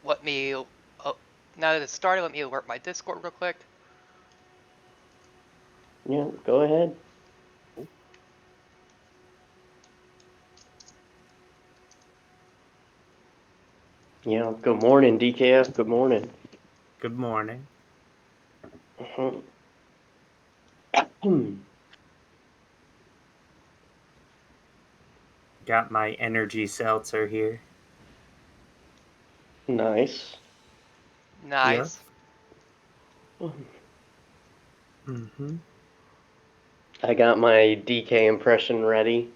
let me. Now that it's started, let me alert my Discord real quick. Yeah, go ahead. Yeah, good morning, DKF. Good morning. Good morning. Got my energy seltzer here. Nice. Nice. Mm-hmm. I got my DK impression ready.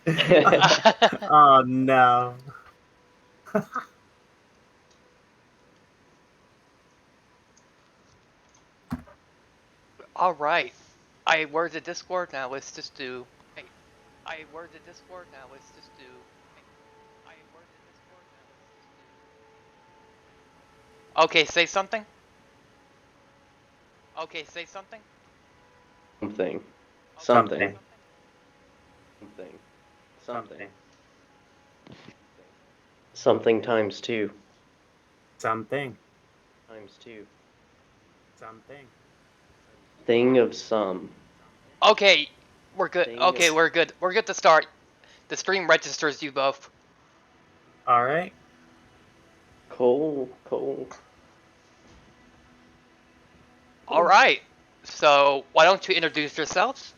Oh no. All right. I word the Discord now. Let's just do. Hey, I word the Discord now. Let's just do. Hey, I word the Discord now. Let's just do. Okay, say something. Okay, say something. Something. Something. Something. Something. Something times two. Something. Times two. Something. Thing of some. Okay, we're good. Okay, we're good. We're good to start. The stream registers you both. All right. Cool. All right. So why don't you introduce yourselves?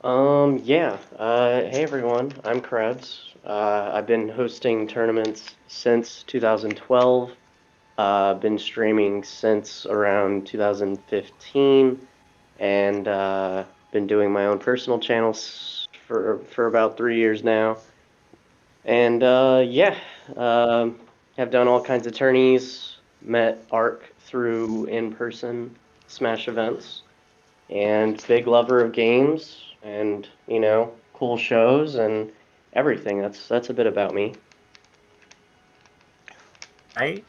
Yeah. Hey everyone, I'm Krebs. I've been hosting tournaments since 2012. Been streaming since around 2015, and been doing my own personal channels for about 3 years now. And have done all kinds of tourneys. Met Ark through in-person Smash events, and big lover of games, and cool shows and everything. That's a bit about me. Right.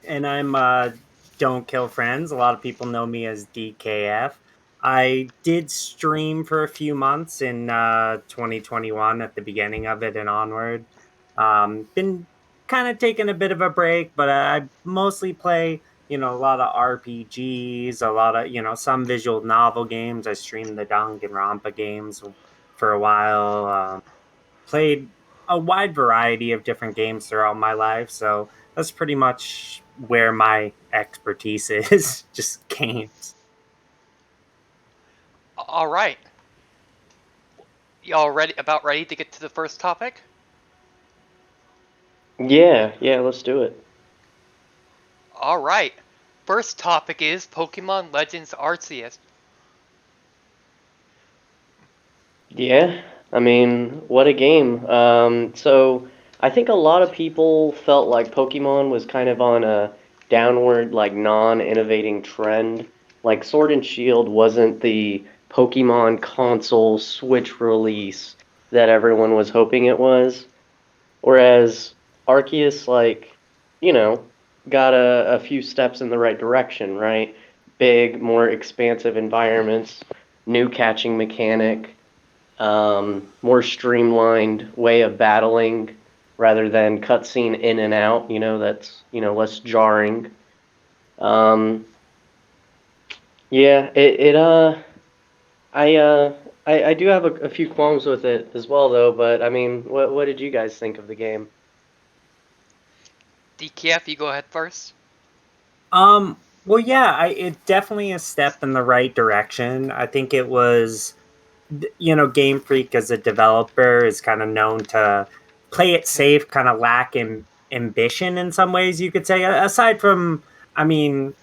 And I'm DontKillFriends. A lot of people know me as DKF. I did stream for a few months in 2021 at the beginning of it and onward. Been kind of taking a bit of a break, but I mostly play, a lot of RPGs, a lot of, some visual novel games. I streamed the Danganronpa games for a while. Played a wide variety of different games throughout my life, so that's pretty much where my expertise is, just games. All right. Y'all ready to get to the first topic? Yeah, let's do it. All right. First topic is Pokemon Legends Arceus. Yeah, I mean, what a game. So I think a lot of people felt like Pokemon was kind of on a downward, like non-innovating trend. Like Sword and Shield wasn't the Pokemon console Switch release that everyone was hoping it was. Whereas Arceus, like, you know, got a few steps in the right direction, right? Big, more expansive environments, new catching mechanic, more streamlined way of battling rather than cutscene in and out. That's less jarring. Um, yeah, I I do have a few qualms with it as well, though. But I mean, what did you guys think of the game? DKF, you go ahead first. Well, yeah, it definitely a step in the right direction. I think it was, Game Freak as a developer is kind of known to play it safe, kind of lack ambition in some ways, you could say. Aside from, I mean,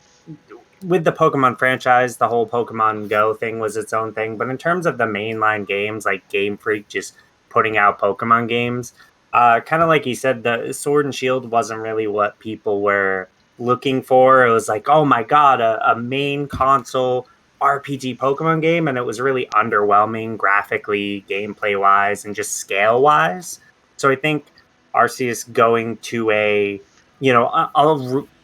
with the Pokemon franchise, the whole Pokemon Go thing was its own thing. But in terms of the mainline games, like Game Freak just putting out Pokemon games, kind of like you said, the Sword and Shield wasn't really what people were looking for. It was like, oh my god, a main console RPG Pokemon game, and it was really underwhelming graphically, gameplay wise, and just scale wise. So I think Arceus going to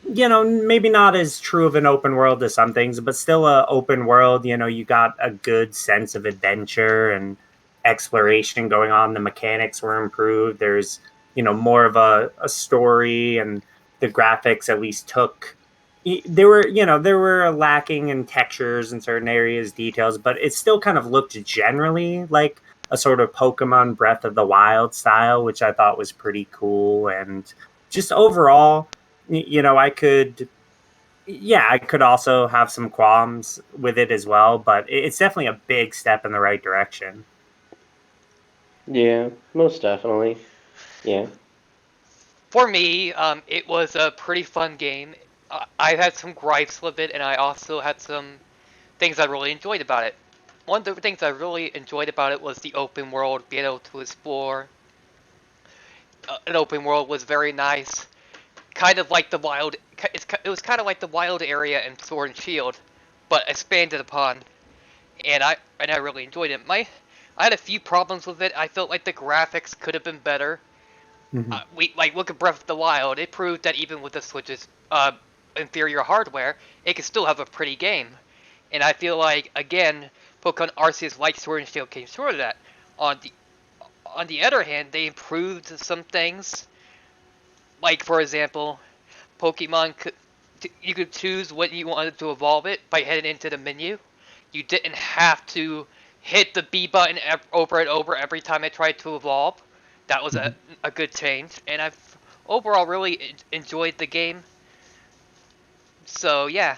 maybe not as true of an open world as some things, but still a open world. You got a good sense of adventure and exploration going on. The mechanics were improved. There's more of a story, and the graphics at least took. There were lacking in textures in certain areas, details, but it still kind of looked generally like a sort of Pokemon Breath of the Wild style, which I thought was pretty cool. And just overall, I could also have some qualms with it as well, but it's definitely a big step in the right direction. Yeah, most definitely. Yeah. For me, it was a pretty fun game. I had some gripes with it, and I also had some things I really enjoyed about it. One of the things I really enjoyed about it was the open world, being able to explore. An open world was very nice, kind of like the wild. It was kind of like the wild area in Sword and Shield, but expanded upon. And I really enjoyed it. I had a few problems with it. I felt like the graphics could have been better. Mhm. We like look at Breath of the Wild. It proved that even with the Switch's inferior hardware, it can still have a pretty game. And I feel like again, Pokemon Arceus like Sword and Shield came short of that. On the on the other hand, they improved some things. Like for example, Pokemon could you could choose when you wanted to evolve it by heading into the menu. You didn't have to hit the B button over and over every time it tried to evolve. That was Mhm. a good change, and I've overall really enjoyed the game. So yeah,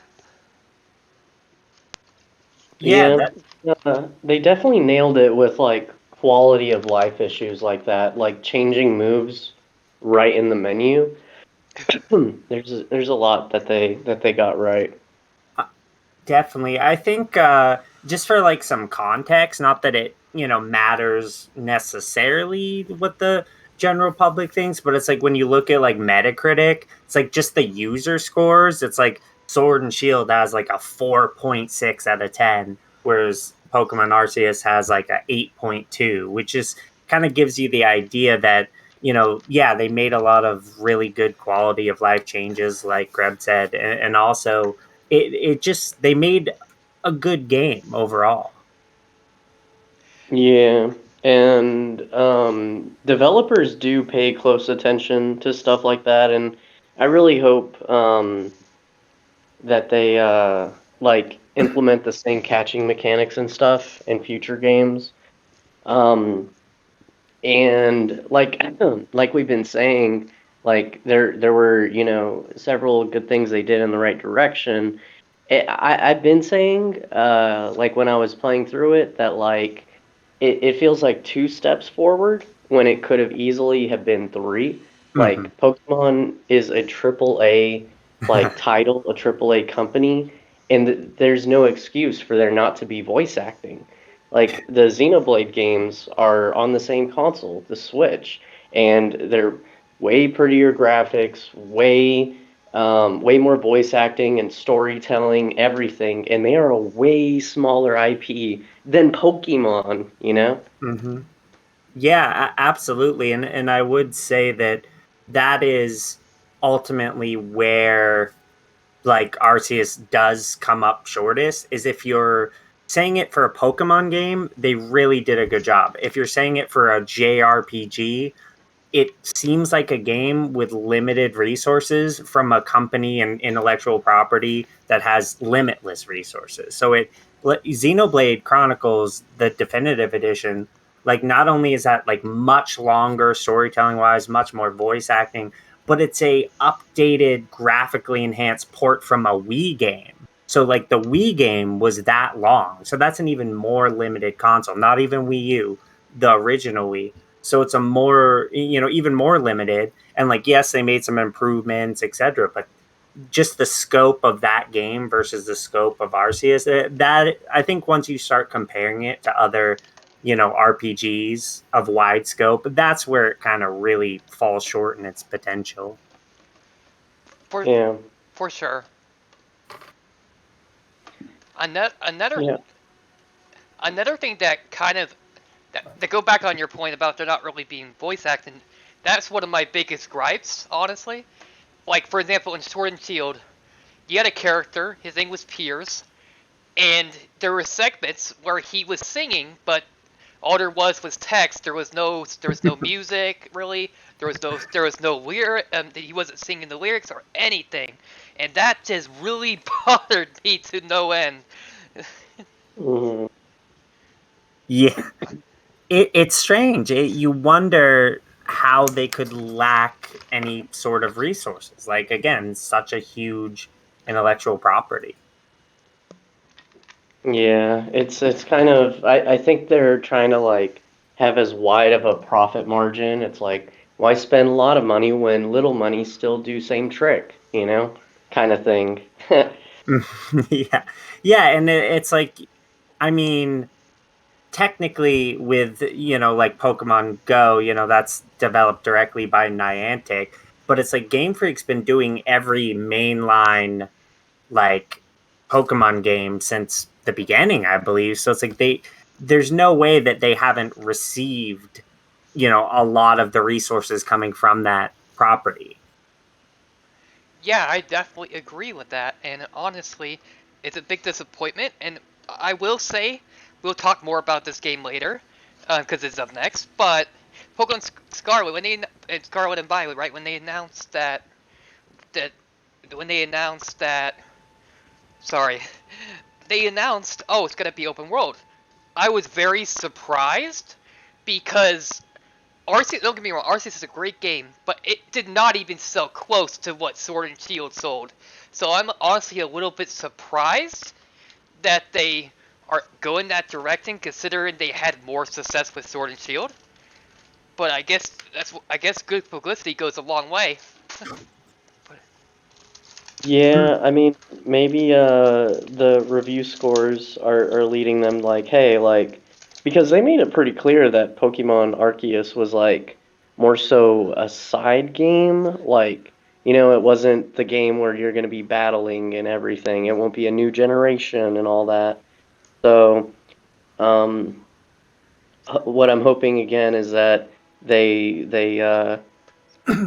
Yeah, Yeah, they definitely nailed it with like quality of life issues like that, like changing moves right in the menu. There's a lot that they got right. definitely. I think just for like some context, not that it matters necessarily what the general public thinks, but it's like when you look at like Metacritic, it's like just the user scores. It's like Sword and Shield has like a 4.6 out of 10, whereas Pokemon Arceus has like a 8.2, which is kind of gives you the idea that yeah, they made a lot of really good quality of life changes, like Greb said, and also it just they made a good game overall. Yeah, and developers do pay close attention to stuff like that, and I really hope that they like implement the same catching mechanics and stuff in future games. Um, and like we've been saying, like there were several good things they did in the right direction. I've been saying like when I was playing through it that like it feels like two steps forward when it could have easily have been three. Hmm. Like Pokemon is a triple A like title, a triple A company, and there's no excuse for there not to be voice acting. Like the Xenoblade games are on the same console, the Switch, and they're way prettier graphics, way more voice acting and storytelling, everything, and they are a way smaller IP than Pokemon, you know? Hmm. Yeah, absolutely, and I would say that that is ultimately where like Arceus does come up shortest. Is if you're saying it for a Pokemon game, they really did a good job. If you're saying it for a JRPG, it seems like a game with limited resources from a company and intellectual property that has limitless resources. So Xenoblade Chronicles, the definitive edition, like not only is that like much longer storytelling wise, much more voice acting, but it's a updated graphically enhanced port from a Wii game. So like the Wii game was that long. So that's an even more limited console, not even Wii U, the original Wii. So it's a more even more limited, and like yes, they made some improvements, etc., but just the scope of that game versus the scope of Arceus, that I think once you start comparing it to other RPGs of wide scope, that's where it kind of really falls short in its potential. for Yeah, for sure. Another yeah, another thing that kind of that go back on your point about there not really being voice acting. That's one of my biggest gripes, honestly. Like for example, in Sword and Shield, you had a character. His name was Piers, and there were segments where he was singing, but all there was text. There was no music really. There was no lyric. He wasn't singing the lyrics or anything, and that just really bothered me to no end. Mhm. Yeah, it's strange. You wonder how they could lack any sort of resources. Like, again, such a huge intellectual property. Yeah, it's kind of I think they're trying to like have as wide of a profit margin. It's like why spend a lot of money when little money still do same trick, you know? Kind of thing. Yeah, yeah, and it's like, I mean, technically, with like Pokemon Go, that's developed directly by Niantic, but it's like Game Freak's been doing every mainline like Pokemon game since the beginning, I believe. So it's like there's no way that they haven't received, a lot of the resources coming from that property. Yeah, I definitely agree with that, and honestly, it's a big disappointment. And I will say, we'll talk more about this game later, because it's up next. But Pokemon Scarlet, and Scarlet and Violet, right? When they announced that, when they announced that, sorry, they announced, oh, it's gonna be open world. I was very surprised because Arceus, don't get me wrong, Arceus is a great game, but it did not even sell close to what Sword and Shield sold. So I'm honestly a little bit surprised that they are going that direction, considering they had more success with Sword and Shield. But I guess good publicity goes a long way. Yeah, I mean, maybe the review scores are leading them like, hey, like because they made it pretty clear that Pokemon Arceus was like more so a side game, like, it wasn't the game where you're going to be battling and everything. It won't be a new generation and all that. So, um what I'm hoping again is that they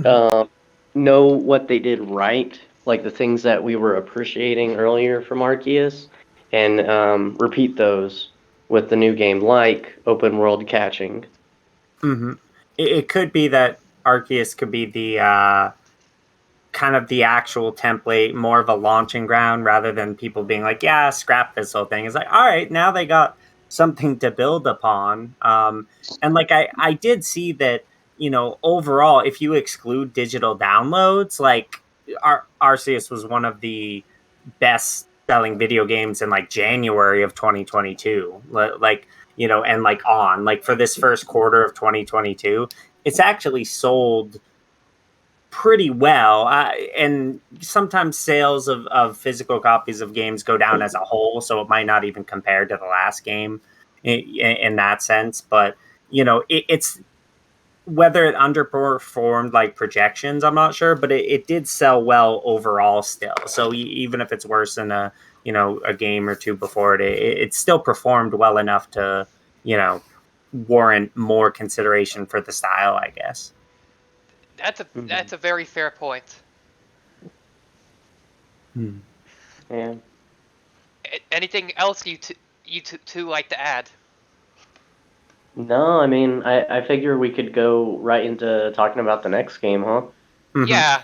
um, know what they did right, like the things that we were appreciating earlier from Arceus, and repeat those with the new game, like open world catching. hmm it could be that Arceus could be the kind of the actual template, more of a launching ground rather than people being like, yeah, scrap this whole thing. It's like, all right, now they got something to build upon. And like, I did see that, overall, if you exclude digital downloads, like Arceus was one of the best selling video games in like January of 2022. Like, and like for this first quarter of 2022, it's actually sold pretty well. And sometimes sales of physical copies of games go down as a whole, so it might not even compare to the last game in that sense. But it's whether it underperformed like projections, I'm not sure, but it did sell well overall still. So even if it's worse than a game or two before it still performed well enough to you know warrant more consideration for the style, I guess. Mhm. That's a very fair point. Hmm. Yeah. Anything else you two like to add? No, I mean, I figure we could go right into talking about the next game, huh? hmm Yeah,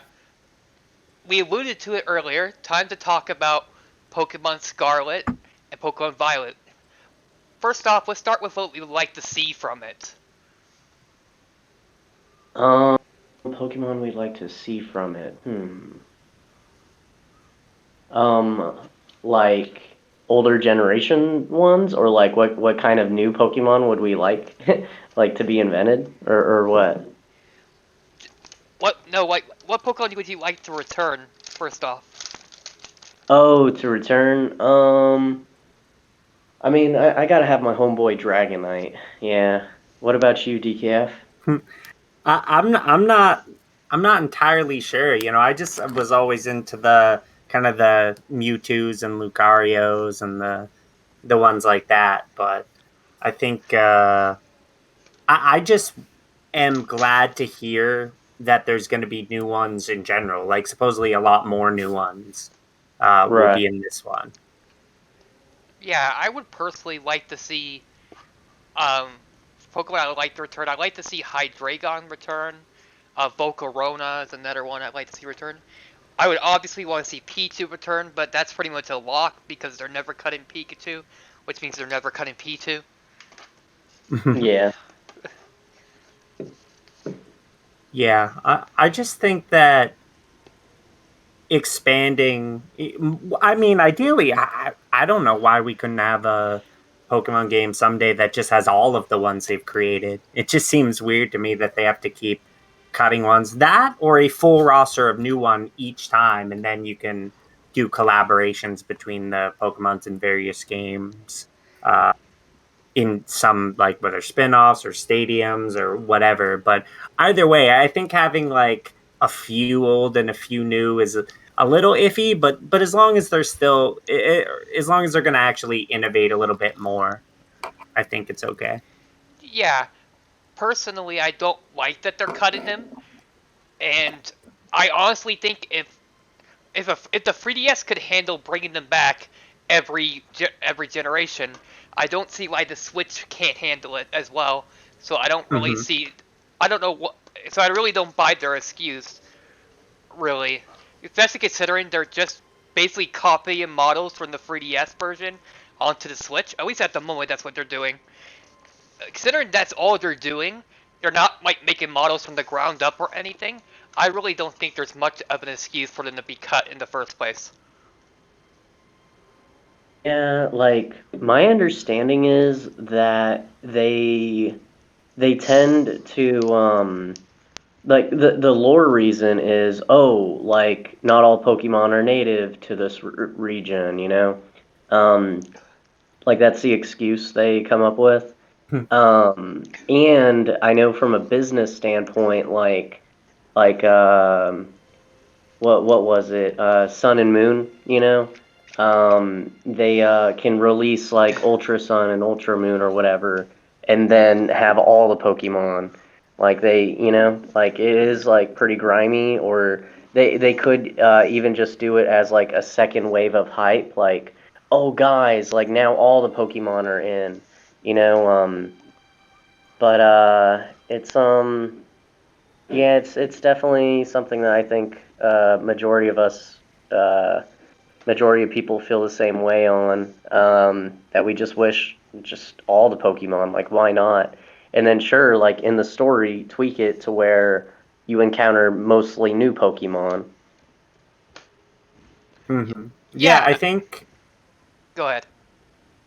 we alluded to it earlier. Time to talk about Pokemon Scarlet and Pokemon Violet. First off, let's start with what we would like to see from it. Pokemon we'd like to see from it. Um, like older generation ones, or like what kind of new Pokemon would we like like to be invented, or what? What Pokemon would you like to return? First off, Oh, to return. I mean, I gotta have my homeboy Dragonite. Yeah. What about you, DKF? I'm not entirely sure. I just was always into the kind of the Mewtwo's and Lucarios and the ones like that. But I think I just am glad to hear that there's going to be new ones in general. Like supposedly a lot more new ones will Right. be in this one. yeah, I would personally like to see um Pokemon I would like to return. I'd like to see Hydreigon return. Volcarona is another one I'd like to see return. I would obviously want to see P2 return, but that's pretty much a lock because they're never cutting Pikachu, which means they're never cutting P2. Yeah. Yeah, I just think that expanding. I mean, ideally, I don't know why we couldn't have a Pokemon game someday that just has all of the ones they've created. It just seems weird to me that they have to keep cutting ones. That or a full roster of new one each time, and then you can do collaborations between the Pokemons in various games. In some, like, whether spin-offs or stadiums or whatever, but either way, I think having like a few old and a few new is a little iffy, but as long as they're still as long as they're going to actually innovate a little bit more, I think it's okay. Yeah, personally, I don't like that they're cutting them, and I honestly think if the 3DS could handle bringing them back every generation, I don't see why the Switch can't handle it as well. So I don't really Mm-hmm. see. I don't know what. So I really don't buy their excuse, really, especially considering they're just basically copying models from the 3DS version onto the Switch. At least at the moment, that's what they're doing. Considering that's all they're doing, they're not like making models from the ground up or anything. I really don't think there's much of an excuse for them to be cut in the first place. Yeah, like my understanding is that they tend to like the lore reason is, oh, like not all Pokemon are native to this region, you know? Um like that's the excuse they come up with. And I know from a business standpoint, like what was it? Sun and Moon, you know? They can release like Ultra Sun and Ultra Moon or whatever, and then have all the Pokemon. Like they, you know, like it is like pretty grimy, or they could even just do it as like a second wave of hype, like, oh guys, like now all the Pokemon are in, you know. But it's yeah, it's definitely something that I think majority of people feel the same way on. That we just wish just all the Pokemon, like why not? And then sure, like in the story, tweak it to where you encounter mostly new Pokemon. Mm-hmm. Yeah, I Yeah, think go ahead.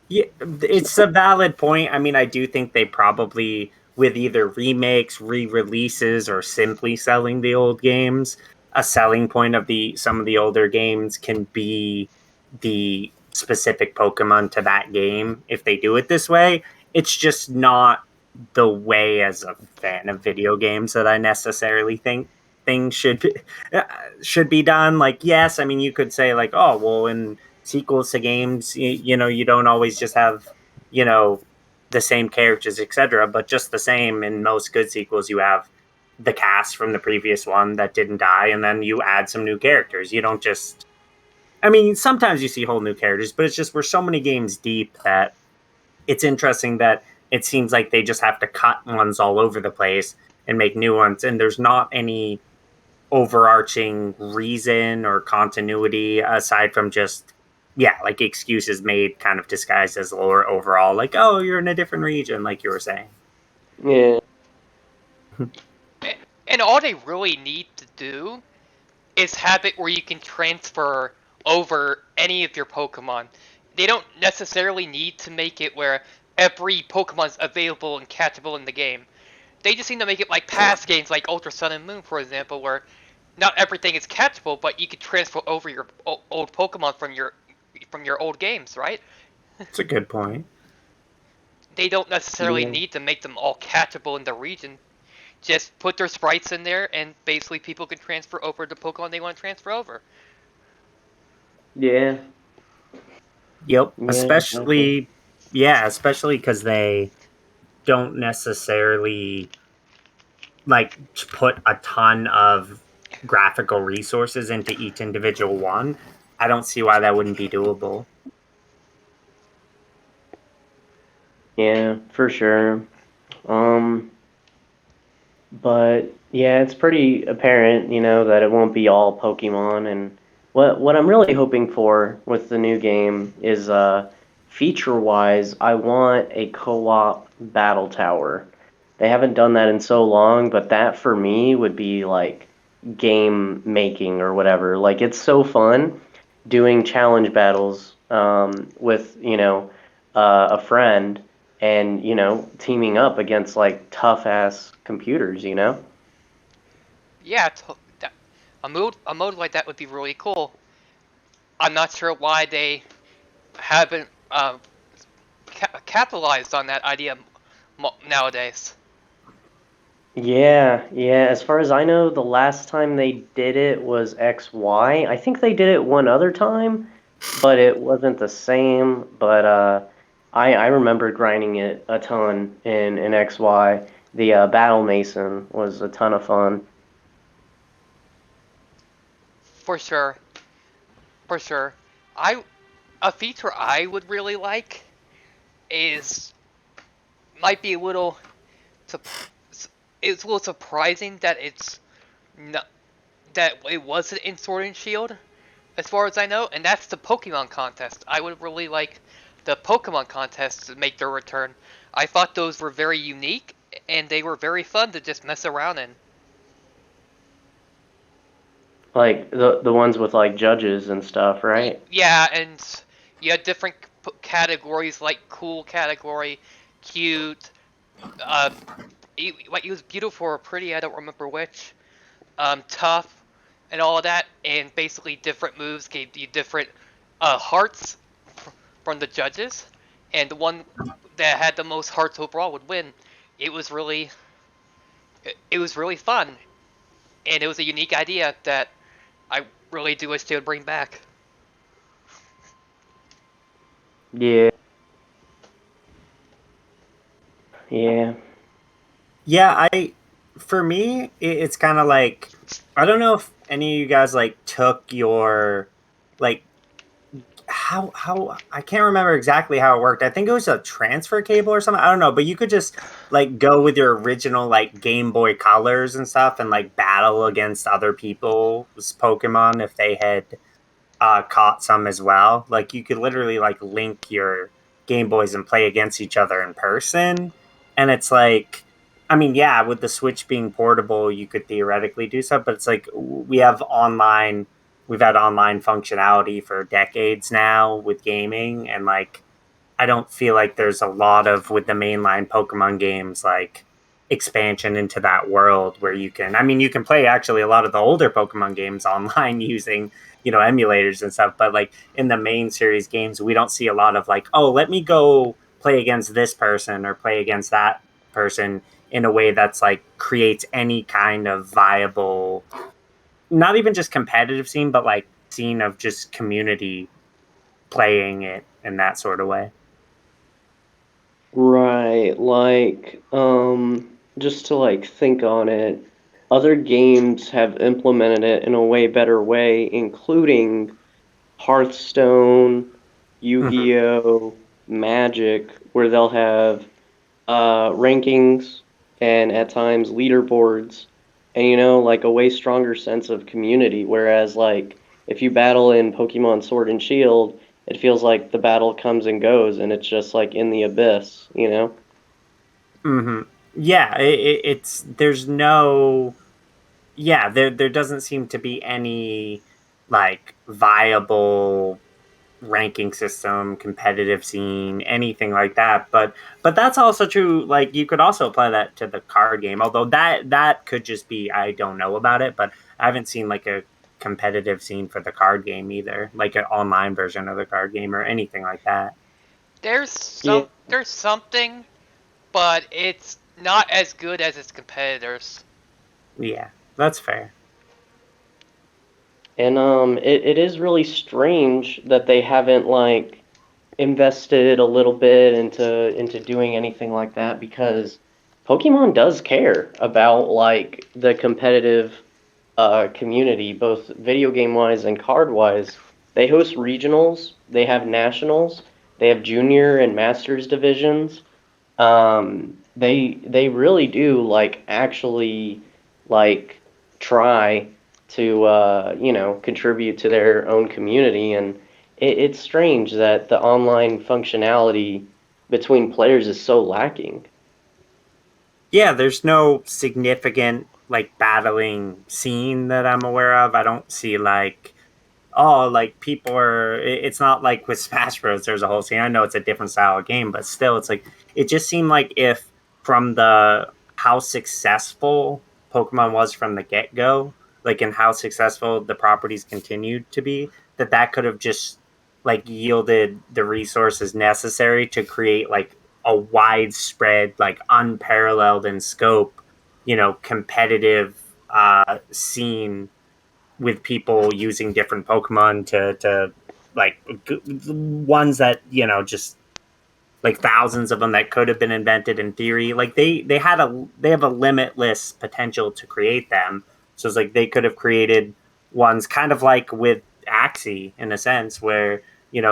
yeah, it's a valid point. I mean, I do think they probably, with either remakes, re-releases, or simply selling the old games, a selling point of the some of the older games can be the specific Pokemon to that game if they do it this way. It's just not the way as a fan of video games that I necessarily think things should be done. Like, yes, I mean, you could say like, oh, well, in sequels to games, you know, you don't always just have, you know, the same characters, etc. But just the same, in most good sequels, you have the cast from the previous one that didn't die, and then you add some new characters. You don't just. I mean, sometimes you see whole new characters, but it's just we're so many games deep that it's interesting that it seems like they just have to cut ones all over the place and make new ones, and there's not any overarching reason or continuity aside from just, yeah, like excuses made kind of disguised as lore overall, like, oh, you're in a different region, like you were saying. Yeah, And all they really need to do is have it where you can transfer over any of your Pokemon. They don't necessarily need to make it where every Pokemon's available and catchable in the game. They just need to make it like past games like Ultra Sun and Moon, for example, where not everything is catchable, but you can transfer over your old Pokemon from your old games, right? It's a good point. They don't necessarily yeah, need to make them all catchable in the region. Just put their sprites in there, and basically people can transfer over the Pokemon they want to transfer over. yeah, Yep, yeah, exactly. especially, yeah, especially because they don't necessarily like put a ton of graphical resources into each individual one. I don't see why that wouldn't be doable. Yeah, for sure. But yeah, it's pretty apparent, that it won't be all Pokemon. And what I'm really hoping for with the new game is feature-wise, I want a co-op battle tower. They haven't done that in so long, but that for me would be like game making or whatever. Like it's so fun doing challenge battles with, a friend and, teaming up against like tough ass computers. Yeah, a mode like that would be really cool. I'm not sure why they haven't capitalized on that idea nowadays. Yeah, yeah. As far as I know, the last time they did it was XY. I think they did it one other time, but it wasn't the same. But I remember grinding it a ton in XY. The Battle Mason was a ton of fun. For sure, for sure. I a feature I would really like is might be a little it's a little surprising that it's not that it wasn't in Sword and Shield, as far as I know, and that's the Pokemon contest. I would really like the Pokemon contests to make their return. I thought those were very unique and they were very fun to just mess around in. Like the ones with like judges and stuff, right? Yeah, and you had different categories like cool category, cute, uh, it was beautiful or pretty. I don't remember which. Tough, and all of that, and basically different moves gave you different hearts from the judges, and the one that had the most hearts overall would win. It was really, it was really fun, and it was a unique idea that I really do wish they would bring back. Yeah, yeah. Yeah, for me, it's kind of like, I don't know if any of you guys like took your, like, how I can't remember exactly how it worked. I think it was a transfer cable or something. I don't know, but you could just like go with your original like Game Boy colors and stuff and like battle against other people's Pokemon if they had caught some as well. Like you could literally like link your Game Boys and play against each other in person. And it's like, I mean, yeah, with the Switch being portable, you could theoretically do stuff, but it's like we've had online functionality for decades now with gaming, and like I don't feel like there's a lot of with the mainline Pokemon games like expansion into that world where you can play actually a lot of the older Pokemon games online using, emulators and stuff, but like in the main series games we don't see a lot of like, oh, let me go play against this person or play against that person in a way that's like creates any kind of viable, not even just competitive scene, but like scene of just community playing it in that sort of way. Right, like, just to like think on it, other games have implemented it in a way better way, including Hearthstone, Mhm. Yu-Gi-Oh, Magic, where they'll have rankings and at times leaderboards, and like a way stronger sense of community. Whereas like if you battle in Pokemon Sword and Shield, it feels like the battle comes and goes, and it's just like in the abyss. Hmm. Yeah, it's there's no, yeah, there doesn't seem to be any like viable ranking system, competitive scene, anything like that. But that's also true. Like you could also apply that to the card game, although that could just be I don't know about it, but I haven't seen like a competitive scene for the card game either, like an online version of the card game or anything like that. Yeah. There's something, but it's not as good as its competitors. Yeah, that's fair. And it is really strange that they haven't like invested a little bit into doing anything like that because Pokemon does care about like the competitive community, both video game wise and card wise. They host regionals, they have nationals, they have junior and masters divisions. they really do like actually like try to contribute to their own community, and it's strange that the online functionality between players is so lacking. Yeah, there's no significant like battling scene that I'm aware of. I don't see like, oh, like people are. It's not like with Smash Bros. There's a whole scene. I know it's a different style of game, but still, it's like it just seemed like if from the how successful Pokemon was from the get go, like and how successful the properties continued to be, that could have just like yielded the resources necessary to create like a widespread, like unparalleled in scope, competitive scene with people using different Pokemon to like ones that just like thousands of them that could have been invented in theory. Like they have a limitless potential to create them. So it's like they could have created ones kind of like with Axie in a sense where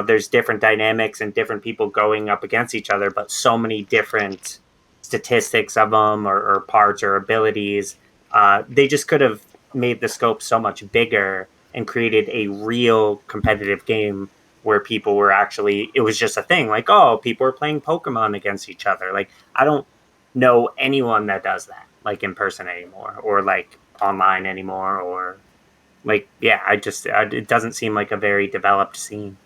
there's different dynamics and different people going up against each other, but so many different statistics of them or parts or abilities. They just could have made the scope so much bigger and created a real competitive game where people were actually, it was just a thing like, oh, people are playing Pokemon against each other. Like I don't know anyone that does that like in person anymore or like online anymore or like, yeah, it doesn't seem like a very developed scene.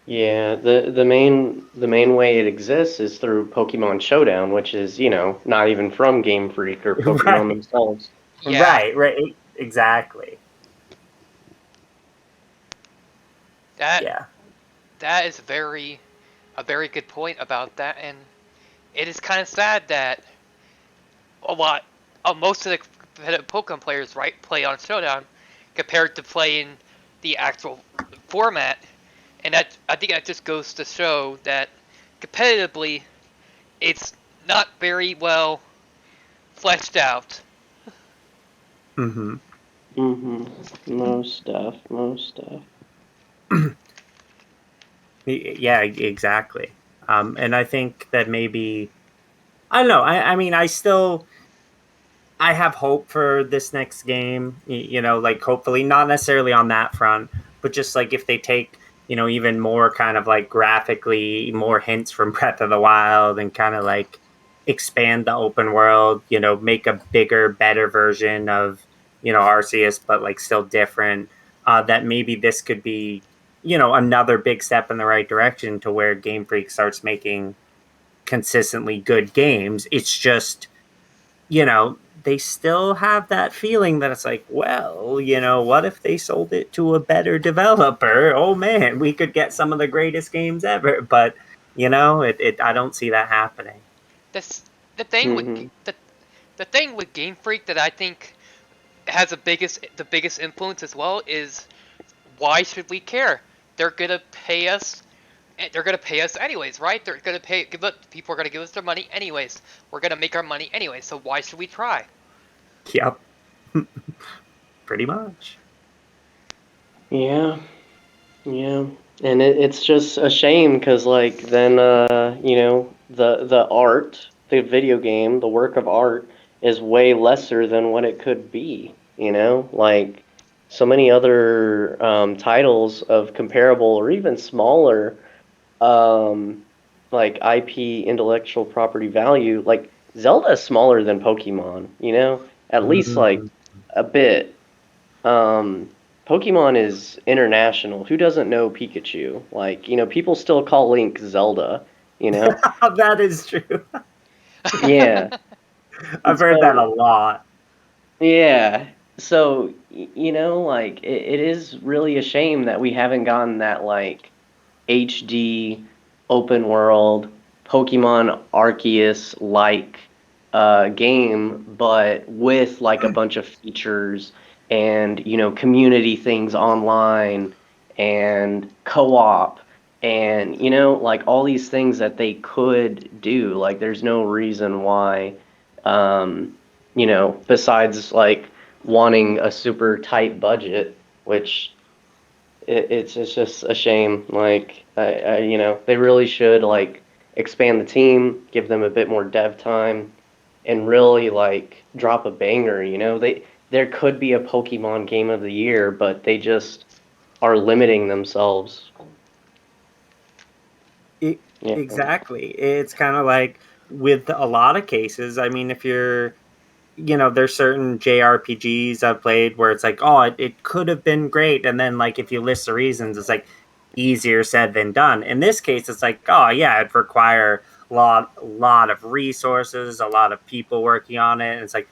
Yeah, the main way it exists is through Pokemon Showdown, which is, not even from Game Freak or Pokemon Right. themselves. Yeah, Right, exactly. that Yeah. that is a very good point about that, and it is kind of sad that a lot, most of the competitive Pokemon players, right, play on Showdown compared to playing the actual format, and that I think that just goes to show that competitively, it's not very well fleshed out. Mm-hmm. Most stuff. Yeah, exactly. And I think that maybe I don't know. I mean, I have hope for this next game. Like hopefully not necessarily on that front, but just like if they take even more kind of like graphically more hints from Breath of the Wild and kind of like expand the open world. Make a bigger, better version of Arceus, but like still different. That maybe this could be another big step in the right direction to where Game Freak starts making consistently good games. It's just they still have that feeling that it's like, well, what if they sold it to a better developer? Oh man, we could get some of the greatest games ever. But I don't see that happening. This the thing with hmm the thing with Game Freak that I think has the biggest influence as well is why should we care? They're gonna pay us. They're gonna pay us anyways, right? They're gonna pay. People are gonna give us their money anyways. We're gonna make our money anyway. So why should we try? Yep, pretty much. Yeah, yeah, and it's just a shame because like then the art, the video game, the work of art is way lesser than what it could be. Like so many other titles of comparable or even smaller um, like IP intellectual property value. Like Zelda is smaller than Pokemon. At least like Mm. a bit. Um, Pokemon is international. Who doesn't know Pikachu? Like, people still call Link Zelda, you know? That is true. Yeah. I've heard that a So, lot. yeah. So, like, it is really a shame that we haven't gotten that, like, HD open world Pokemon Arceus like game, but with like a bunch of features and community things online and co-op and like all these things that they could do. Like there's no reason why besides like wanting a super tight budget, which it's just a shame. Like they really should like expand the team, give them a bit more dev time, and really like drop a banger. There could be a Pokemon game of the year, but they just are limiting themselves. Exactly. It's kind of like with a lot of cases. I mean, if you're, there's certain JRPGs I've played where it's like, oh, it could have been great. And then, like, if you list the reasons, it's like easier said than done. In this case, it's like, oh, yeah, it'd require a lot of resources, a lot of people working on it. And it's like,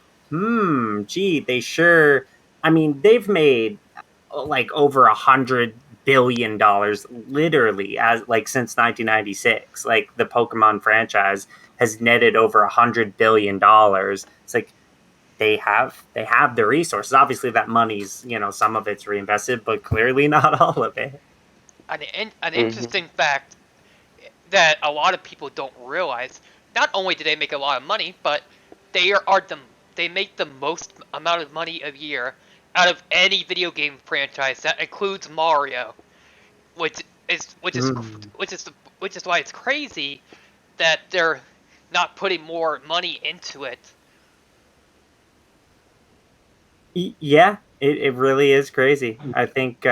gee, they sure, I mean, they've made like over $100 billion literally as like since 1996. Like the Pokemon franchise has netted over $100 billion. It's like they have the resources. Obviously that money's, some of it's reinvested, but clearly not all of it. An interesting fact that a lot of people don't realize, not only do they make a lot of money, but they make the most amount of money a year out of any video game franchise. That includes Mario, which is why it's crazy that they're not putting more money into it. Yeah, it really is crazy. I think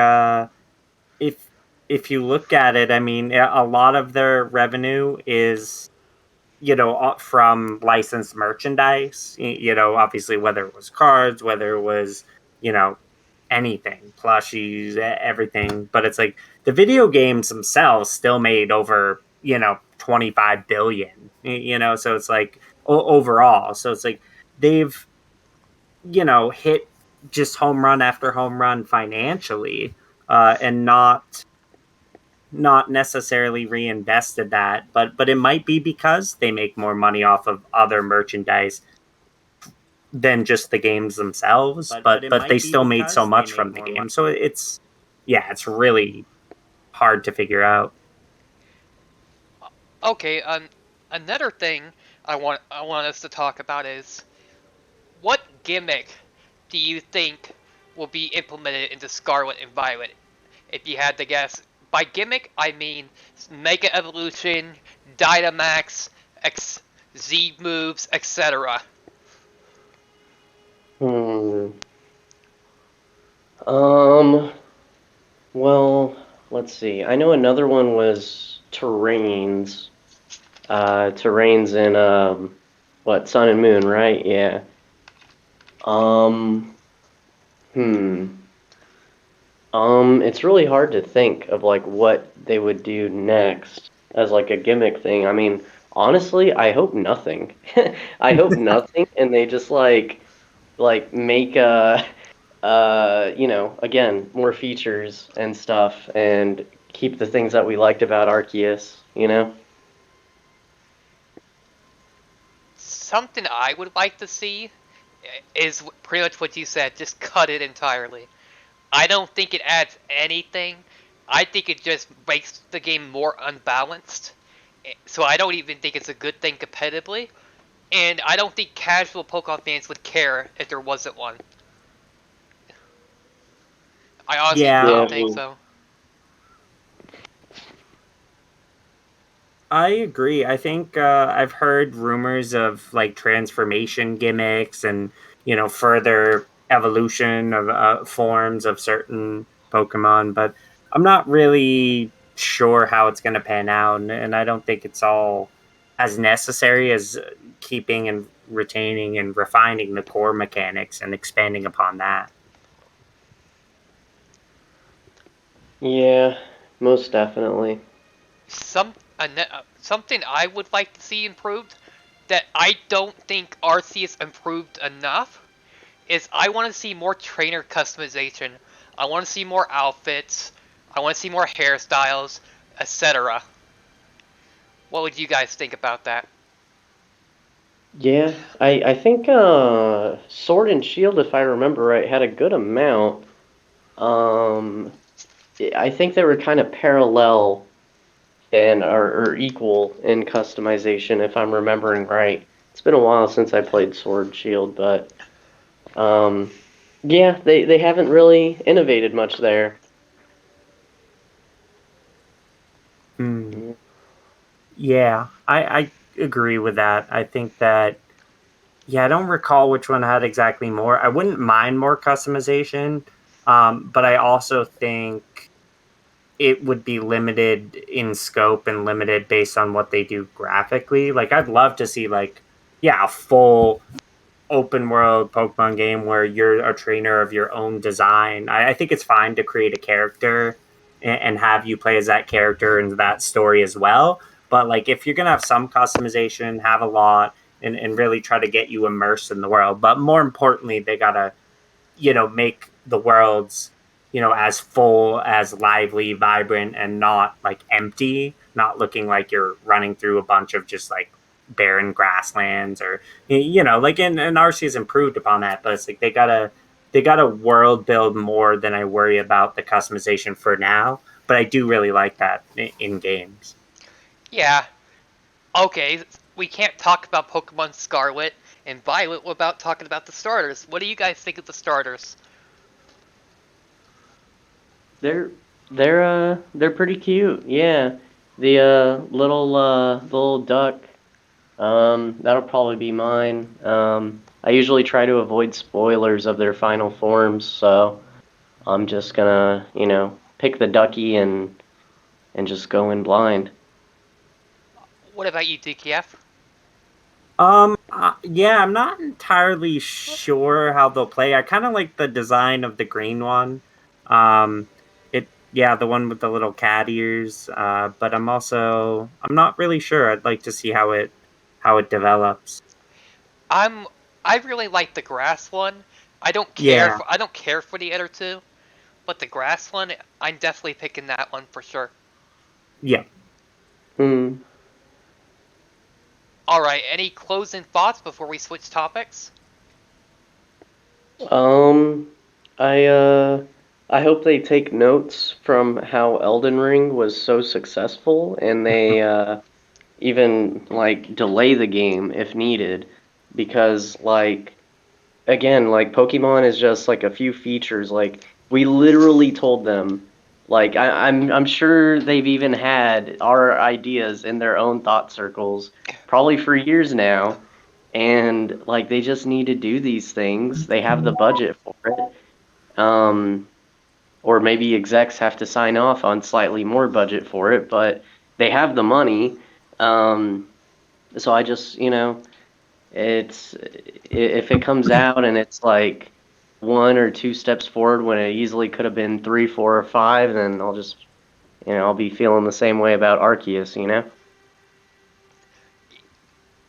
if you look at it, I mean, a lot of their revenue is, from licensed merchandise. Obviously, whether it was cards, whether it was, you know, anything, plushies, everything. But it's like the video games themselves still made over, 25 billion. So it's like overall. So it's like they've, hit just home run after home run financially, and not necessarily reinvested that, but it might be because they make more money off of other merchandise than just the games themselves. But they still made so much from the game, so it's really hard to figure out. Okay, another thing I want us to talk about is what gimmick do you think will be implemented into Scarlet and Violet? If you had to guess, by gimmick I mean Mega Evolution, Dynamax, Z moves, etc. Well, let's see. I know another one was terrains. Terrains in Sun and Moon, right? Yeah. It's really hard to think of like what they would do next as like a gimmick thing. I mean, honestly, I hope nothing. I hope nothing, and they just like make again, more features and stuff, and keep the things that we liked about Arceus. Something I would like to see is pretty much what you said, just cut it entirely. I don't think it adds anything. I think it just makes the game more unbalanced. So I don't even think it's a good thing competitively. And I don't think casual Pokemon fans would care if there wasn't one. I honestly don't think so. I agree. I think I've heard rumors of like transformation gimmicks and further evolution of forms of certain Pokemon, but I'm not really sure how it's going to pan out, and I don't think it's all as necessary as keeping and retaining and refining the core mechanics and expanding upon that. Yeah, most definitely. Something I would like to see improved that I don't think Arceus improved enough is I want to see more trainer customization. I want to see more outfits. I want to see more hairstyles, etc. What would you guys think about that? Yeah, I think Sword and Shield, if I remember right, had a good amount. I think they were kind of parallel and or equal in customization, if I'm remembering right. It's been a while since I played Sword and Shield, but yeah, they haven't really innovated much there. Yeah, I agree with that. I think that, yeah, I don't recall which one had exactly more. I wouldn't mind more customization, but I also think it would be limited in scope and limited based on what they do graphically. Like, I'd love to see, like, yeah, a full open world Pokemon game where you're a trainer of your own design. I think it's fine to create a character and have you play as that character and that story as well. But like, if you're gonna have some customization, have a lot, and really try to get you immersed in the world. But more importantly, they gotta, make the worlds, as full, as lively, vibrant, and not like empty, not looking like you're running through a bunch of just like barren grasslands, or like, and RC has improved upon that, but it's like they gotta world build more than I worry about the customization for now. But I do really like that in games. Yeah. Okay, we can't talk about Pokemon Scarlet and Violet without talking about the starters. What do you guys think of the starters? They're they're pretty cute. Yeah. The little duck. That'll probably be mine. I usually try to avoid spoilers of their final forms, so I'm just gonna, pick the ducky and just go in blind. What about you, DKF? Yeah, I'm not entirely sure how they'll play. I kind of like the design of the green one. Yeah, the one with the little cat ears. But I'm not really sure. I'd like to see how it develops. I'm I really like the grass one. Yeah, I don't care for the other two, but the grass one, I'm definitely picking that one for sure. yeah. Hmm. All right, any closing thoughts before we switch topics? Um, I hope they take notes from how Elden Ring was so successful, and they even like delay the game if needed, because like again, like Pokemon is just like a few features. Like we literally told them, like I'm sure they've even had our ideas in their own thought circles, probably for years now, and like they just need to do these things. They have the budget for it. Or maybe execs have to sign off on slightly more budget for it, but they have the money. Um, so I just, it's if it comes out and it's like one or two steps forward when it easily could have been three, four, or five, then I'll just, I'll be feeling the same way about Arceus.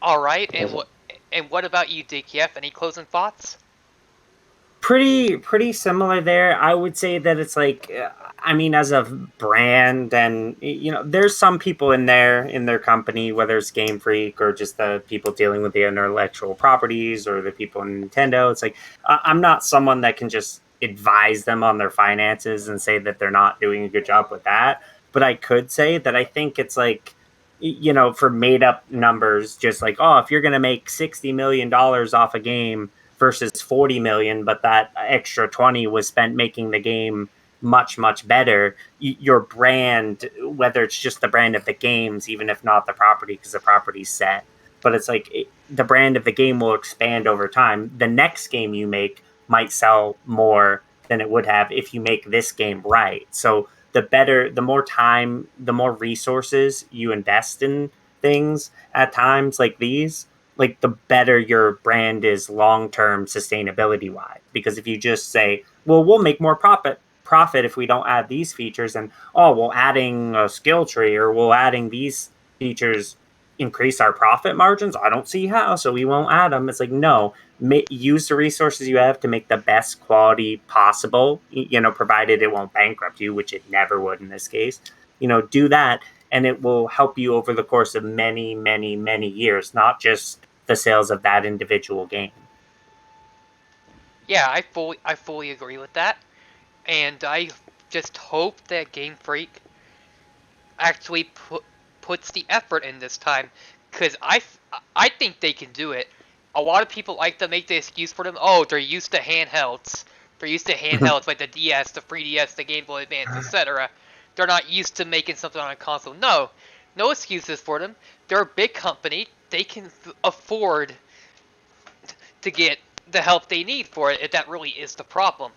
All right, As- and what about you, DKF? Any closing thoughts? Pretty similar there. I would say that it's like, I mean, as a brand, and there's some people in there in their company, whether it's Game Freak or just the people dealing with the intellectual properties or the people in Nintendo. It's like, I'm not someone that can just advise them on their finances and say that they're not doing a good job with that. But I could say that I think it's like, for made up numbers, just like, oh, if you're going to make $60 million off a game versus 40 million, but that extra 20 was spent making the game much better. Your brand, whether it's just the brand of the games, even if not the property, because the property's set, but it's like, the brand of the game will expand over time. The next game you make might sell more than it would have if you make this game right. So the more time, the more resources you invest in things at times like these, like the better your brand is long term sustainability wise. Because if you just say, well, we'll make more profit if we don't add these features, and oh, well, adding a skill tree or we'll adding these features increase our profit margins, I don't see how, so we won't add them. It's like, no, use the resources you have to make the best quality possible, provided it won't bankrupt you, which it never would in this case. Do that, and it will help you over the course of many years, not just the sales of that individual game. Yeah, I fully agree with that, and I just hope that Game Freak actually puts the effort in this time, because I think they can do it. A lot of people like to make the excuse for them. Oh, they're used to handhelds. They're used to handhelds like the DS, the 3DS, the Game Boy Advance, etc. They're not used to making something on a console. No, No excuses for them. They're a big company. They can afford to get the help they need for it if that really is the problem.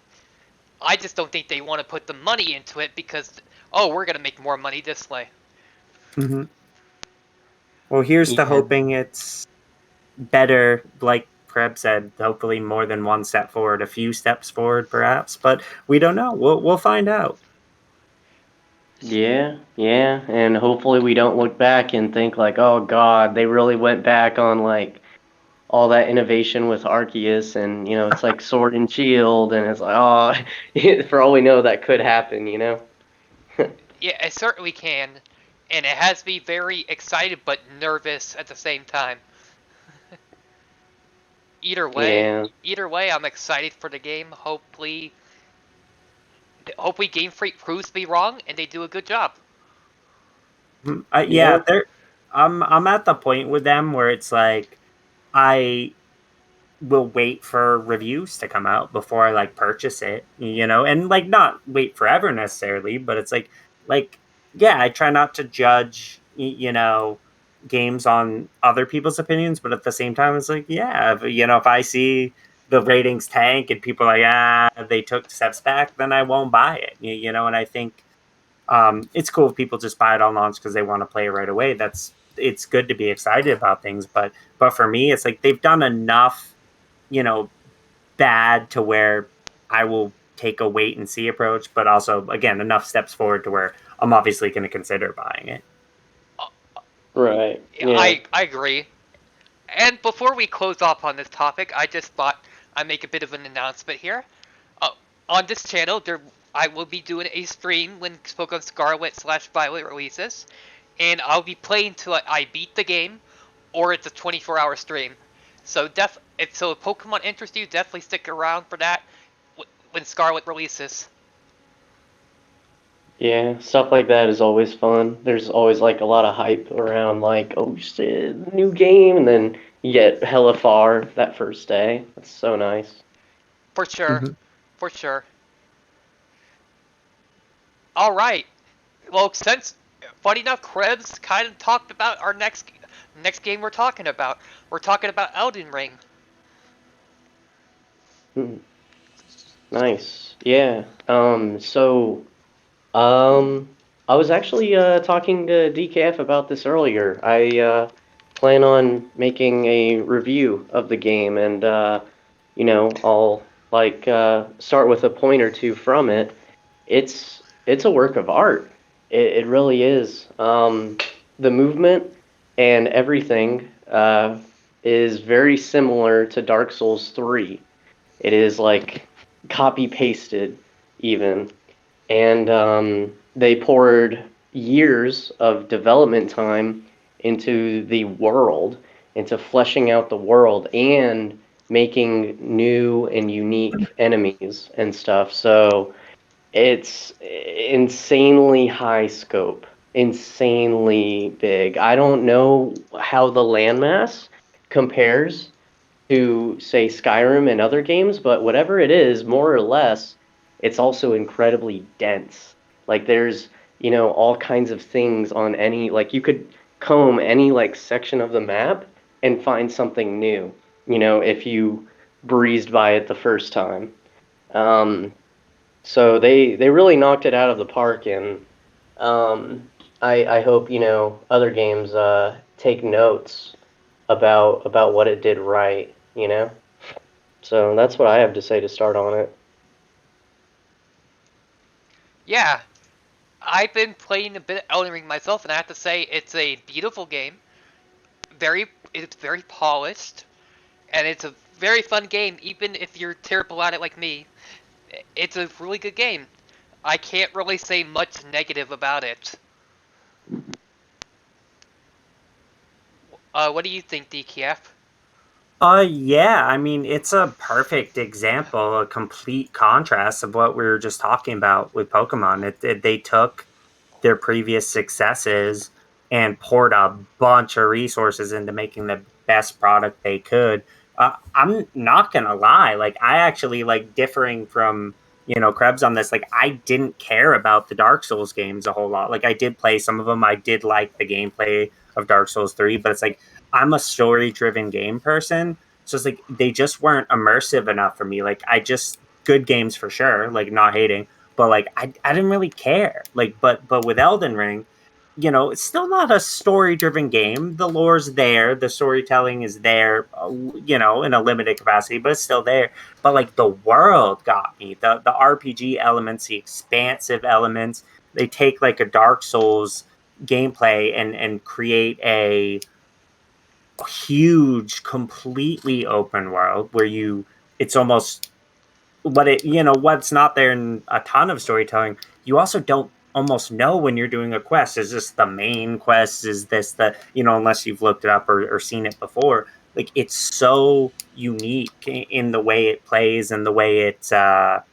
I just don't think they want to put the money into it because, oh, we're going to make more money this way. Mm-hmm. Well, here's to Yeah. hoping it's better, like Krebs said, hopefully more than one step forward, a few steps forward perhaps, but we don't know. We'll find out. Yeah, yeah, and hopefully we don't look back and think like, oh God, they really went back on like all that innovation with Arceus, and it's like Sword and Shield, and it's like, oh, for all we know, that could happen. Yeah, it certainly can, and it has me very excited but nervous at the same time. Either way, Yeah, either way, I'm excited for the game. Hopefully, Game Freak proves me wrong and they do a good job. Yeah, yeah, they're. I'm at the point with them where it's like I will wait for reviews to come out before I like purchase it, and like not wait forever necessarily, but it's like yeah, I try not to judge games on other people's opinions, but at the same time it's like yeah, if I see the ratings tank and people are like they took steps back, then I won't buy it, and I think it's cool if people just buy it on launch because they want to play it right away. It's good to be excited about things, but for me it's like they've done enough you know, bad to where I will take a wait and see approach, but also again enough steps forward to where I'm obviously going to consider buying it. right, yeah, I agree. And before we close off on this topic, I just thought I'd make a bit of an announcement here. Uh, on this channel, I will be doing a stream when Pokemon Scarlet/Violet releases, and I'll be playing till I beat the game, or it's a 24-hour stream. So if Pokemon interests you, definitely stick around for that when Scarlet releases. yeah. Stuff like that is always fun. There's always like a lot of hype around like, oh shit, new game, and then you get hella far that first day. That's so nice. For sure. Mm-hmm. For sure. Alright. Well, since, funny enough, Krebs kind of talked about our next game we're talking about. We're talking about Elden Ring. Hmm. Nice. Yeah. So, I was actually talking to DKF about this earlier. I plan on making a review of the game, and I'll like start with a point or two from it. It's a work of art. It really is. The movement and everything is very similar to Dark Souls 3. It is like copy pasted even, and they poured years of development time into the world, into fleshing out the world and making new and unique enemies and stuff. So it's insanely high scope, insanely big. I don't know how the landmass compares to, say, Skyrim and other games, but whatever it is, more or less, it's also incredibly dense. Like there's, all kinds of things on any, like you could comb any like section of the map and find something new, if you breezed by it the first time. Um, so they really knocked it out of the park, and I hope other games take notes about what it did right. So that's what I have to say to start on it. Yeah, I've been playing a bit of Elden Ring myself, and I have to say it's a beautiful game. It's very polished, and it's a very fun game. Even if you're terrible at it like me, it's a really good game. I can't really say much negative about it. What do you think, DKF? Yeah, I mean, it's a perfect example, a complete contrast of what we were just talking about with Pokemon. They took their previous successes and poured a bunch of resources into making the best product they could. I'm not gonna lie, like I actually like differing from Krebs on this. Like, I didn't care about the Dark Souls games a whole lot. Like, I did play some of them. I did like the gameplay of Dark Souls 3, but it's like, I'm a story-driven game person. So it's like, they just weren't immersive enough for me. Like, good games for sure, like, not hating, but like, I didn't really care. Like, but with Elden Ring, it's still not a story-driven game. The lore's there, the storytelling is there, in a limited capacity, but it's still there. But like, the world got me. The RPG elements, the expansive elements. They take like a Dark Souls gameplay and create a huge, completely open world where it's almost what's not there in a ton of storytelling. You also don't almost know when you're doing a quest. Is this the main quest? Is this unless you've looked it up or seen it before? Like, it's so unique in the way it plays and the way it's how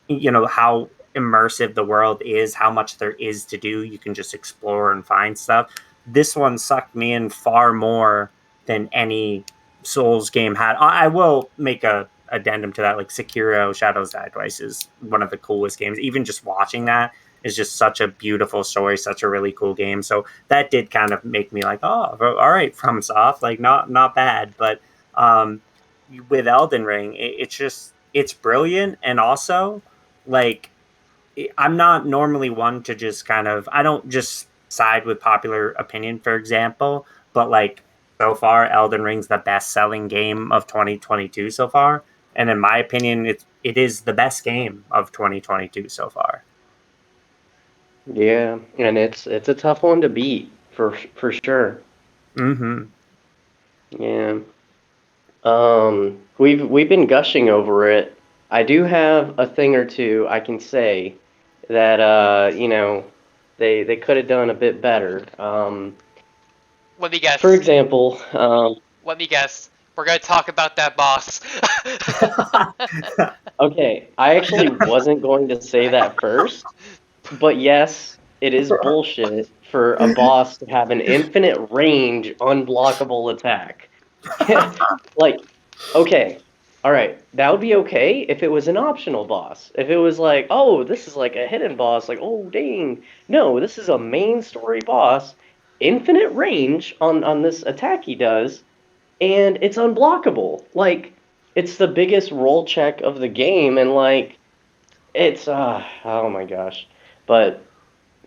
immersive the world is, how much there is to do. You can just explore and find stuff. This one sucked me in far more than any Souls game had. I will make a addendum to that. Like, Sekiro Shadows Die Twice is one of the coolest games. Even just watching that is just such a beautiful story, such a really cool game. So that did kind of make me like, oh, all right, FromSoft, like, not bad. But with Elden Ring, it's brilliant. And also, like, I'm not normally one to just I don't just side with popular opinion, for example, but like, so far, Elden Ring's the best selling game of 2022 so far. And in my opinion, it is the best game of 2022 so far. Yeah, and it's a tough one to beat for sure. Mm-hmm. Yeah. We've been gushing over it. I do have a thing or two I can say that they could have done a bit better. Let me guess. For example, let me guess. We're gonna talk about that boss. Okay, I actually wasn't going to say that first, but yes, it is bullshit for a boss to have an infinite range, unblockable attack. Like, okay, all right, that would be okay if it was an optional boss. If it was like, oh, this is like a hidden boss, like, oh, dang. No, this is a main story boss, infinite range on this attack he does, and it's unblockable. Like, it's the biggest roll check of the game, and like, it's oh my gosh. But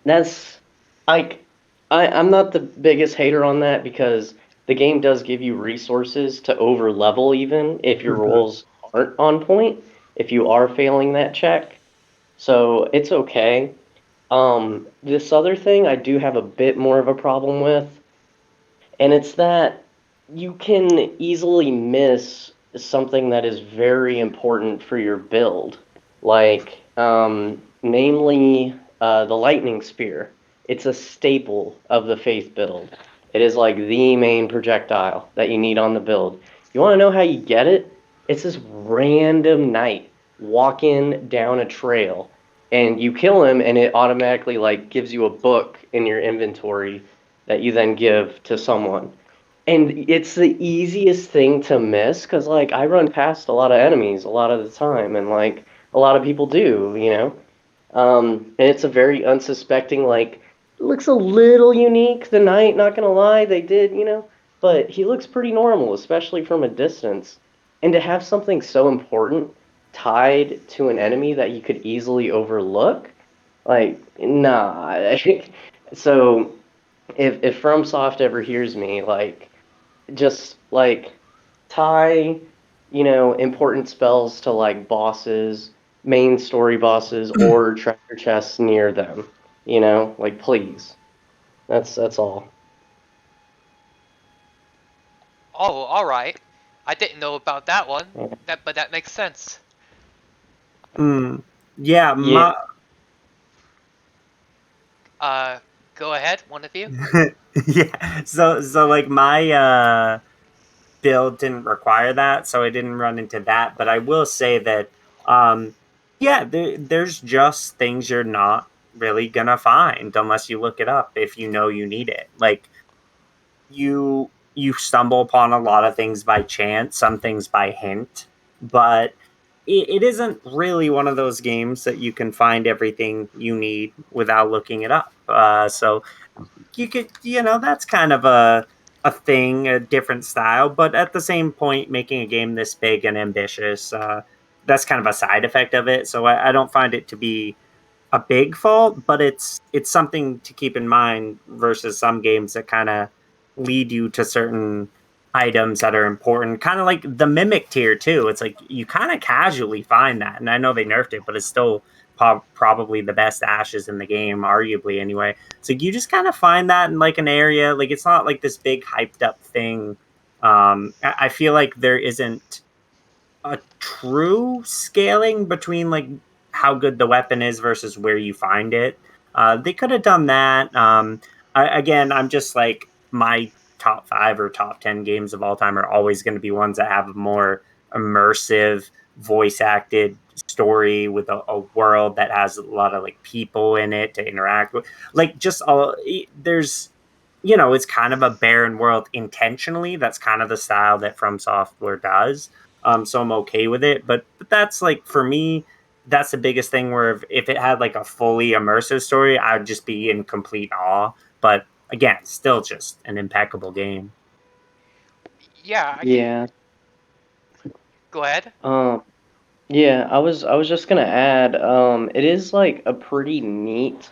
that's like, I'm not the biggest hater on that because the game does give you resources to over level even if your rolls aren't on point, if you are failing that check. So it's okay. This other thing I do have a bit more of a problem with, and it's that you can easily miss something that is very important for your build, like namely the lightning spear. It's a staple of the Faith build. It is like the main projectile that you need on the build. You want to know how you get it? It's this random knight walking down a trail, and you kill him, and it automatically like gives you a book in your inventory that you then give to someone. And it's the easiest thing to miss because, like, I run past a lot of enemies a lot of the time, and, like, a lot of people do. And it's a very unsuspecting, like, looks a little unique, the knight, not gonna lie, they did, but he looks pretty normal, especially from a distance. And to have something so important tied to an enemy that you could easily overlook, like, nah. So, if FromSoft ever hears me, like, just like tie important spells to like bosses, main story bosses, or treasure chests near them, like, please. That's all. Oh, all right. I didn't know about that one. But that makes sense. Yeah. Go ahead, one of you. Yeah. So like, my build didn't require that, so I didn't run into that. But I will say that, yeah, there's just things you're not really gonna find unless you look it up if you know you need it. Like, you stumble upon a lot of things by chance, some things by hint, but it isn't really one of those games that you can find everything you need without looking it up. So you could, that's kind of a thing, a different style, but at the same point, making a game this big and ambitious, that's kind of a side effect of it. So I don't find it to be a big fault, but it's something to keep in mind versus some games that kind of lead you to certain items that are important. Kind of like the mimic tier too. It's like you kind of casually find that, and I know they nerfed it, but it's still probably the best ashes in the game, arguably anyway. So you just kind of find that in like an area. Like it's not like this big hyped up thing. I feel like there isn't a true scaling between like how good the weapon is versus where you find it. They could have done that. Again, I'm just like my top 5 or top 10 games of all time are always going to be ones that have a more immersive, voice acted story with a world that has a lot of like people in it to interact with. Like just all there's it's kind of a barren world intentionally. That's kind of the style that From Software does. So I'm okay with it. But that's like for me, that's the biggest thing. Where if it had like a fully immersive story, I would just be in complete awe. But again, still just an impeccable game. Yeah, I can Yeah. go ahead. Um, yeah, I was just gonna add, it is like a pretty neat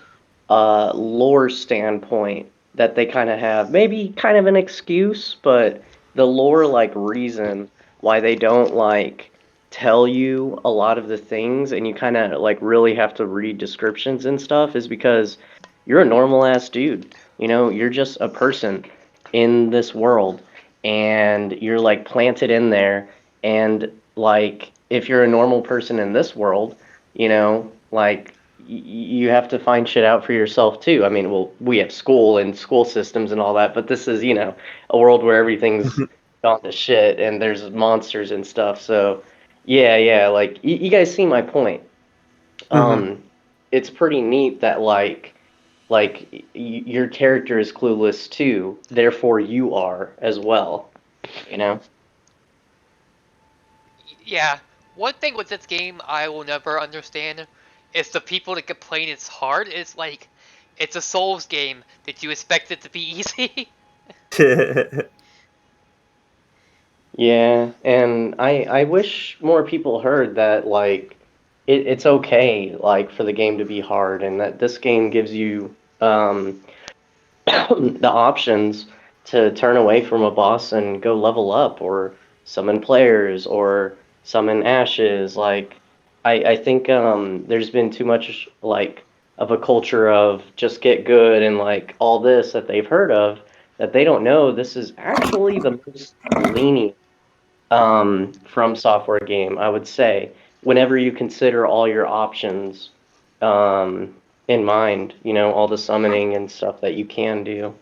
lore standpoint that they kind of have. Maybe kind of an excuse, but the lore like reason why they don't like tell you a lot of the things and you kind of like really have to read descriptions and stuff is because you're a normal ass dude. You're just a person in this world and you're like planted in there and like if you're a normal person in this world, like you have to find shit out for yourself too. I mean, well, we have school and school systems and all that, but this is, a world where everything's gone to shit and there's monsters and stuff. So, yeah, like you guys see my point. Mm-hmm. It's pretty neat that your character is clueless too, therefore you are as well, you know? Yeah, one thing with this game I will never understand is the people that complain it's hard. It's like, it's a Souls game. Did you expect it to be easy? Yeah, and I wish more people heard that like it's okay like for the game to be hard and that this game gives you the options to turn away from a boss and go level up or summon players or summon ashes. Like I think there's been too much like of a culture of just get good and like all this that they've heard of that they don't know this is actually the most lenient from software game, I would say, whenever you consider all your options in mind, all the summoning and stuff that you can do.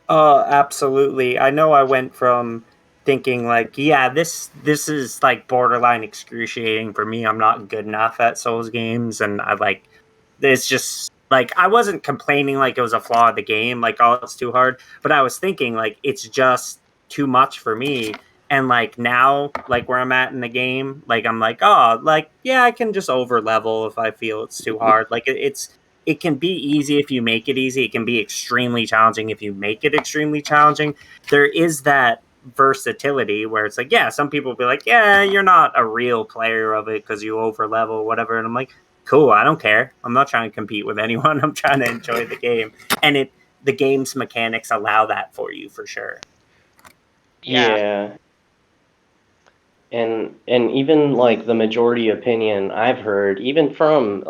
Absolutely. I know I went from thinking like, yeah, this is like borderline excruciating for me. I'm not good enough at Souls games, and I like it's just like I wasn't complaining like it was a flaw of the game, like oh it's too hard, but I was thinking like it's just too much for me. And like now, like where I'm at in the game, like I'm like, oh, like yeah, I can just over level if I feel it's too hard. Like it can be easy if you make it easy. It can be extremely challenging if you make it extremely challenging. There is that versatility where it's like, yeah, some people will be like, yeah, you're not a real player of it because you over level or whatever. And I'm like, cool, I don't care. I'm not trying to compete with anyone. I'm trying to enjoy the game. And the game's mechanics allow that for you for sure. Yeah, Yeah, and even like the majority opinion I've heard, even from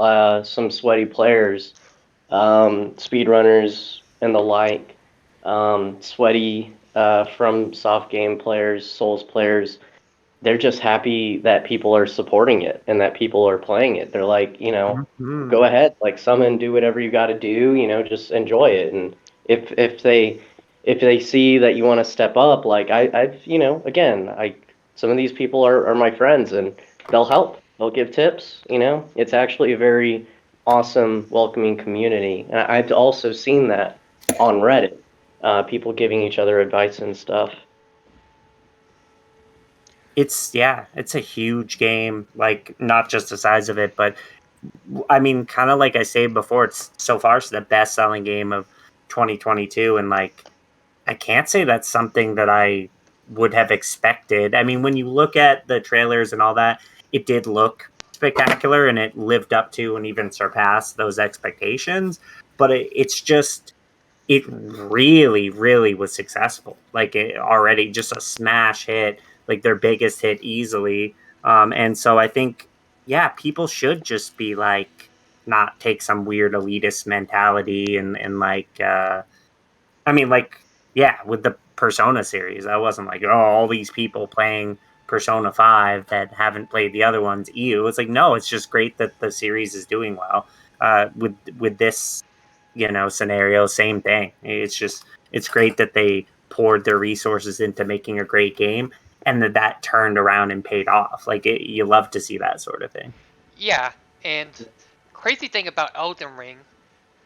some sweaty players, speedrunners and the like, sweaty from soft game players, Souls players, they're just happy that people are supporting it and that people are playing it. They're like, Mm-hmm. go ahead, like summon, do whatever you got to do, just enjoy it. And if they see that you want to step up, like I've, again, some of these people are my friends and they'll help. They'll give tips, It's actually a very awesome, welcoming community. And I've also seen that on Reddit, people giving each other advice and stuff. it's a huge game. Like, not just the size of it, but I mean, kind of like I said before, it's so far it's the best selling game of 2022, and like I can't say that's something that I would have expected. I mean, when you look at the trailers and all that, it did look spectacular and it lived up to and even surpassed those expectations. But it's just, it really, really was successful. Like, it already just a smash hit, like their biggest hit easily. And so I think, yeah, people should just be like, not take some weird elitist mentality and like, I mean, like, yeah, with the Persona series, I wasn't like, oh, all these people playing Persona 5 that haven't played the other ones. Ew. It's like, no, it's just great that the series is doing well. With this, scenario, same thing. It's great that they poured their resources into making a great game and that turned around and paid off. Like, you love to see that sort of thing. Yeah, and crazy thing about Elden Ring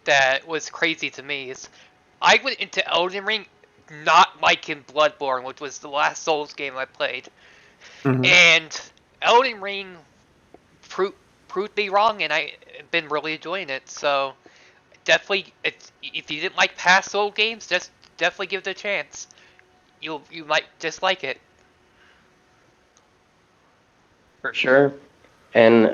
that was crazy to me is I went into Elden Ring not liking Bloodborne, which was the last Souls game I played. Mm-hmm. And Elden Ring proved me wrong, and I've been really enjoying it. So definitely, if you didn't like past Soul games, just definitely give it a chance. You might just like it. For sure. And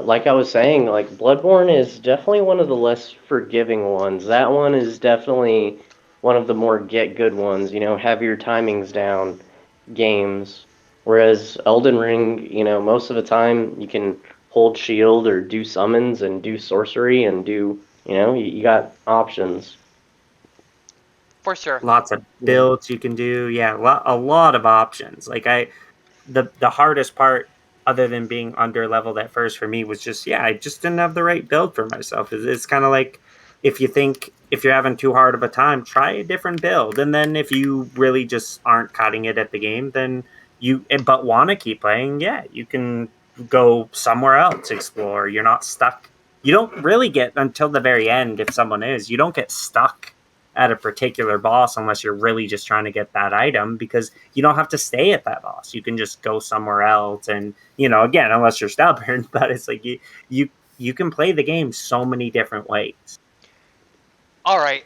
like I was saying, like Bloodborne is definitely one of the less forgiving ones. That one is definitely one of the more get good ones, have your timings down games. Whereas Elden Ring, most of the time you can hold shield or do summons and do sorcery and do, you got options. For sure. Lots of builds you can do. Yeah, a lot of options. Like, the hardest part, other than being under leveled at first for me, was just, I just didn't have the right build for myself. It's kind of like, if you're having too hard of a time, try a different build, and then if you really just aren't cutting it at the game, then but want to keep playing, you can go somewhere else, explore. You're not stuck. You don't really get, until the very end, if someone is, you don't get stuck at a particular boss unless you're really just trying to get that item, because you don't have to stay at that boss. You can just go somewhere else, and again, unless you're stubborn, but it's like you can play the game so many different ways. All right.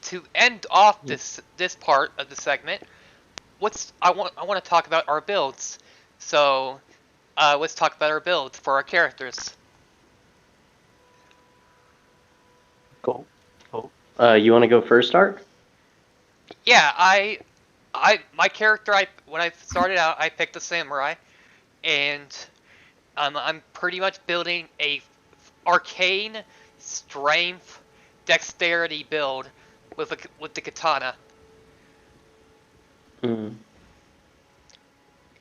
To end off this part of the segment, I want to talk about our builds. So, let's talk about our builds for our characters. Cool. You want to go first, Art? Yeah, my character, when I started out, I picked a samurai, and I'm pretty much building a arcane strength dexterity build with the katana.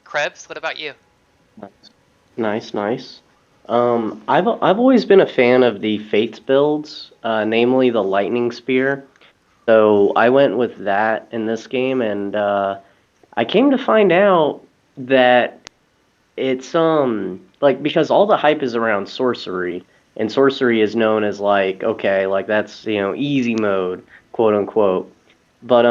Krebs, what about you? Nice. I've always been a fan of the Fates builds, namely the Lightning Spear. So I went with that in this game, and I came to find out that it's like, because all the hype is around sorcery, and sorcery is known as like, okay, like that's easy mode, quote unquote. But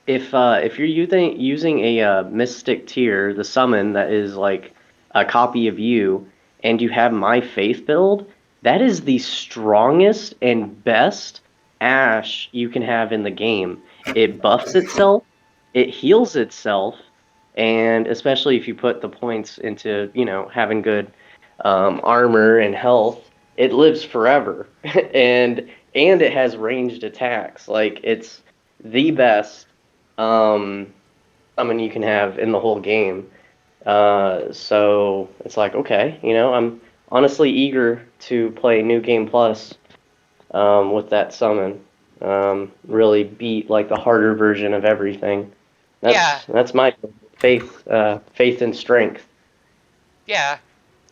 if you're using a mystic tier, the summon that is like a copy of you, and you have my faith build, that is the strongest and best Ash you can have in the game. It buffs itself, it heals itself, and especially if you put the points into having good armor and health, it lives forever, and it has ranged attacks. Like, it's the best summon you can have in the whole game. So it's like, okay, I'm honestly eager to play New Game Plus with that summon. Really beat like the harder version of everything. That's my faith and strength. Yeah,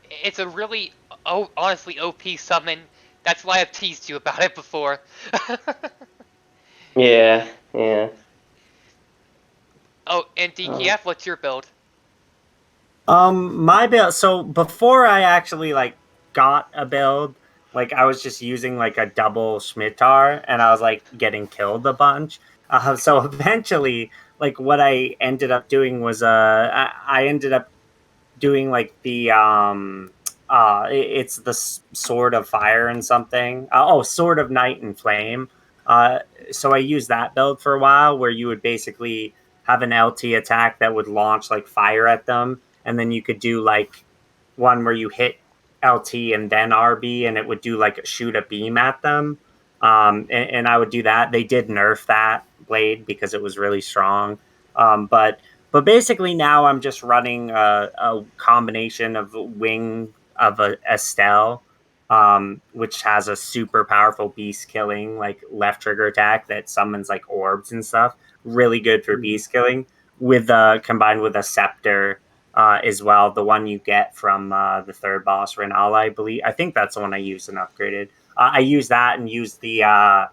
it's a really honestly OP summon. That's why I've teased you about it before. Yeah. Oh, and DKF, what's your build? My build. So before I actually like got a build, like I was just using like a double Schmittar, and I was like getting killed a bunch. So eventually, like what I ended up doing was I ended up doing like the it's the sword of fire and something. Sword of night and flame. Uh, so I used that build for a while, where you would basically have an LT attack that would launch like fire at them, and then you could do like one where you hit LT and then RB, and it would do like shoot a beam at them. And I would do that. They did nerf that blade because it was really strong. But basically now I'm just running a combination of wing of a Estelle, which has a super powerful beast killing like left trigger attack that summons like orbs and stuff. Really good for beast killing. With combined with a scepter as well, the one you get from the third boss Renala, I believe. I think that's the one I used and upgraded. I use that and use the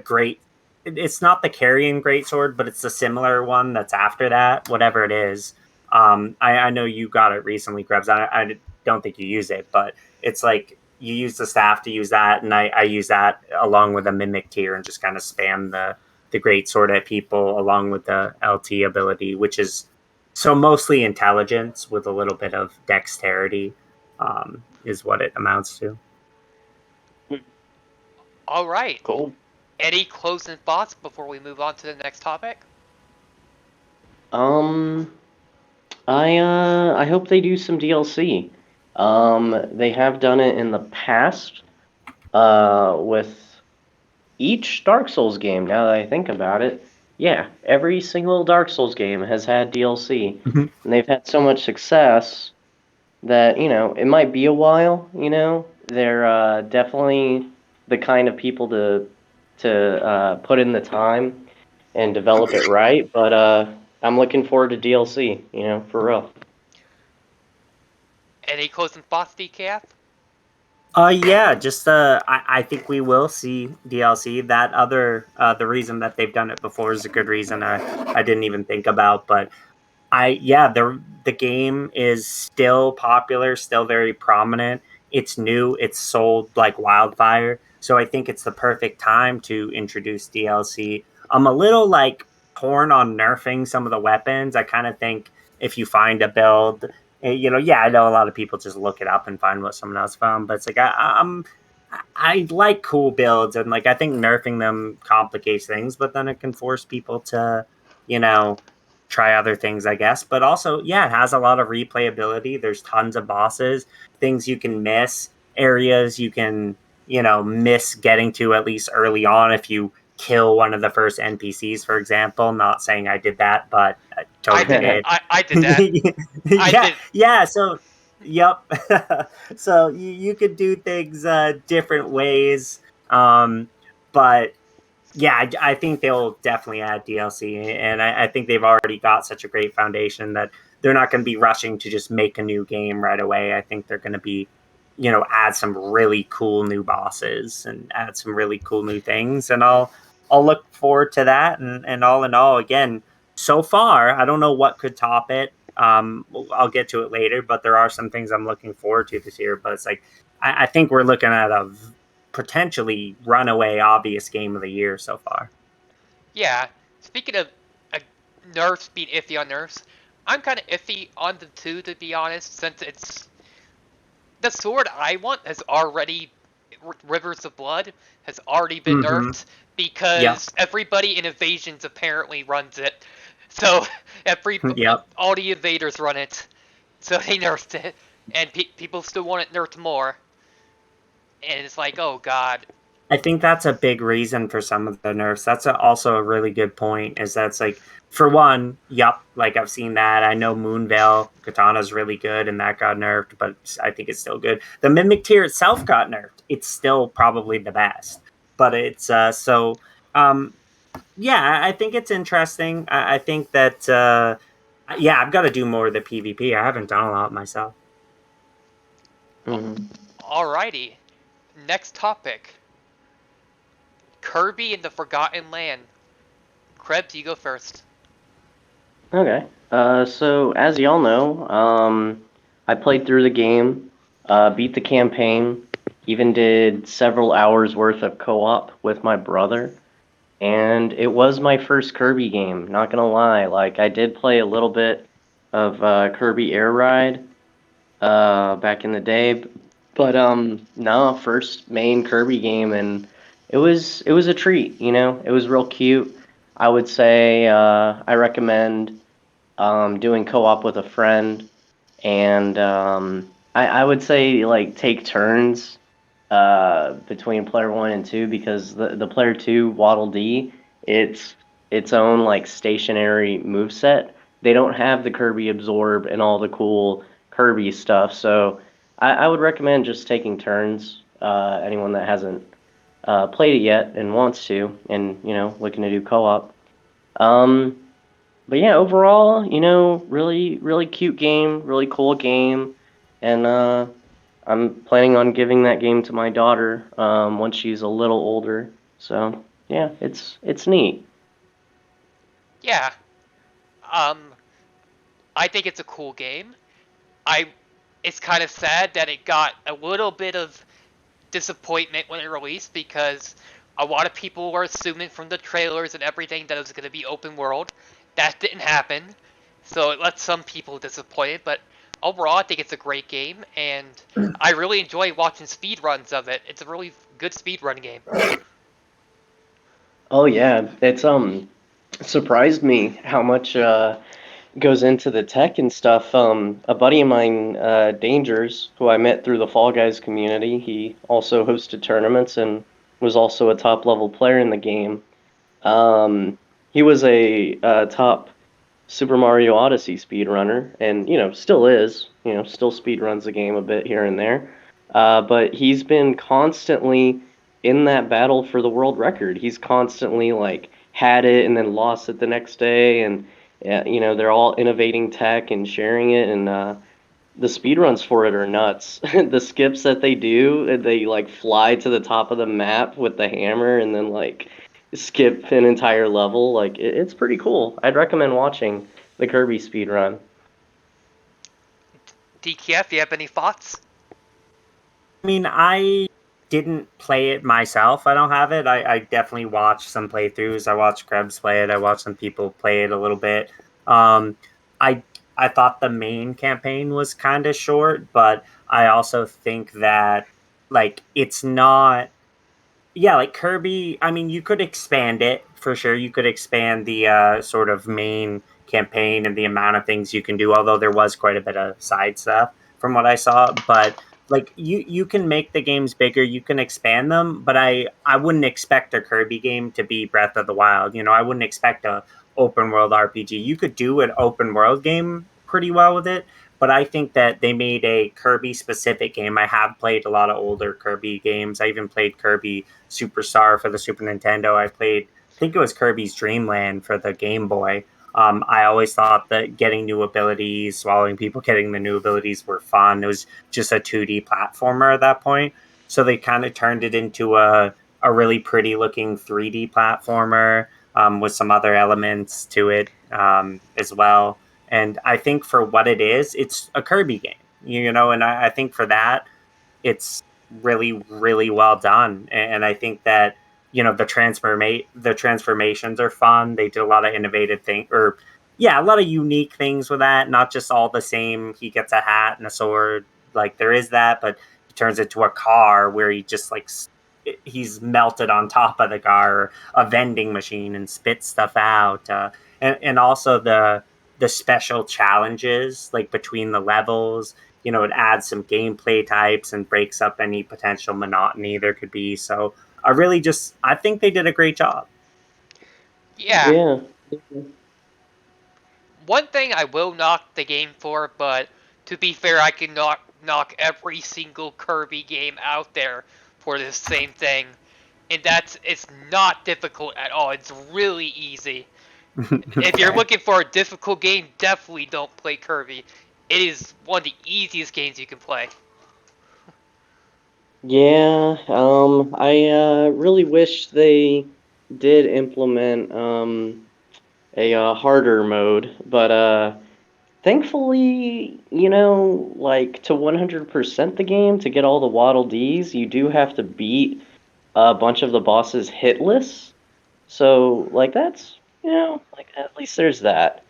great. It's not the carrying greatsword, but it's a similar one that's after that, whatever it is. I know you got it recently, Krebs. I don't think you use it, but it's like you use the staff to use that, and I use that along with a mimic tier and just kind of spam the greatsword at people along with the LT ability, which is so mostly intelligence with a little bit of dexterity, is what it amounts to. All right. Cool. Any closing thoughts before we move on to the next topic? I hope they do some DLC. They have done it in the past, with each Dark Souls game. Now that I think about it, yeah, every single Dark Souls game has had DLC, Mhm. and they've had so much success that it might be a while. They're definitely the kind of people to put in the time and develop it right. But I'm looking forward to DLC. For real. Any closing thoughts, DKF? Yeah, just I think we will see DLC. That other the reason that they've done it before is a good reason I didn't even think about, but the game is still popular, still very prominent. It's new, it's sold like wildfire. So I think it's the perfect time to introduce DLC. I'm a little like torn on nerfing some of the weapons. I kind of think if you find a build, I know a lot of people just look it up and find what someone else found, but it's like I like cool builds, and like I think nerfing them complicates things, but then it can force people to, you know, try other things, I guess. But also, yeah, it has a lot of replayability. There's tons of bosses, things you can miss, areas you can, miss getting to at least early on if you kill one of the first NPCs, for example. Not saying I did that, but I totally did. I did that. Yeah, did. yeah. So, yep. So you could do things different ways. But yeah, I think they'll definitely add DLC, and I think they've already got such a great foundation that they're not going to be rushing to just make a new game right away. I think they're going to be, add some really cool new bosses and add some really cool new things, and I'll look forward to that. And all in all, again, so far, I don't know what could top it. I'll get to it later, but there are some things I'm looking forward to this year. But it's like I think we're looking at a potentially runaway obvious game of the year so far. Yeah. Speaking of nerfs being iffy on nerfs, I'm kind of iffy on the two, to be honest, since it's the sword I want has already Rivers of Blood has already been nerfed because everybody in Evasions apparently runs it. So Yep. all the invaders run it. So they nerfed it, and people still want it nerfed more. And it's like, oh god. I think that's a big reason for some of the nerfs. That's also a really good point. Is that's like, for one, like I've seen that. I know Moonveil Katana's really good, and that got nerfed, but I think it's still good. The Mimic Tier itself got nerfed. It's still probably the best, but it's yeah. I think it's interesting. I think that yeah, I've got to do more of the PvP. I haven't done a lot myself. Mm-hmm. Alrighty. Next topic. Kirby and the Forgotten Land. Krebs, you go first. Okay. So as y'all know, I played through the game, beat the campaign, even did several hours worth of co-op with my brother, and it was my first Kirby game. Not gonna lie, like I did play a little bit of Kirby Air Ride back in the day, but no, first main Kirby game, and it was a treat. It was real cute. I would say I recommend doing co-op with a friend, and I would say like take turns between player one and two, because the player two Waddle Dee, it's its own like stationary move set. They don't have the Kirby Absorb and all the cool Kirby stuff, so I would recommend just taking turns. Anyone that hasn't played it yet and wants to, and looking to do co-op. Um, but yeah, overall, really, really cute game, really cool game, and I'm planning on giving that game to my daughter once she's a little older. So yeah, it's neat. Yeah. Um, I think it's a cool game. I. It's kind of sad that it got a little bit of disappointment when it released, because a lot of people were assuming from the trailers and everything that it was going to be open world. That didn't happen, so it left some people disappointed. But overall, I think it's a great game, and I really enjoy watching speedruns of it. It's a really good speedrun game. Oh yeah, it's surprised me how much goes into the tech and stuff. A buddy of mine, Dangers, who I met through the Fall Guys community, he also hosted tournaments and was also a top level player in the game. He was a top Super Mario Odyssey speedrunner, and still is. Still speedruns the game a bit here and there. But he's been constantly in that battle for the world record. He's constantly like had it and then lost it the next day, and they're all innovating tech and sharing it, and the speedruns for it are nuts. The skips that they do, they like fly to the top of the map with the hammer and then like skip an entire level. Like it's pretty cool. I'd recommend watching the Kirby speedrun. DKF, do you have any thoughts? I mean, I didn't play it myself. I don't have it. I definitely watched some playthroughs. I watched Krebs play it. I watched some people play it a little bit. Um, I I thought the main campaign was kind of short, but I also think that like it's not. Yeah, like Kirby. I mean, you could expand it for sure. You could expand the sort of main campaign and the amount of things you can do. Although there was quite a bit of side stuff from what I saw, but like you can make the games bigger, you can expand them, but I wouldn't expect a Kirby game to be Breath of the Wild. I wouldn't expect a open world RPG. You could do an open world game pretty well with it, but I think that they made a Kirby specific game. I have played a lot of older Kirby games. I even played Kirby Superstar for the Super Nintendo. I think it was Kirby's Dream Land for the Game Boy. I always thought that getting new abilities, swallowing people, getting the new abilities were fun. It was just a 2D platformer at that point. So they kind of turned it into a really pretty looking 3D platformer with some other elements to it as well. And I think for what it is, it's a Kirby game, and I think for that, it's really, really well done. And I think that, the transformations are fun. They did a lot of innovative things, or yeah, a lot of unique things with that. Not just all the same. He gets a hat and a sword. Like there is that, but he turns into a car where he just like he's melted on top of the car, or a vending machine, and spits stuff out. And also the special challenges like between the levels. It adds some gameplay types and breaks up any potential monotony there could be. So I think they did a great job. Yeah. Yeah. One thing I will knock the game for, but to be fair, I can knock every single Kirby game out there for this same thing. And it's not difficult at all. It's really easy. If you're looking for a difficult game, definitely don't play Kirby. It is one of the easiest games you can play. Yeah, I really wish they did implement a harder mode, but thankfully, like to 100% the game to get all the Waddle Dees, you do have to beat a bunch of the bosses hitless. So, like, that's, like, at least there's that.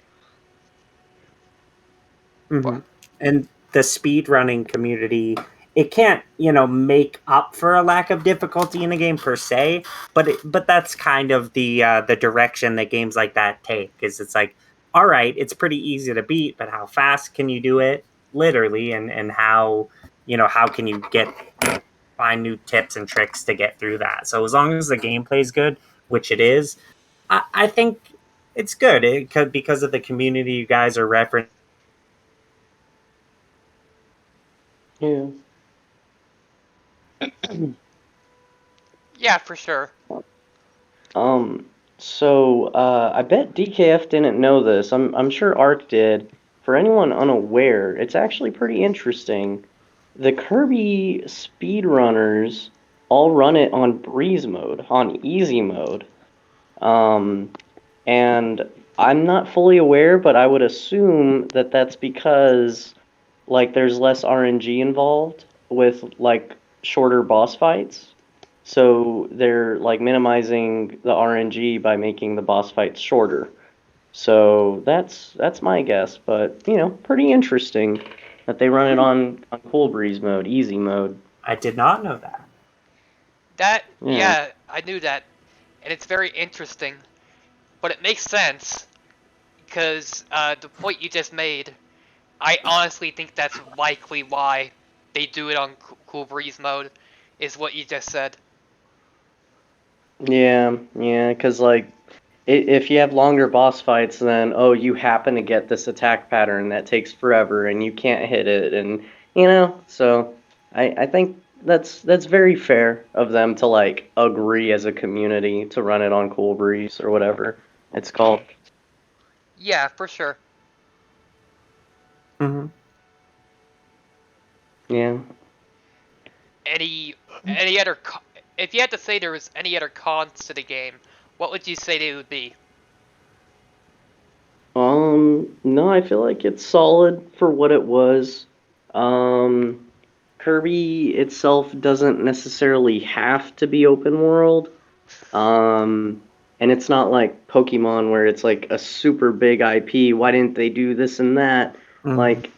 Mm-hmm. And the speedrunning community, it can't, make up for a lack of difficulty in a game per se, but that's kind of the direction that games like that take. Is it's like, all right, it's pretty easy to beat, but how fast can you do it, literally, and how can you find new tips and tricks to get through that? So as long as the gameplay is good, which it is, I think it's good. It could, because of the community you guys are referencing. Yeah. Yeah, for sure. I bet DKF didn't know this. I'm sure Ark did. For anyone unaware, it's actually pretty interesting. The Kirby speedrunners all run it on breeze mode, on easy mode. Um, and I'm not fully aware, but I would assume that that's because, like, there's less RNG involved with, like, shorter boss fights. So they're, like, minimizing the RNG by making the boss fights shorter. So that's my guess, but pretty interesting that they run it on cool breeze mode, easy mode. I did not know that. Yeah, I knew that, and it's very interesting, but it makes sense because the point you just made, I honestly think that's likely why they do it on Cool Breeze mode, is what you just said. Yeah, because like if you have longer boss fights, then you happen to get this attack pattern that takes forever and you can't hit it, and so I think that's very fair of them to like agree as a community to run it on Cool Breeze or whatever it's called. Yeah, for sure. Mm-hmm. Yeah. Any other if you had to say there was any other cons to the game, what would you say they would be? No, I feel like it's solid for what it was. Um, Kirby itself doesn't necessarily have to be open world. Um, and it's not like Pokemon where it's like a super big IP. Why didn't they do this and that? Mm-hmm. Like,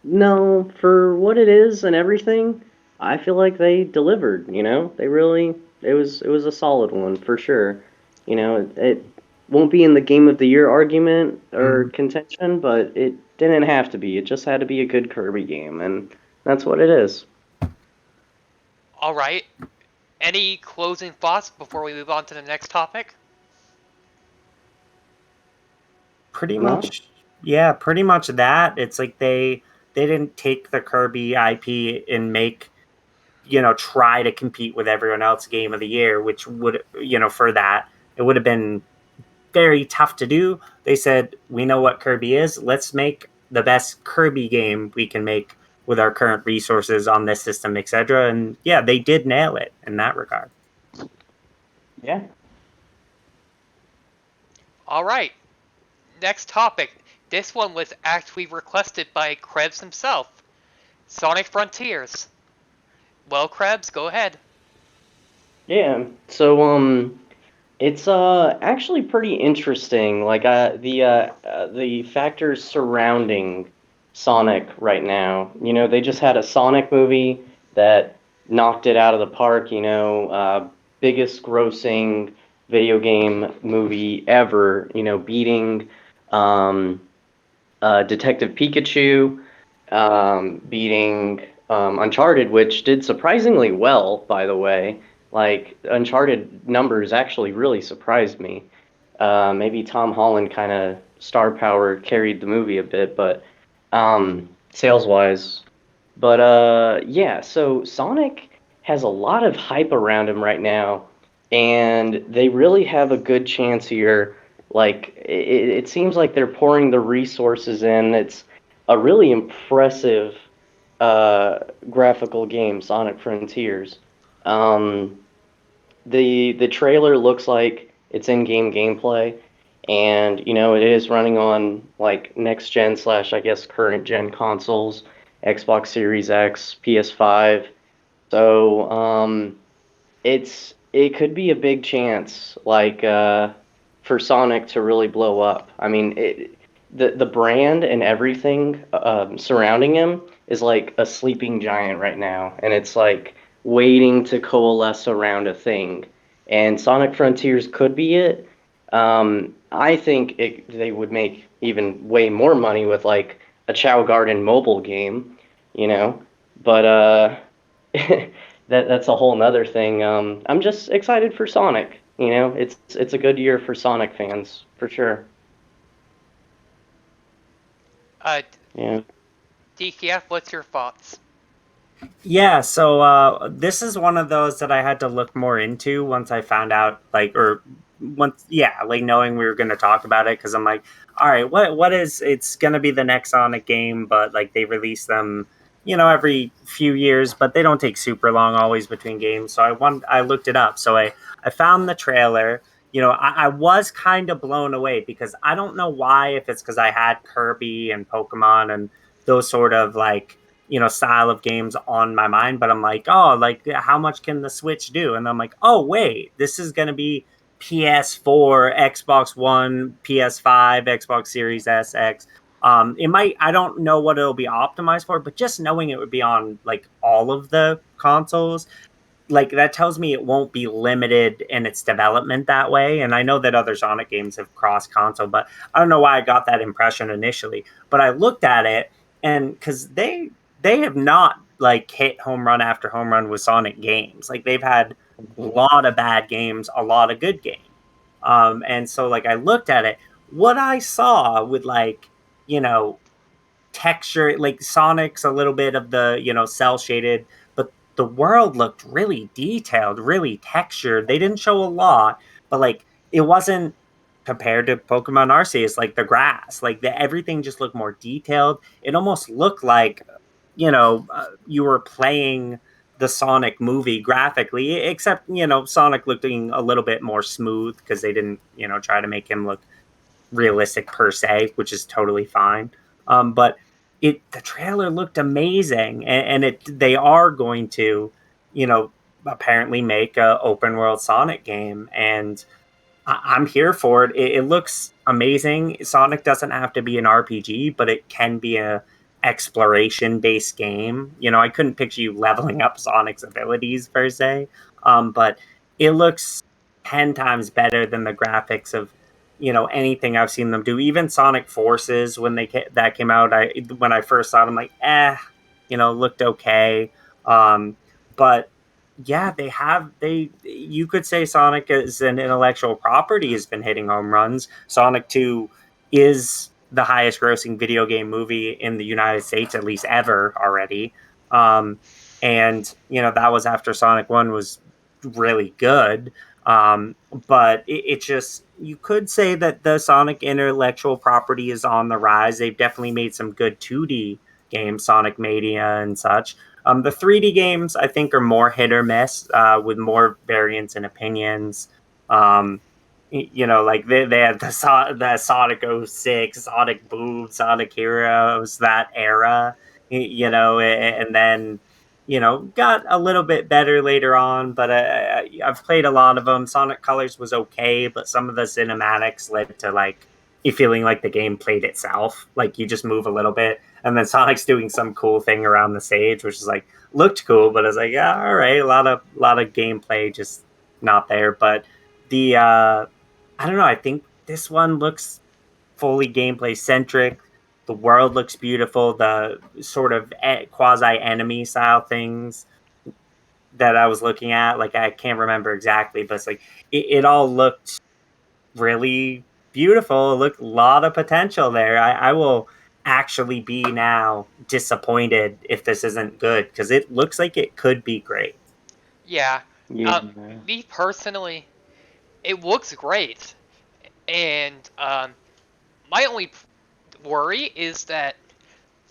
no, for what it is and everything, I feel like they delivered, They really it was a solid one for sure. It won't be in the game of the year argument or Mm-hmm. contention, but it didn't have to be. It just had to be a good Kirby game, and that's what it is. All right. Any closing thoughts before we move on to the next topic? Pretty No? much, yeah, pretty much that. It's like they didn't take the Kirby IP and make, try to compete with everyone else game of the year, which would, for that, it would have been very tough to do. They said, we know what Kirby is. Let's make the best Kirby game we can make with our current resources on this system, etc. And yeah, they did nail it in that regard. Yeah. All right. Next topic. This one was actually requested by Krebs himself. Sonic Frontiers. Well, Krebs, go ahead. Yeah. So it's actually pretty interesting. Like the factors surrounding Sonic right now. They just had a Sonic movie that knocked it out of the park. Biggest grossing video game movie ever. Beating um, Detective Pikachu, beating Uncharted, which did surprisingly well, by the way. Like, Uncharted numbers actually really surprised me. Maybe Tom Holland kind of star power carried the movie a bit, but sales wise. But yeah, so Sonic has a lot of hype around him right now, and they really have a good chance here. Like it seems like they're pouring the resources in. It's a really impressive graphical game, Sonic Frontiers. Um, the trailer looks like it's in-game gameplay, and it is running on like next gen slash I guess current gen consoles, Xbox Series X, PS5. So it's it could be a big chance, like for Sonic to really blow up. I mean, the brand and everything surrounding him is like a sleeping giant right now, and it's like waiting to coalesce around a thing. And Sonic Frontiers could be it. I think they would make even way more money with like a Chow Garden mobile game, you know. But that's a whole nother thing. I'm just excited for Sonic. You know, it's a good year for Sonic fans for sure. Uh, Yeah. DKF, what's your thoughts? Yeah, so this is one of those that I had to look more into once I found out, like, or once, yeah, like knowing we were going to talk about it, because I'm like, all right, what is, it's going to be the next Sonic game, but like they release them, every few years, but they don't take super long always between games. So I looked it up. So I found the trailer. I was kind of blown away because I don't know why, if it's because I had Kirby and Pokemon and those sort of like style of games on my mind, but I'm like, oh, like how much can the Switch do? And I'm like, oh wait, this is gonna be PS4, Xbox One, PS5, Xbox Series S, X. It might, I don't know what it'll be optimized for, but just knowing it would be on like all of the consoles, like that tells me it won't be limited in its development that way. And I know that other Sonic games have cross console, but I don't know why I got that impression initially. But I looked at it, and because they have not like hit home run after home run with Sonic games. Like they've had a lot of bad games, a lot of good games. And so like I looked at it, what I saw with like, you know, texture, like Sonic's a little bit of the, cell shaded, but the world looked really detailed, really textured. They didn't show a lot, but like it wasn't compared to Pokemon Arceus, like the grass, like everything just looked more detailed. It almost looked like, you were playing the Sonic movie graphically, except, Sonic looking a little bit more smooth because they didn't, try to make him look realistic per se, which is totally fine. But the trailer looked amazing, and they are going to, you know, apparently make a open world Sonic game, and I'm here for it. It looks amazing. Sonic doesn't have to be an RPG, but it can be a exploration based game. I couldn't picture you leveling up Sonic's abilities per se, but it looks 10 times better than the graphics of anything I've seen them do. Even Sonic Forces, when that came out, when I first saw it, I'm like, looked okay. But yeah, you could say Sonic as an intellectual property has been hitting home runs. Sonic 2 is the highest grossing video game movie in the United States, at least ever already. And that was after Sonic 1 was really good. But it just, you could say that the Sonic intellectual property is on the rise. They've definitely made some good 2D games, Sonic Mania and such. The 3D games, I think, are more hit or miss, with more variance in opinions. Like they had the Sonic 06, Sonic Boom, Sonic Heroes, that era, and then, got a little bit better later on, but I've played a lot of them. Sonic Colors was okay, but some of the cinematics led to like you feeling like the game played itself. Like you just move a little bit, and then Sonic's doing some cool thing around the stage, which is like looked cool, but it's like, yeah, all right, a lot of gameplay just not there. But the I don't know. I think this one looks fully gameplay centric. The world looks beautiful. The sort of quasi enemy style things that I was looking at, like I can't remember exactly, but it's like it all looked really beautiful. Looked a lot of potential there. I will actually be now disappointed if this isn't good because it looks like it could be great. Yeah. Yeah. Me personally, it looks great, and my only worry is that,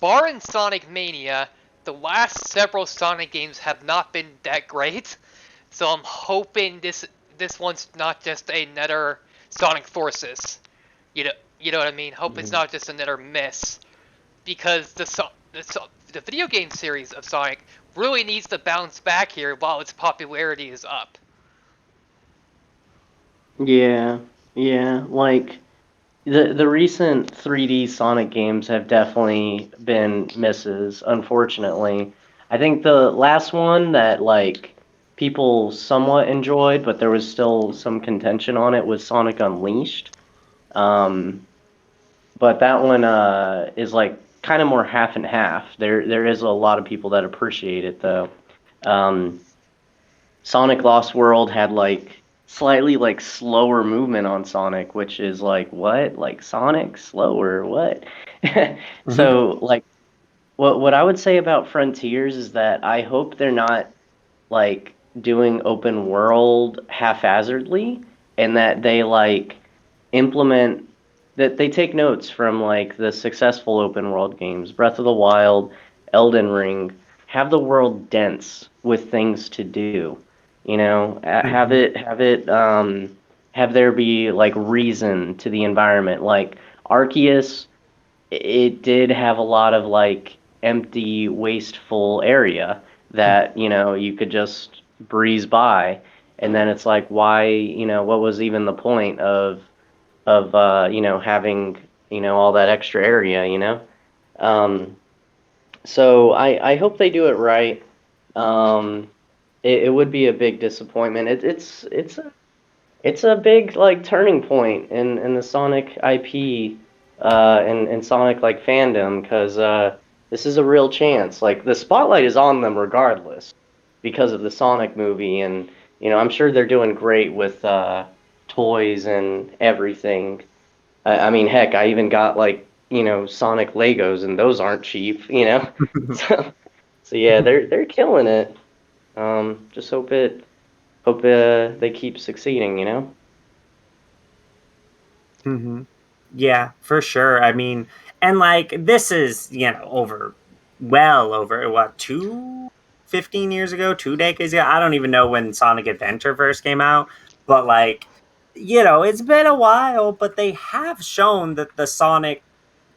barring Sonic Mania, the last several Sonic games have not been that great. So I'm hoping this one's not just another Sonic Forces. You know what I mean? Hope it's not just another miss, because the video game series of Sonic really needs to bounce back here while its popularity is up. Yeah, yeah. Like the recent 3D Sonic games have definitely been misses, unfortunately. I think the last one that like people somewhat enjoyed, but there was still some contention on it was Sonic Unleashed. Um, but that one is like kind of more half and half. There is a lot of people that appreciate it though. Um, Sonic Lost World had like slightly like slower movement on Sonic, which is like what? Like Sonic slower? What? Mhm. So like what I would say about Frontiers is that I hope they're not like doing open world haphazardly and that they like implement that they take notes from like the successful open world games, Breath of the Wild, Elden Ring, have the world dense with things to do. You know, Mhm. have there be like reason to the environment. Like Arceus, it did have a lot of like empty, wasteful area that, you know, you could just breeze by. And then it's like, why, you know, what was even the point of you know, having, you know, all that extra area, you know? Um, so I hope they do it right. Um, it would be a big disappointment. It's a big like turning point in the Sonic IP and Sonic like fandom because this is a real chance. Like the spotlight is on them regardless because of the Sonic movie, and you know I'm sure they're doing great with toys and everything. I mean, heck, I even got like you know Sonic Legos, and those aren't cheap, you know. So so yeah, they're killing it. Just hope they keep succeeding, you know. Mhm. Yeah, for sure. I mean, and like this is, over well over what, 15 years ago, 2 decades ago. I don't even know when Sonic Adventure first came out, but like, it's been a while, but they have shown that the Sonic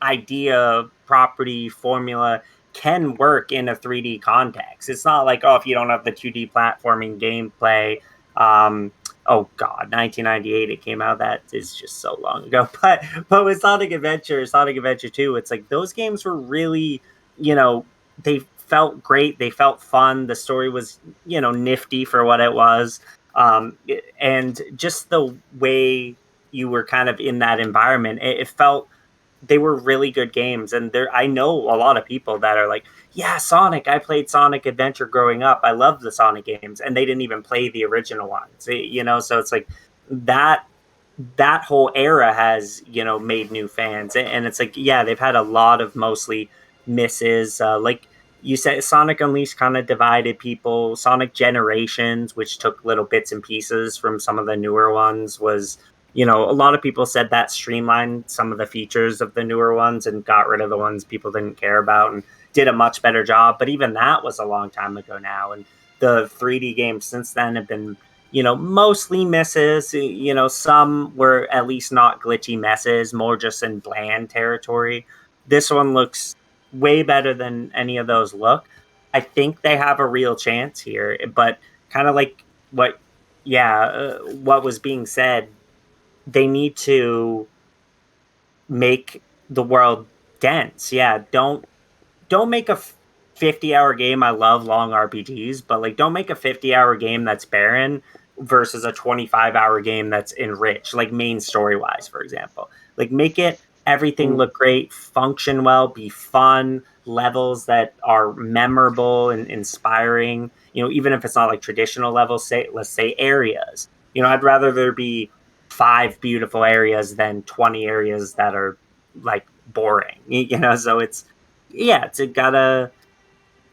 idea, property, formula can work in a 3D context. It's not like, oh, if you don't have the 2D platforming gameplay, oh god, 1998 it came out. That is just so long ago. But with Sonic Adventure 2, it's like those games were really, you know, they felt great, they felt fun. The story was, nifty for what it was. And just the way you were kind of in that environment, it felt they were really good games. And there, I know a lot of people that are like, yeah, Sonic, I played Sonic Adventure growing up, I love the Sonic games, and they didn't even play the original ones, so it's like that that whole era has, made new fans. And it's like, yeah, they've had a lot of mostly misses, like you said, Sonic Unleashed kind of divided people. Sonic Generations, which took little bits and pieces from some of the newer ones, was, a lot of people said that streamlined some of the features of the newer ones and got rid of the ones people didn't care about and did a much better job. But even that was a long time ago now. And the 3D games since then have been, mostly misses. Some were at least not glitchy messes, more just in bland territory. This one looks way better than any of those look. I think they have a real chance here, but kind of like what was being said, they need to make the world dense. Yeah, don't make a 50-hour game. I love long RPGs, but like don't make a 50-hour game that's barren versus a 25-hour game that's enriched, like main story wise, for example. Like make it everything Mm. look great, function well, be fun, levels that are memorable and inspiring. Even if it's not like traditional levels, say let's say areas. I'd rather there be 5 beautiful areas than 20 areas that are like boring. So it's gotta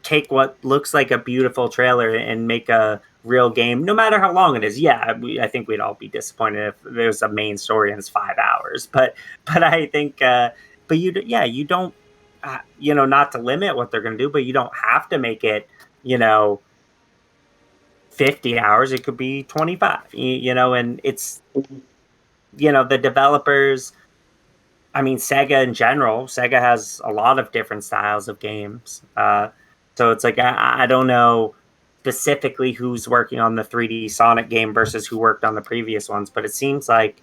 take what looks like a beautiful trailer and make a real game, no matter how long it is. Yeah, I think we'd all be disappointed if there's a main story and it's 5 hours, but I think, but you don't, not to limit what they're gonna do, but you don't have to make it, you know, 50 hours. It could be 25. And it's, the developers. I mean, Sega in general, Sega has a lot of different styles of games. So it's like, I don't know. specifically who's working on the 3D Sonic game versus who worked on the previous ones, but it seems like,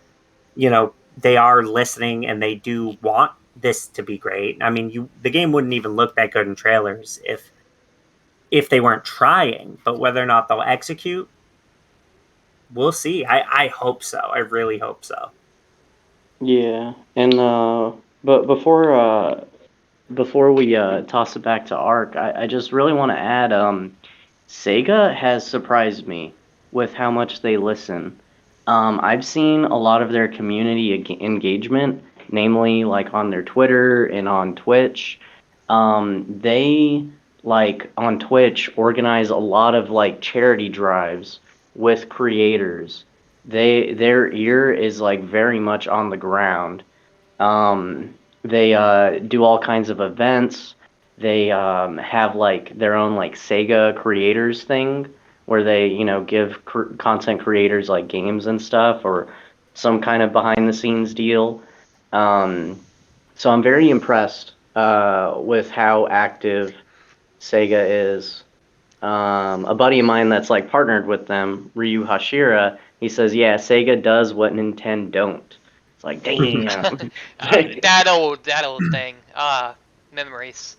they are listening and they do want this to be great. I mean, the game wouldn't even look that good in trailers if they weren't trying, but whether or not they'll execute, we'll see. I hope so. I really hope so. Yeah, and but before we toss it back to Ark, I just really want to add, Sega has surprised me with how much they listen. I've seen a lot of their community engagement, namely like on their Twitter and on Twitch. They like on Twitch organize a lot of like charity drives with creators. Their ear is like very much on the ground. They do all kinds of events. They have like their own like Sega creators thing where they give content creators like games and stuff or some kind of behind the scenes deal. So I'm very impressed with how active Sega is. A buddy of mine that's like partnered with them, Ryu Hashira, he says, "Yeah, Sega does what Nintendo don't." It's like, damn. That old thing. Memories.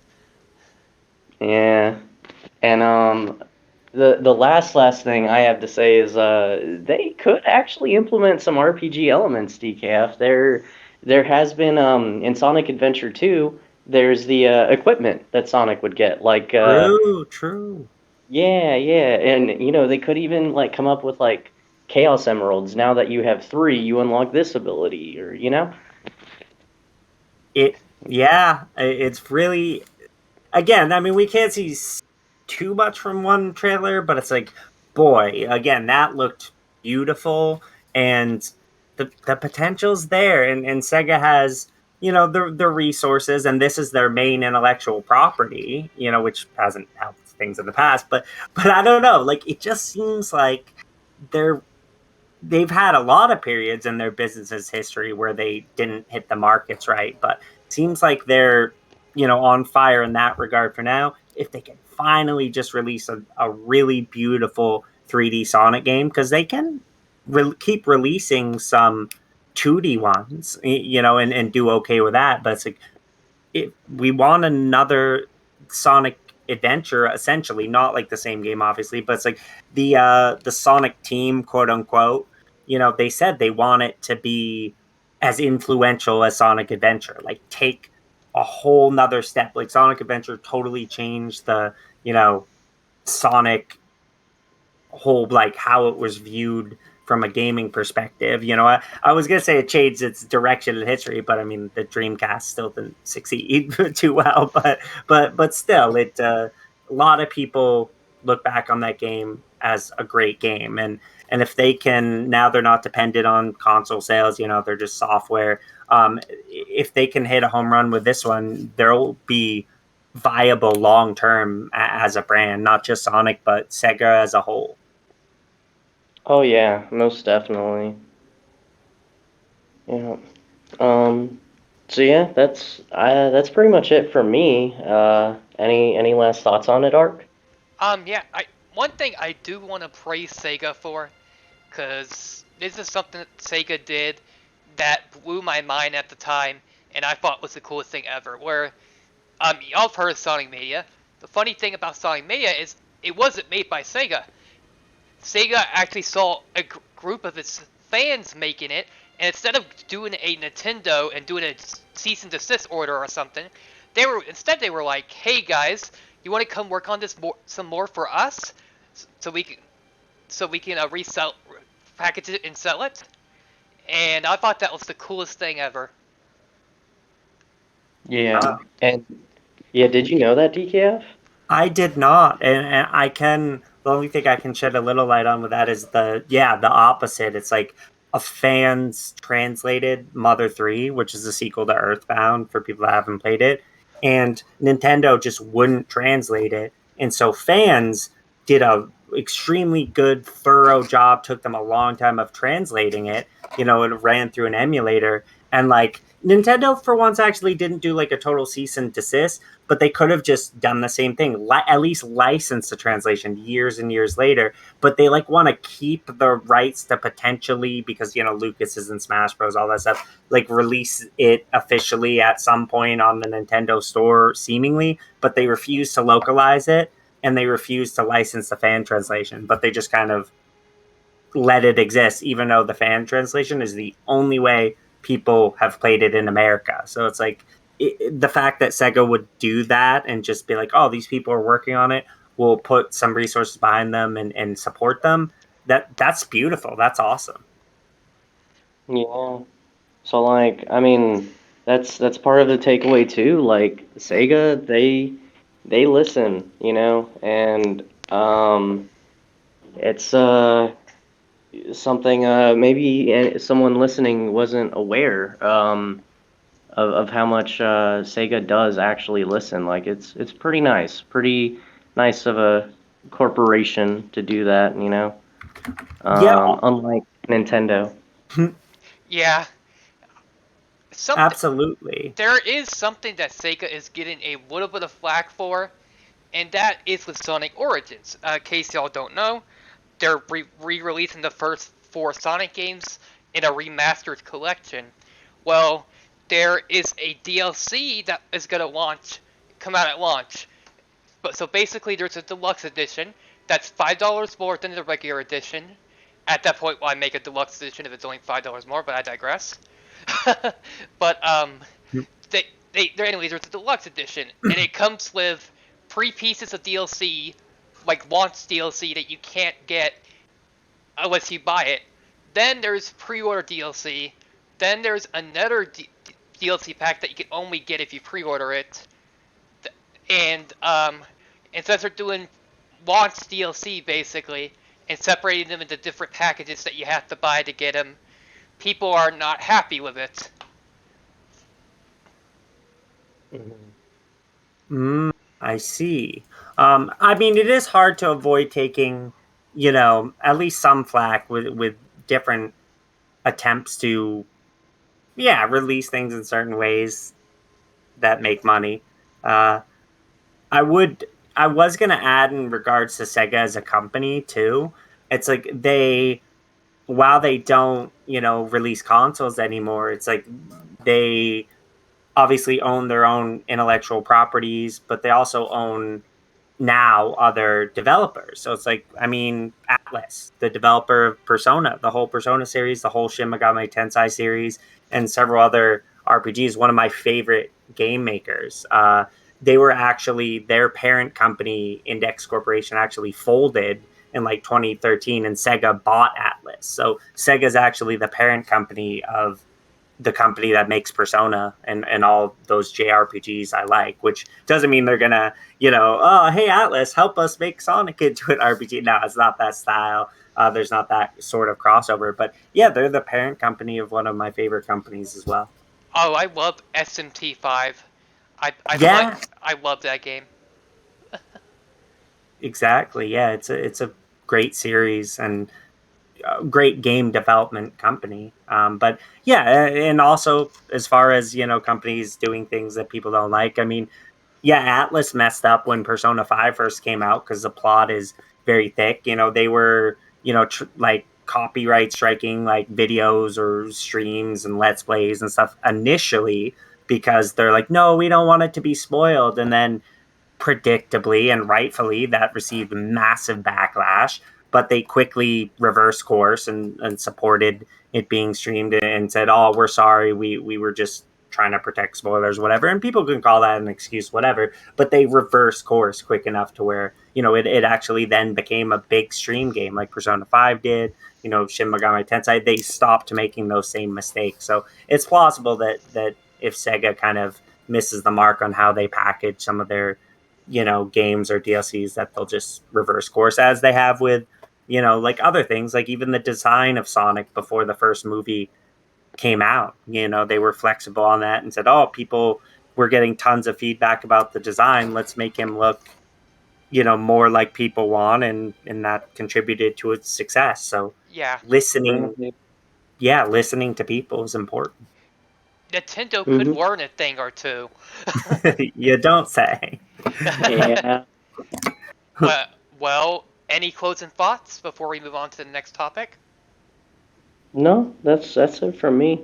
Yeah, and the last thing I have to say is they could actually implement some RPG elements. DKF. There has been in Sonic Adventure 2. There's the equipment that Sonic would get, like True. yeah, and they could even like come up with like Chaos Emeralds. Now that you have 3, you unlock this ability, or It's really, again, I mean, we can't see too much from one trailer, but it's like, boy, again, that looked beautiful, and the potential's there, and Sega has the resources, and this is their main intellectual property, which hasn't helped things in the past, but I don't know, like it just seems like they've had a lot of periods in their business's history where they didn't hit the markets right, but it seems like they're on fire in that regard for now. If they can finally just release a really beautiful 3D Sonic game, because they can keep releasing some 2D ones, and do okay with that. But it's like, we want another Sonic adventure, essentially, not like the same game, obviously, but it's like the Sonic team, quote unquote. They said they want it to be as influential as Sonic Adventure, like take a whole nother step. Like Sonic Adventure totally changed the Sonic whole, like how it was viewed from a gaming perspective. I was gonna say it changed its direction in history, but I mean the Dreamcast still didn't succeed too well. But still, a lot of people look back on that game as a great game, and if they can, now they're not dependent on console sales. They're just software. If they can hit a home run with this one, there'll be viable long term as a brand, not just Sonic, but Sega as a whole. Oh yeah, most definitely. Yeah. So yeah, that's pretty much it for me. Any last thoughts on it, Ark? Yeah. One thing I do want to praise Sega for, because this is something that Sega did that blew my mind at the time, and I thought was the coolest thing ever. Where, y'all have heard of Sonic Mania. The funny thing about Sonic Mania is it wasn't made by Sega. Sega actually saw a group of its fans making it, and instead of doing a Nintendo and doing a cease and desist order or something, they were like, "Hey guys, you want to come work on this some more for us, so we can resell, package it and sell it." And I thought that was the coolest thing ever. Yeah, and yeah, did you know that, DKF? I did not, and I can. The only thing I can shed a little light on with that is the opposite. It's like a fans translated Mother 3, which is a sequel to Earthbound for people that haven't played it, and Nintendo just wouldn't translate it, and so fans did a extremely good, thorough job. Took them a long time of translating it. It ran through an emulator, And like Nintendo for once actually didn't do like a total cease and desist, but they could have just done the same thing, at least license the translation years and years later. But they like want to keep the rights to potentially, because Lucas is in Smash Bros, all that stuff, like release it officially at some point on the Nintendo store, seemingly. But they refuse to localize it, and they refuse to license the fan translation. But they just kind of let it exist, even though the fan translation is the only way people have played it in America. So it's like the fact that Sega would do that and just be like, oh, these people are working on it, we'll put some resources behind them and support them. That's beautiful. That's awesome. Yeah. So like, I mean, that's part of the takeaway too. Like Sega, they listen, and it's something maybe someone listening wasn't aware of how much Sega does actually listen. Like it's pretty nice of a corporation to do that, Yeah. unlike Nintendo. Yeah. Absolutely. There is something that Sega is getting a little bit of flack for, and that is with Sonic Origins. In case y'all don't know, they're re-releasing the first 4 Sonic games in a remastered collection. Well, there is a DLC that is going to come out at launch. But so basically, there's a deluxe edition that's $5 more than the regular edition. At that point, why make a deluxe edition if it's only $5 more? But I digress. But anyways, there's a deluxe edition, and it comes with 3 pieces of DLC, like launch DLC that you can't get unless you buy it. Then there's pre-order DLC. Then there's another DLC pack that you can only get if you pre-order it. And since they're doing launch DLC basically and separating them into different packages that you have to buy to get them, people are not happy with it. I see. I mean, it is hard to avoid taking, at least some flack with different attempts to, release things in certain ways that make money. Uh, I would. I was gonna add in regards to Sega as a company too. It's like while they don't, release consoles anymore, it's like they obviously own their own intellectual properties, but they also own now other developers. So it's like, I mean, Atlas, the developer of Persona, the whole Persona series, the whole Shin Megami Tensei series, and several other RPGs, one of my favorite game makers. They were actually, their parent company, Index Corporation, actually folded in like 2013, and Sega bought Atlas. So Sega's actually the parent company of the company that makes Persona and all those JRPGs I like, which doesn't mean they're gonna, oh, hey, Atlas, help us make Sonic into an RPG. No, it's not that style. There's not that sort of crossover. But yeah, they're the parent company of one of my favorite companies as well. Oh, I love SMT5. Yeah. I love that game. Exactly. Yeah, it's a great series and great game development company. But yeah, and also as far as companies doing things that people don't like, I mean, yeah, Atlas messed up when Persona 5 first came out because the plot is very thick. They were like copyright striking like videos or streams and let's plays and stuff initially because they're like, no, we don't want it to be spoiled, and then predictably and rightfully that received massive backlash, but they quickly reversed course and supported it being streamed and said, oh, we're sorry, we were just trying to protect spoilers, whatever. And people can call that an excuse, whatever, but they reversed course quick enough to where it actually then became a big stream game like Persona 5 did. Shin Megami Tensei, they stopped making those same mistakes. So it's plausible that if Sega kind of misses the mark on how they package some of their games or DLCs, that they'll just reverse course as they have with, like other things, like even the design of Sonic before the first movie came out. They were flexible on that and said, oh, people were getting tons of feedback about the design. Let's make him look, more like people want. And that contributed to its success. So Yeah. listening to people is important. Nintendo could Mhm. learn a thing or two. You don't say. Yeah. Well, any closing thoughts before we move on to the next topic? No, that's it for me.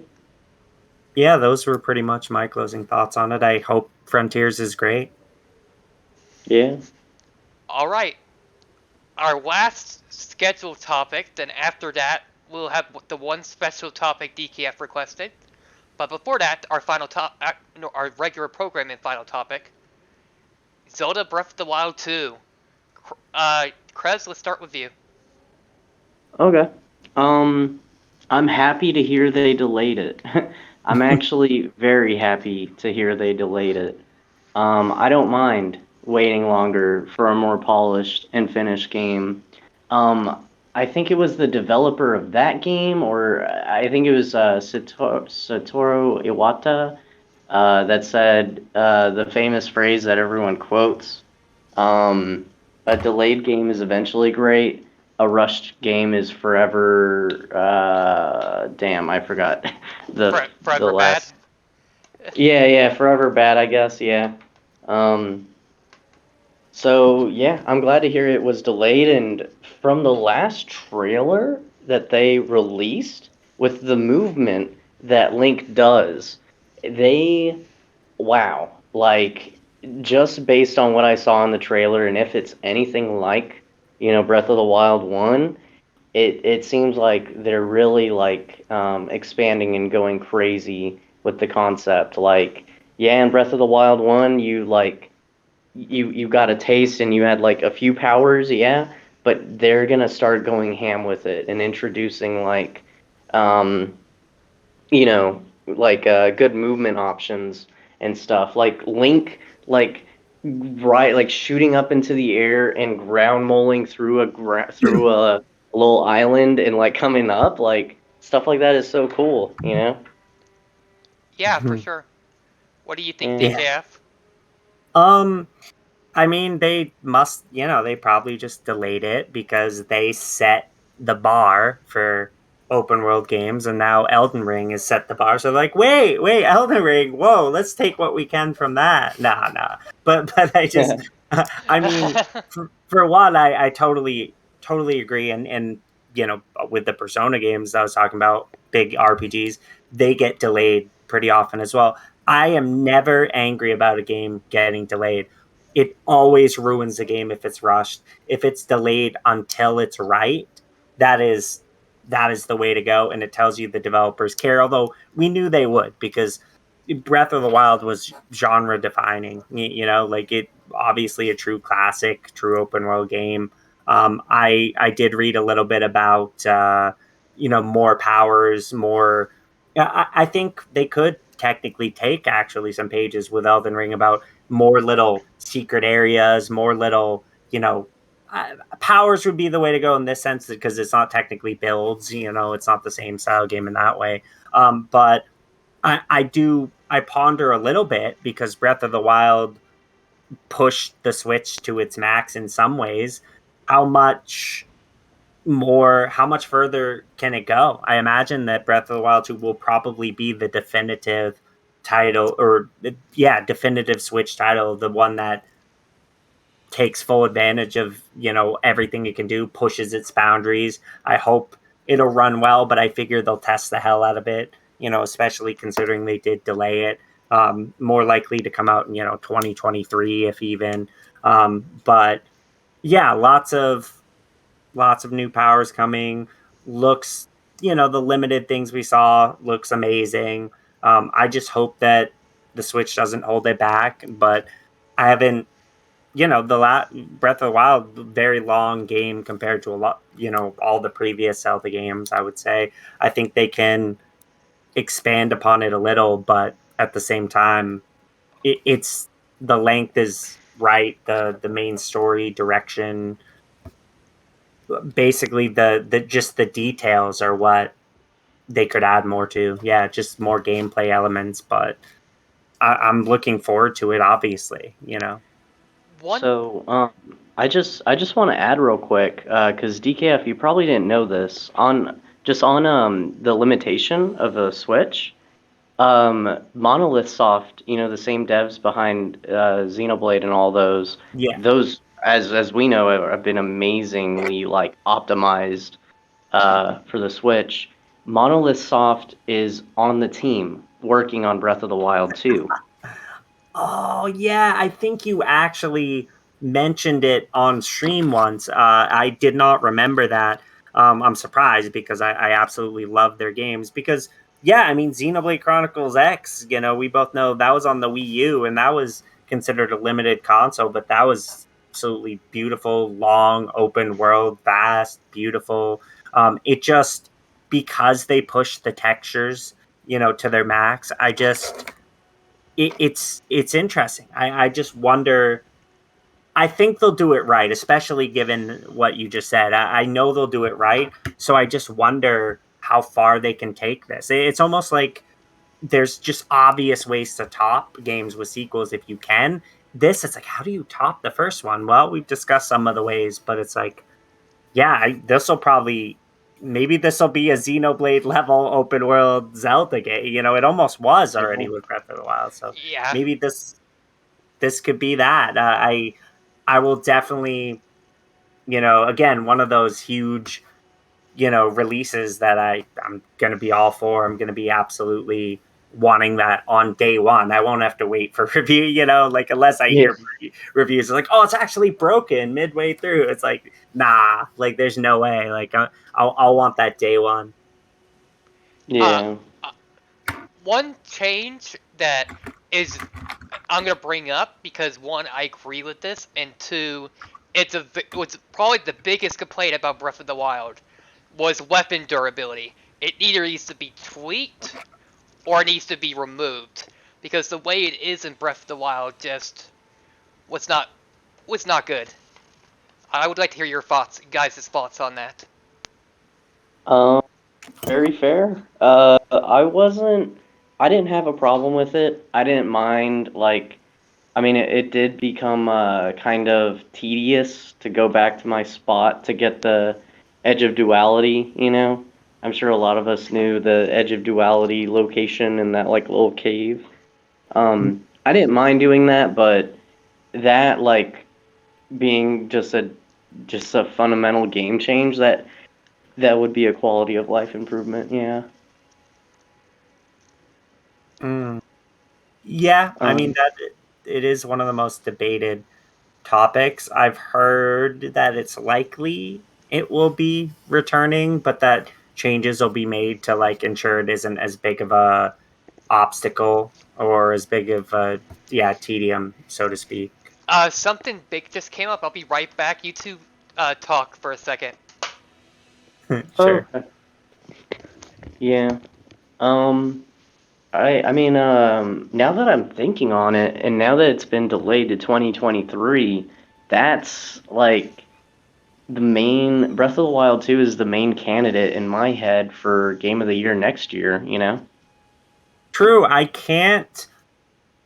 Yeah, those were pretty much my closing thoughts on it. I hope Frontiers is great. Yeah. All right, our last scheduled topic. Then after that, we'll have the one special topic DKF requested. But before that, our our regular programming final topic: Zelda Breath of the Wild 2. Krebs, let's start with you. Okay. I'm happy to hear they delayed it. I'm actually very happy to hear they delayed it. I don't mind waiting longer for a more polished and finished game. I think it was the developer of that game, or I think it was Satoru Iwata, that said the famous phrase that everyone quotes. Um, a delayed game is eventually great. A rushed game is forever. Damn, I forgot the Forever bad. last. Yeah, forever bad. I guess. Yeah. Um, so yeah, I'm glad to hear it was delayed. And from the last trailer that they released with the movement that Link does, they wow, like just based on what I saw in the trailer, and if it's anything like, Breath of the Wild 1, it seems like they're really like expanding and going crazy with the concept. Like, yeah, in Breath of the Wild 1, you got a taste and you had like a few powers, yeah, but they're gonna start going ham with it and introducing like um good movement options and stuff. Like Link, like right, like shooting up into the air and ground molding through through a little island and like coming up, like stuff like that is so cool. Yeah, for sure. What do you think, Yeah. Yeah. DKF? Um, I mean, they must, they probably just delayed it because they set the bar for open world games, and now Elden Ring has set the bar. So, like, wait, Elden Ring, whoa, let's take what we can from that. Nah. But I just, I mean, for one, I totally agree. And, with the Persona games I was talking about, big RPGs, they get delayed pretty often as well. I am never angry about a game getting delayed. It always ruins the game if it's rushed. If it's delayed until it's right, that is the way to go, and it tells you the developers care. Although we knew they would, because Breath of the Wild was genre defining. Like it obviously a true classic, true open world game. I did read a little bit about more powers, more. I think they could technically take actually some pages with Elden Ring about more little secret areas, more little, powers would be the way to go in this sense because it's not technically builds, it's not the same style game in that way. But I ponder a little bit because Breath of the Wild pushed the Switch to its max in some ways. How much how much further can it go? I imagine that Breath of the Wild 2 will probably be the definitive title, or yeah, definitive Switch title, the one that takes full advantage of, everything it can do, pushes its boundaries. I hope it'll run well, but I figure they'll test the hell out of it, especially considering they did delay it. More likely to come out in, 2023, if even. But yeah, lots of new powers coming. Looks, the limited things we saw looks amazing. I just hope that the Switch doesn't hold it back, but I haven't, Breath of the Wild, very long game compared to a lot, all the previous Zelda games, I would say. I think they can expand upon it a little, but at the same time, it's the length is right, the main story direction, basically the just the details are what they could add more to. Yeah, just more gameplay elements, but I'm looking forward to it, obviously. One. So, I just want to add real quick, because DKF, you probably didn't know this on the limitation of a Switch. Monolith Soft, the same devs behind Xenoblade and all those. Yeah. Those, as we know, have been amazingly like optimized for the Switch. Monolith Soft is on the team working on Breath of the Wild 2. Oh yeah, I think you actually mentioned it on stream once. I did not remember that. I'm surprised because I absolutely love their games. Because yeah, I mean Xenoblade Chronicles X. We both know that was on the Wii U, and that was considered a limited console, but that was absolutely beautiful, long, open world, vast, beautiful. It just because they pushed the textures, to their max. It's interesting. I just wonder. I think they'll do it right, especially given what you just said. I know they'll do it right, so I just wonder how far they can take this. It's almost like there's just obvious ways to top games with sequels if you can. It's like, how do you top the first one? Well, we've discussed some of the ways, but it's like, yeah, maybe this will be a Xenoblade level open world Zelda game. It almost was already with Breath of the Wild, so Yeah. maybe this could be that. I will definitely, again, one of those huge, releases that I'm gonna be all for. I'm gonna be absolutely wanting that on day one. I won't have to wait for review, like unless I Yeah. hear reviews like, oh, it's actually broken midway through. It's like, nah, like there's no way. Like I'll want that day one. Yeah. One change that is I'm gonna bring up because one, I agree with this, and two, it's probably the biggest complaint about Breath of the Wild was weapon durability. It either needs to be tweaked or it needs to be removed because the way it is in Breath of the Wild just was not good. I would like to hear your guys' thoughts on that. Um, Very fair. I didn't have a problem with it. I didn't mind, like, I mean, it did become kind of tedious to go back to my spot to get the Edge of Duality. I'm sure a lot of us knew the Edge of Duality location in that, like, little cave. I didn't mind doing that, but that, like, being just a fundamental game change, that would be a quality of life improvement, yeah. Mm. Yeah, I mean Um, that it is one of the most debated topics. I've heard that it's likely it will be returning, but that changes will be made to like ensure it isn't as big of a obstacle or as big of a tedium, so to speak. Something big just came up. I'll be right back. You two talk for a second. Sure. okay. Yeah. Um, I mean, now that I'm thinking on it, and now that it's been delayed to 2023, that's like the main Breath of the Wild 2 is the main candidate in my head for Game of the Year next year. True, I can't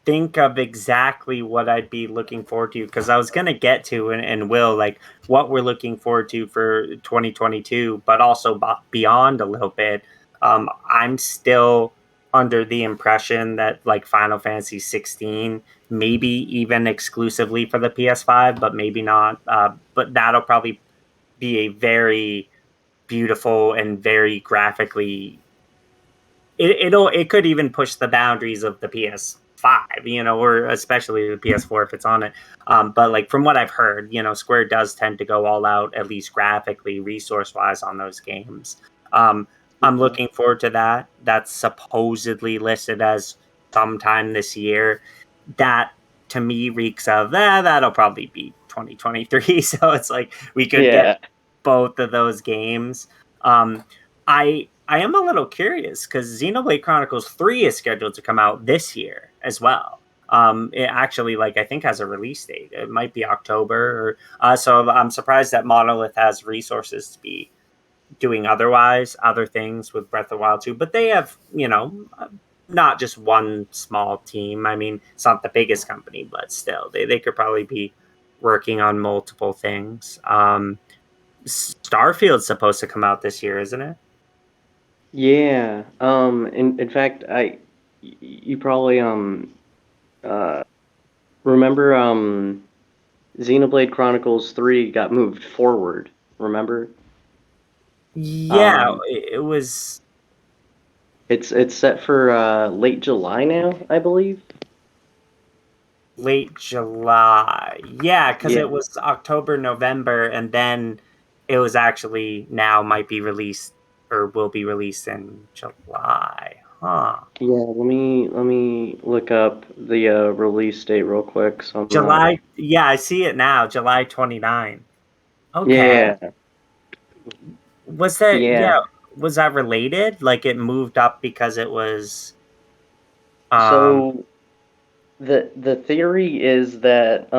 think of exactly what I'd be looking forward to because I was going to get to and will like what we're looking forward to for 2022, but also beyond a little bit. I'm still under the impression that like Final Fantasy 16, maybe even exclusively for the PS5, but maybe not. But that'll probably be a very beautiful and very graphically it could even push the boundaries of the PS5, or especially the PS4 if it's on it. But like from what I've heard, Square does tend to go all out, at least graphically, resource wise, on those games. Um, I'm looking forward to that. That's supposedly listed as sometime this year. That to me reeks of that'll probably be 2023. So it's like we could get Yeah. both of those games. Um, I am a little curious because Xenoblade Chronicles 3 is scheduled to come out this year as well. It actually, like, I think has a release date. It might be October. So I'm surprised that Monolith has resources to be doing other things with Breath of the Wild 2. But they have, not just one small team. I mean, it's not the biggest company, but still, they could probably be working on multiple things. Starfield's supposed to come out this year, isn't it? Yeah. In fact, you probably remember Xenoblade Chronicles 3 got moved forward. Remember? Yeah, Um, it was it's set for late July now, I believe. late July. Yeah, because Yeah. it was October, November, and then it was actually now might be released or will be released in July. Huh. Yeah, let me look up the release date real quick. So I'm not. July. Yeah, I see it now. July 29. Okay. Yeah, Was that, yeah, yeah. was that related? Like it moved up because it was, um, So the theory is that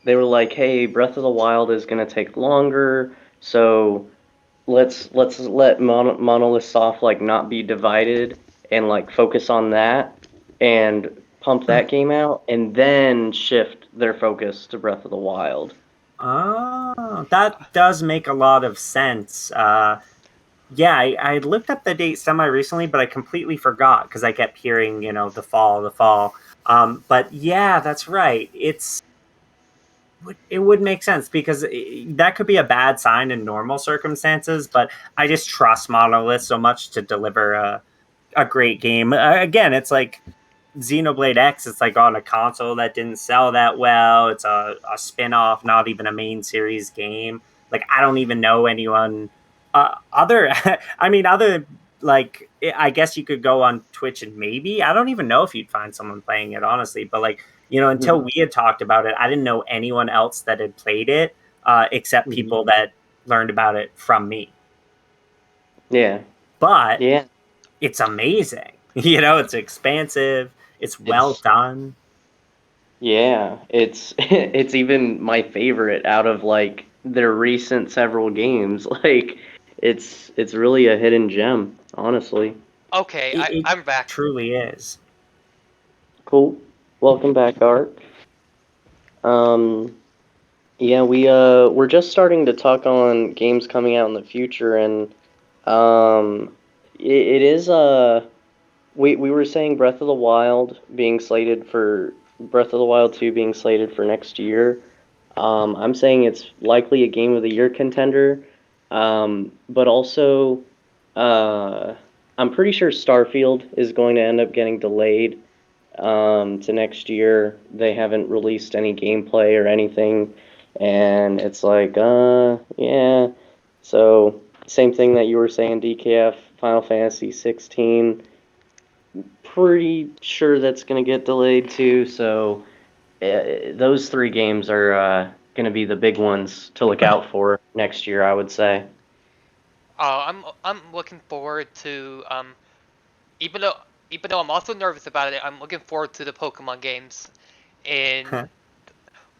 they were like, hey, Breath of the Wild is gonna take longer, so let's let Monolith Soft like not be divided and like focus on that and pump that game out and then shift their focus to Breath of the Wild. oh, that does make a lot of sense. Yeah, I looked up the date semi recently, but I completely forgot because I kept hearing, the fall, the fall. But yeah, that's right. It would make sense because that could be a bad sign in normal circumstances, but I just trust Monolith so much to deliver a great game. Again, it's like Xenoblade X. It's like on a console that didn't sell that well. It's a spin-off, not even a main series game. Like I don't even know anyone other I mean other like I guess you could go on Twitch and maybe I don't even know if you'd find someone playing it honestly, but like until Mhm. we had talked about it, I didn't know anyone else that had played it except Mhm. people that learned about it from me. Yeah, But yeah. it's amazing. It's expansive. It's well It's done. yeah. It's it's even my favorite out of like their recent several games. Like it's really a hidden gem, honestly. Okay, It I'm back. truly is. Cool. Welcome back, Art. Um, yeah, we're just starting to talk on games coming out in the future, and it is we were saying Breath of the Wild 2 being slated for next year. I'm saying it's likely a Game of the Year contender, but also uh, I'm pretty sure Starfield is going to end up getting delayed to next year. They haven't released any gameplay or anything, and it's like, yeah. So same thing that you were saying, DKF, Final Fantasy 16. Pretty sure that's gonna get delayed too. So those three games are gonna be the big ones to look out for next year, I would say. I'm looking forward to even though even though I'm also nervous about it, I'm looking forward to the Pokemon games in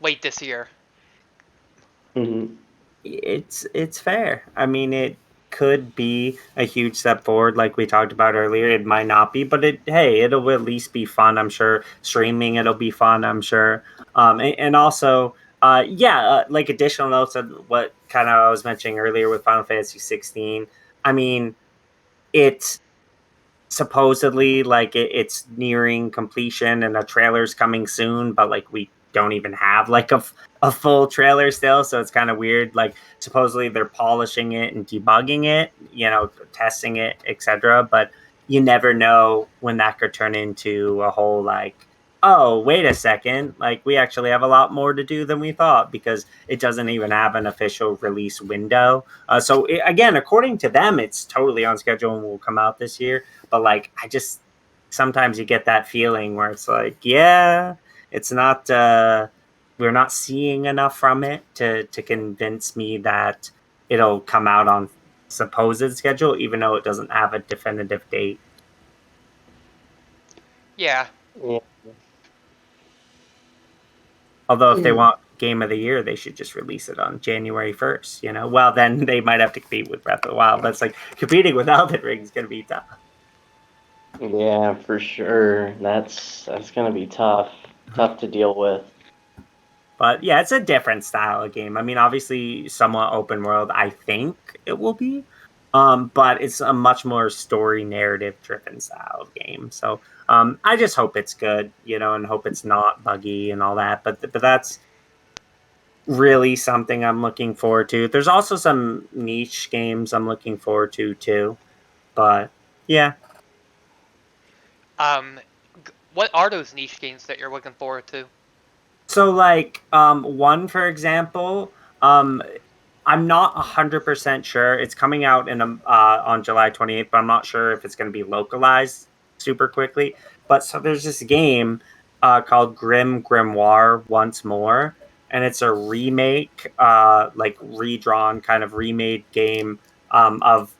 late this year. Hmm. It's fair. I mean, it could be a huge step forward, like we talked about earlier. It might not be, but it'll at least be fun. I'm sure streaming it'll be fun. I'm sure. And also, yeah, like additional notes on what kind of I was mentioning earlier with Final Fantasy 16. I mean, it's supposedly like it's nearing completion and a trailer's coming soon, but like we don't even have like a full trailer still, so it's kind of weird. Like supposedly they're polishing it and debugging it, testing it, etc., but you never know when that could turn into a whole like, oh wait a second, like we actually have a lot more to do than we thought, because it doesn't even have an official release window. Again, according to them, it's totally on schedule and will come out this year, but like I just sometimes you get that feeling where it's like, yeah, it's not we're not seeing enough from it to convince me that it'll come out on supposed schedule, even though it doesn't have a definitive date. Yeah. Yeah. Although if they want game of the year, they should just release it on January 1st, Well, then they might have to compete with Breath of the Wild, but it's like competing with Elden Ring is going to be tough. Yeah, for sure. That's gonna be tough. Tough to deal with. But yeah, it's a different style of game. I mean, obviously, somewhat open world, I think it will be. But it's a much more story narrative driven style of game. So I just hope it's good, and hope it's not buggy and all that. But that's really something I'm looking forward to. There's also some niche games I'm looking forward to too. But yeah. Um, what are those niche games that you're looking forward to? So like one for example, I'm not 100% sure. It's coming out on July 28th, but I'm not sure if it's going to be localized super quickly. But so there's this game called Grim Grimoire Once More, and it's a remake, like redrawn kind of remade game of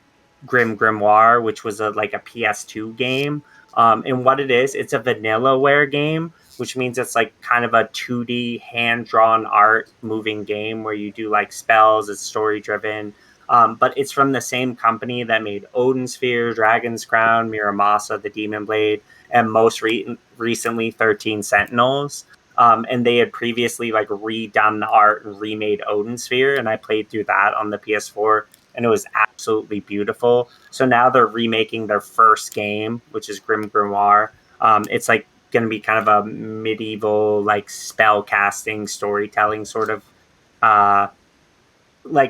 Grim Grimoire, which was like a PS2 game. And what it is, it's a vanillaware game, which means it's like kind of a 2D hand drawn art moving game where you do like spells. It's story driven. But it's from the same company that made Odin Sphere, Dragon's Crown, Miramasa, the Demon Blade, and recently 13 Sentinels. And they had previously like redone the art and remade Odin Sphere, and I played through that on the PS4, and it was absolutely beautiful. So now they're remaking their first game, which is Grim Grimoire. It's like going to be kind of a medieval like spell casting storytelling uh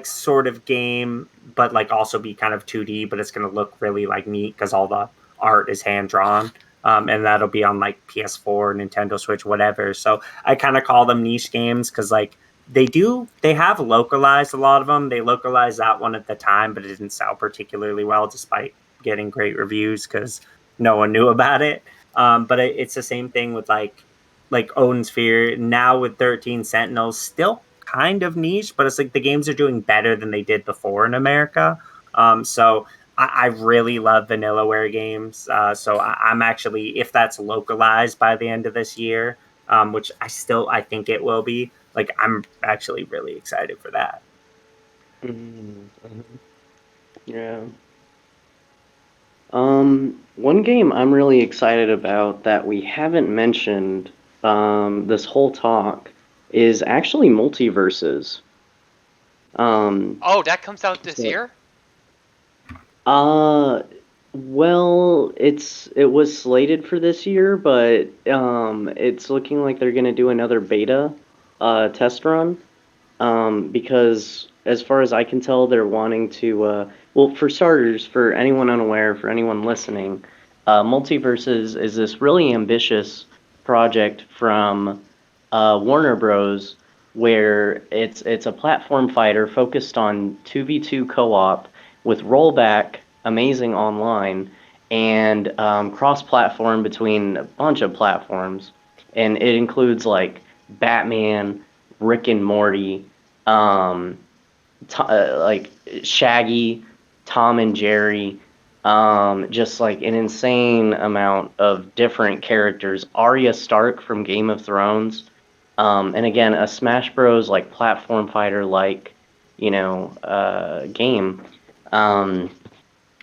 sort of game, but like also be kind of 2D, but it's going to look really like neat because all the art is hand drawn. And that'll be on like PS4, Nintendo Switch, whatever. So I kind of call them niche games because like they have localized a lot of them. They localized that one at the time, but it didn't sell particularly well despite getting great reviews because no one knew about it. But it's the same thing with like Odin Sphere now with 13 Sentinels, still kind of niche, but it's like the games are doing better than they did before in America. So I really love vanillaware games. So I'm actually, if that's localized by the end of this year, which I think it will be, like I'm actually really excited for that. Mm-hmm. Yeah. One game I'm really excited about that we haven't mentioned this whole talk is actually Multiverses. Oh, that comes out this So, year? uh, well, it was slated for this year, but it's looking like they're gonna do another beta test run. Because as far as I can tell, they're wanting to. Well, for starters, for anyone unaware, for anyone listening, Multiverses is this really ambitious project from Warner Bros. Where it's a platform fighter focused on 2v2 co-op with rollback, amazing online, and cross-platform between a bunch of platforms, and it includes like Batman, Rick and Morty, um, like Shaggy, Tom and Jerry, just like an insane amount of different characters. Arya Stark from Game of Thrones, and again a Smash Bros. Like platform fighter like game. Um,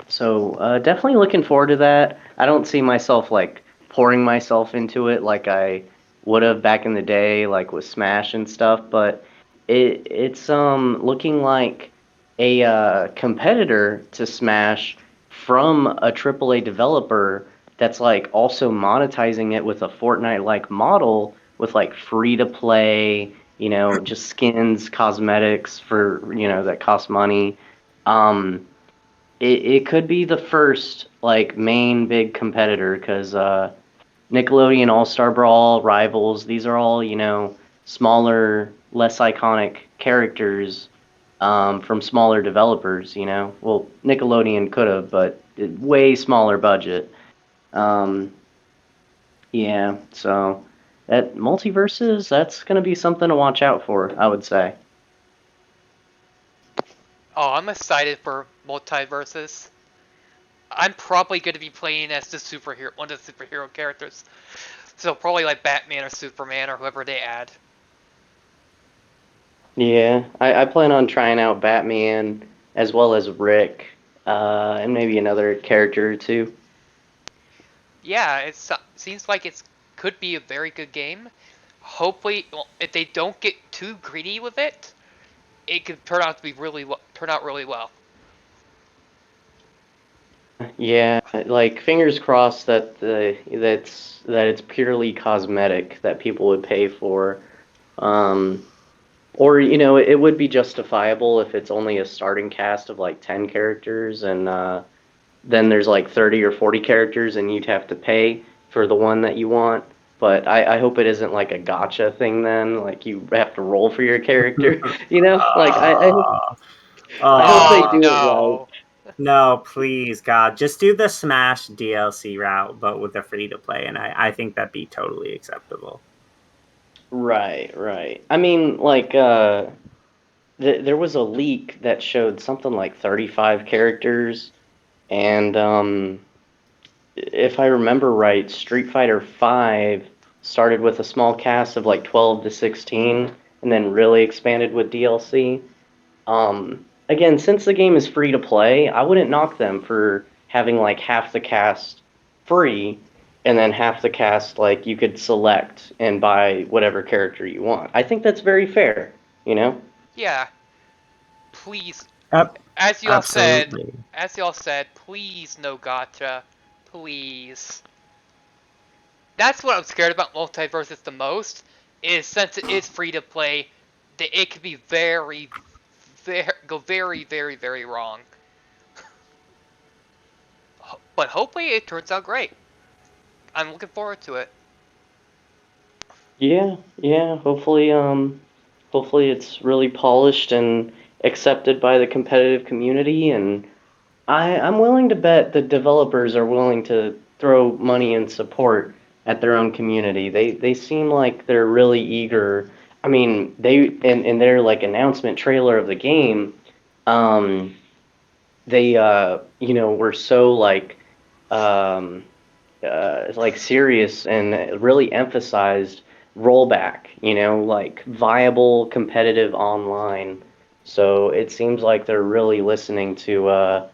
so definitely looking forward to that. I don't see myself like pouring myself into it like I would have back in the day, like with Smash and stuff, but it's looking like a competitor to Smash from a AAA developer that's like also monetizing it with a Fortnite-like model with like free to play, just skins, cosmetics for that cost money. Um, it could be the first like main big competitor because Nickelodeon All Star Brawl, Rivals, these are all smaller, less iconic characters from smaller developers. Well, Nickelodeon could have, but way smaller budget. Um, yeah, so that Multiverses, that's gonna be something to watch out for, I would say. Oh, I'm excited for Multiverses. I'm probably going to be playing as one of the superhero characters. So probably like Batman or Superman or whoever they add. Yeah, I plan on trying out Batman as well as Rick, and maybe another character or two. Yeah, it seems like it could be a very good game. Hopefully, well, if they don't get too greedy with it, it could turn out really well. yeah. Like fingers crossed that that it's purely cosmetic that people would pay for. Um, or it would be justifiable if it's only a starting cast of like 10 characters and then there's like 30 or 40 characters and you'd have to pay for the one that you want. But I hope it isn't like a gotcha thing then, like you have to roll for your character, Like Oh, I hope they Oh oh, do it right. no. no, please, God. Just do the Smash DLC route, but with the free to play, and I think that'd be totally acceptable. Right, right. I mean, like there was a leak that showed something like 35 characters and if I remember right, Street Fighter 5 started with a small cast of like 12 to 16 and then really expanded with DLC. Again, since the game is free to play, I wouldn't knock them for having like half the cast free and then half the cast like you could select and buy whatever character you want. I think that's very fair, you know? Yeah. Please, Yep, as you all said, absolutely. please no gotcha. Please. That's what I'm scared about multiverses the most. Is since it is free to play, that it could be go very, very, very wrong. But hopefully it turns out great. I'm looking forward to it. Yeah, yeah. Hopefully it's really polished and accepted by the competitive community, and I'm willing to bet the developers are willing to throw money and support at their own community. They seem like they're really eager. I mean, they in their like announcement trailer of the game, um, they were so um like serious and really emphasized rollback, like viable competitive online. So it seems like they're really listening to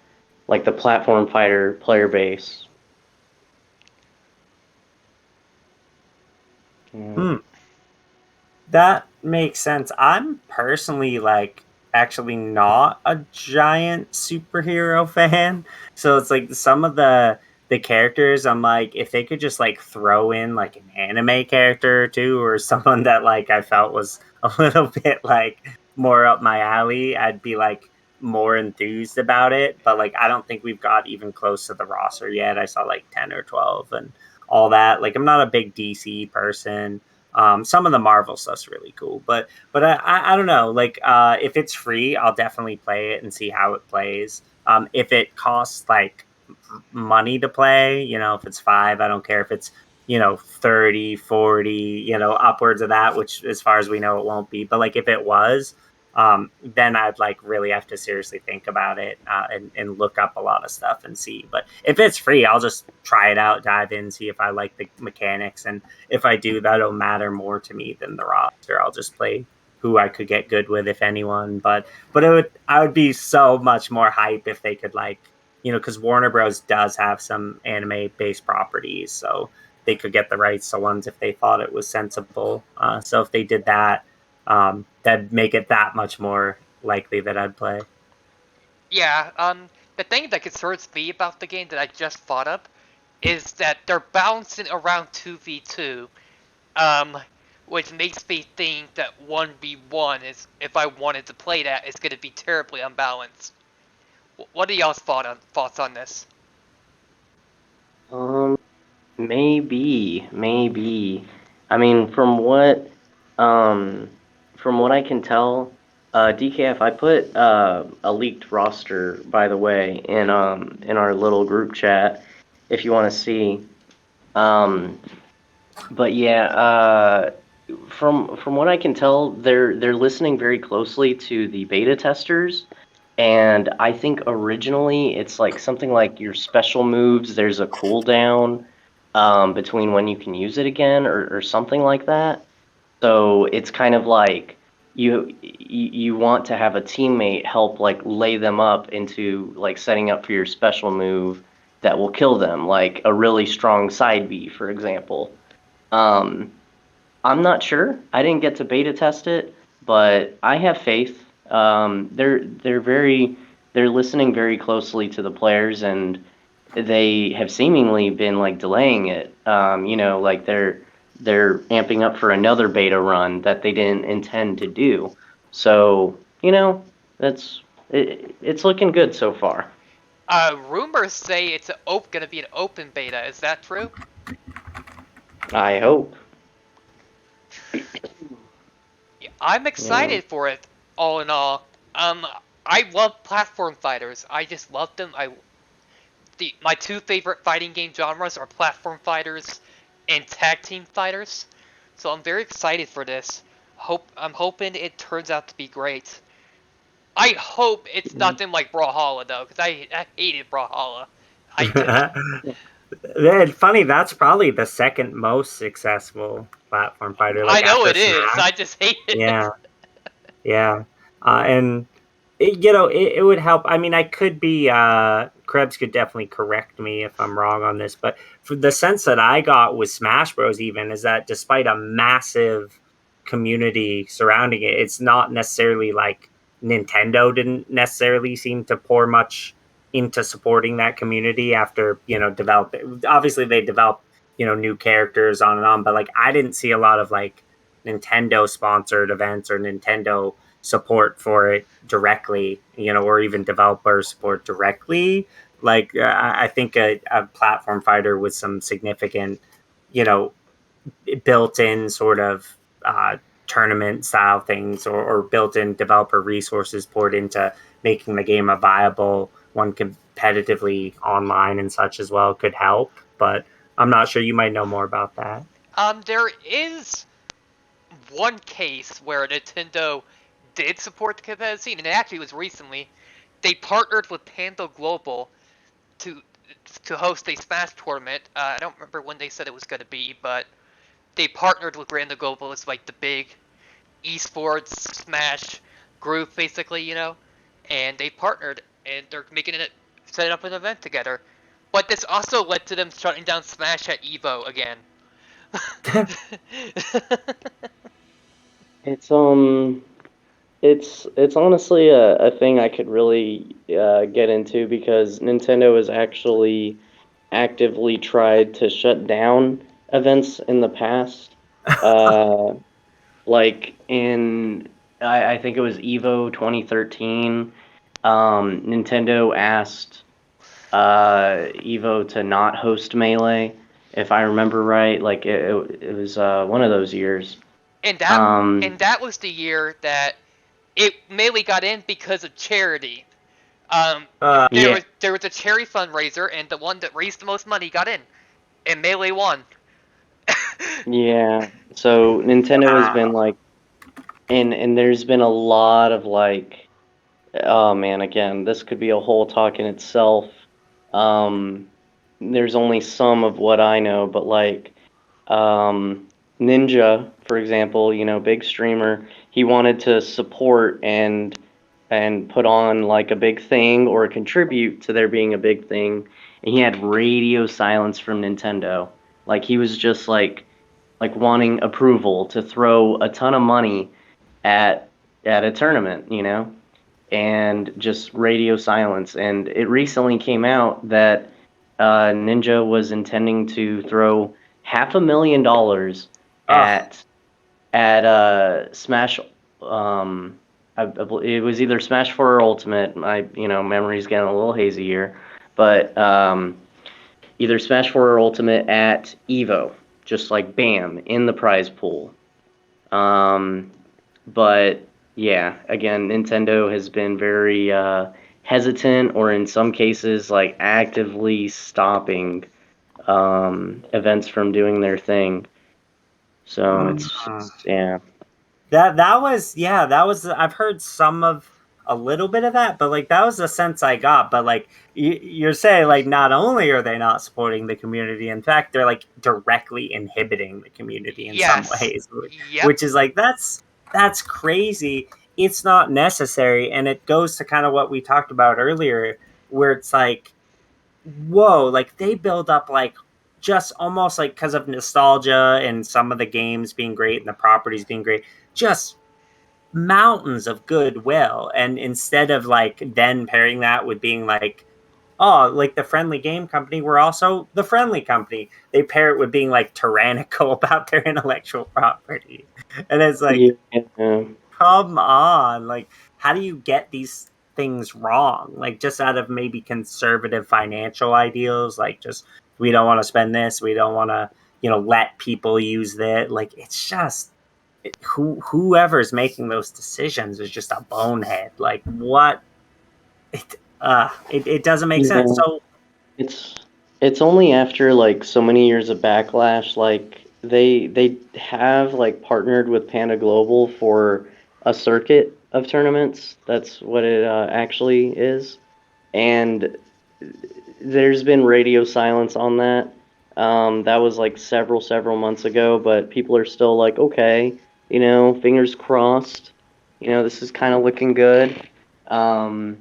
like the platform fighter player base. Yeah. Hmm. That makes sense. I'm personally like actually not a giant superhero fan. So it's like some of the characters I'm like if they could just like throw in like an anime character or two or someone that like I felt was a little bit like more up my alley, I'd be like more enthused about it. But like I don't think we've got even close to the roster yet. I saw like 10 or 12 and all that. Like I'm not a big DC person. Some of the Marvel stuff's really cool, but I don't know. Like if it's free, I'll definitely play it and see how it plays. If it costs like money to play, if it's five, I don't care if it's 30, 40, upwards of that, which as far as we know it won't be. But like if it was, then I'd like really have to seriously think about it and look up a lot of stuff and see. But if it's free, I'll just try it out, dive in, see if I like the mechanics, and if I do, that'll matter more to me than the roster. I'll just play who I could get good with, if anyone. But I would be so much more hype if they could like because Warner Bros. Does have some anime based properties, so they could get the rights to ones if they thought it was sensible. So if they did that, that'd make it that much more likely that I'd play. Yeah, the thing that concerns me about the game that I just thought up is that they're bouncing around 2v2, um, which makes me think that 1v1 is, if I wanted to play that, is going to be terribly unbalanced. What are y'all's thoughts on this? Um, maybe. I mean, from what I can tell, DKF, I put a leaked roster, by the way, in our little group chat, if you want to see. Um, but yeah, from what I can tell, they're listening very closely to the beta testers, and I think originally it's like something like your special moves. There's a cooldown between when you can use it again, or something like that. So it's kind of like you want to have a teammate help like lay them up into like setting up for your special move that will kill them, like a really strong side B, for example. Um, I'm not sure. I didn't get to beta test it, but I have faith. They're listening very closely to the players, and they have seemingly been like delaying it. Like they're amping up for another beta run that they didn't intend to do. So it's looking good so far. Rumors say it's going to be an open beta. Is that true? I hope. Yeah, I'm excited for it. All in all, I love platform fighters. I just love them. My two favorite fighting game genres are platform fighters and tag team fighters. So I'm very excited for this. I'm hoping it turns out to be great. I hope it's nothing like Brawlhalla though, because I hated Brawlhalla. And funny, that's probably the second most successful platform fighter, I like know after it is. Smash. I just hate it. Yeah, yeah, and it would help. I mean, I could be Krebs could definitely correct me if I'm wrong on this, but for the sense that I got with Smash Bros. Even is that despite a massive community surrounding it, it's not necessarily like Nintendo didn't necessarily seem to pour much into supporting that community after develop. Obviously, they developed new characters on and on, but like I didn't see a lot of like Nintendo sponsored events or Nintendo support for it directly, or even developer support directly. Like I think a platform fighter with some significant, you know, built-in sort of tournament style things or built-in developer resources poured into making the game a viable one competitively online and such as well could help. But I'm not sure. You might know more about that. There is one case where Nintendo did support the competitive scene, and it actually was recently. They partnered with Panda Global to to host a Smash tournament. I don't remember when they said it was going to be, but they partnered with Panda Global. It's like the big esports Smash group, basically, and they partnered, and they're making it setting up an event together. But this also led to them shutting down Smash at Evo again. It's it's honestly a thing I could really get into because Nintendo has actually actively tried to shut down events in the past. Uh, like in I think it was Evo 2013. Nintendo asked Evo to not host Melee, if I remember right. Like it was one of those years. and that Um, and that was the year that it mainly got in because of charity. There yeah, was a charity fundraiser, and the one that raised the most money got in, and Melee won. yeah. So Nintendo has been like, and there's been a lot of like, oh man, again, this could be a whole talk in itself. Um, there's only some of what I know, but like, Ninja, for example, big streamer, he wanted to support and put on like a big thing or contribute to there being a big thing, and he had radio silence from Nintendo. Like he was just like wanting approval to throw a ton of money at a tournament, and just radio silence. And it recently came out that Ninja was intending to throw $500,000 Oh, at Smash. It was either Smash 4 or Ultimate. My memory's getting a little hazy here, but either Smash 4 or Ultimate at Evo, just like bam in the prize pool. Um, but yeah, again, Nintendo has been very hesitant, or in some cases, like actively stopping events from doing their thing. So it's yeah. that was I've heard some of a little bit of that, but like that was the sense I got. But like you're saying, like not only are they not supporting the community, in fact, they're like directly inhibiting the community in some Yes. ways, Yep. which is like that's crazy. It's not necessary, and it goes to kind of what we talked about earlier, where it's like whoa, like they build up like just almost like because of nostalgia and some of the games being great and the properties being great, just mountains of goodwill. And instead of like then pairing that with being like oh, like the friendly game company, we're also the friendly company. They pair it with being like tyrannical about their intellectual property. And it's like, Yeah. come on. Like, how do you get these things wrong? Like, just out of maybe conservative financial ideals, like, just we don't want to spend this, we don't want to, let people use that. Like, it's just whoever's making those decisions is just a bonehead. Like, what? It doesn't make sense. Yeah. So, It's it's only after like so many years of backlash, like they have like partnered with Panda Global for a circuit of tournaments. That's what it actually is, and there's been radio silence on that. That was like several months ago, but people are still like, okay, fingers crossed. This is kind of looking good. Um,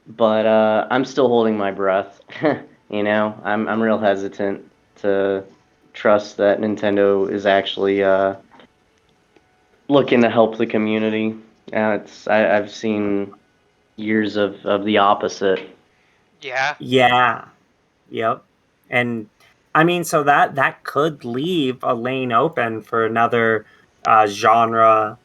but I'm still holding my breath. I'm real hesitant to trust that Nintendo is actually looking to help the community. I've seen years of the opposite. Yeah. yeah. Yep. And I mean, so that could leave a lane open for another genre,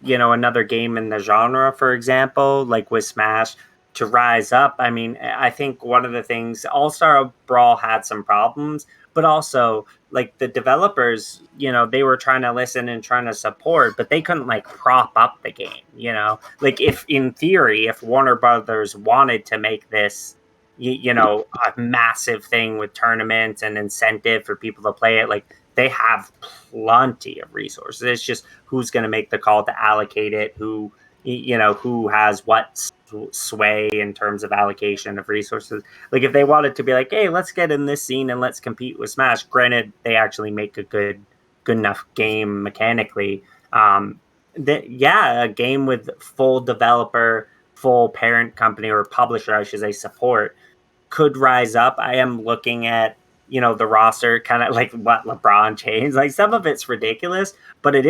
another game in the genre, for example, like with Smash to rise up. I mean, I think one of the things All-Star Brawl had some problems, but also like the developers, they were trying to listen and trying to support, but they couldn't like prop up the game. Like if in theory, if Warner Brothers wanted to make this a massive thing with tournaments and incentive for people to play it, like they have plenty of resources. It's just who's going to make the call to allocate it, who has what sway in terms of allocation of resources. Like if they wanted to be like, hey, let's get in this scene and let's compete with Smash, granted they actually make a good enough game mechanically. A game with full developer, full parent company or publisher, I should say, support could rise up. I am looking at the roster, kind of like what LeBron changed. Like some of it's ridiculous, but it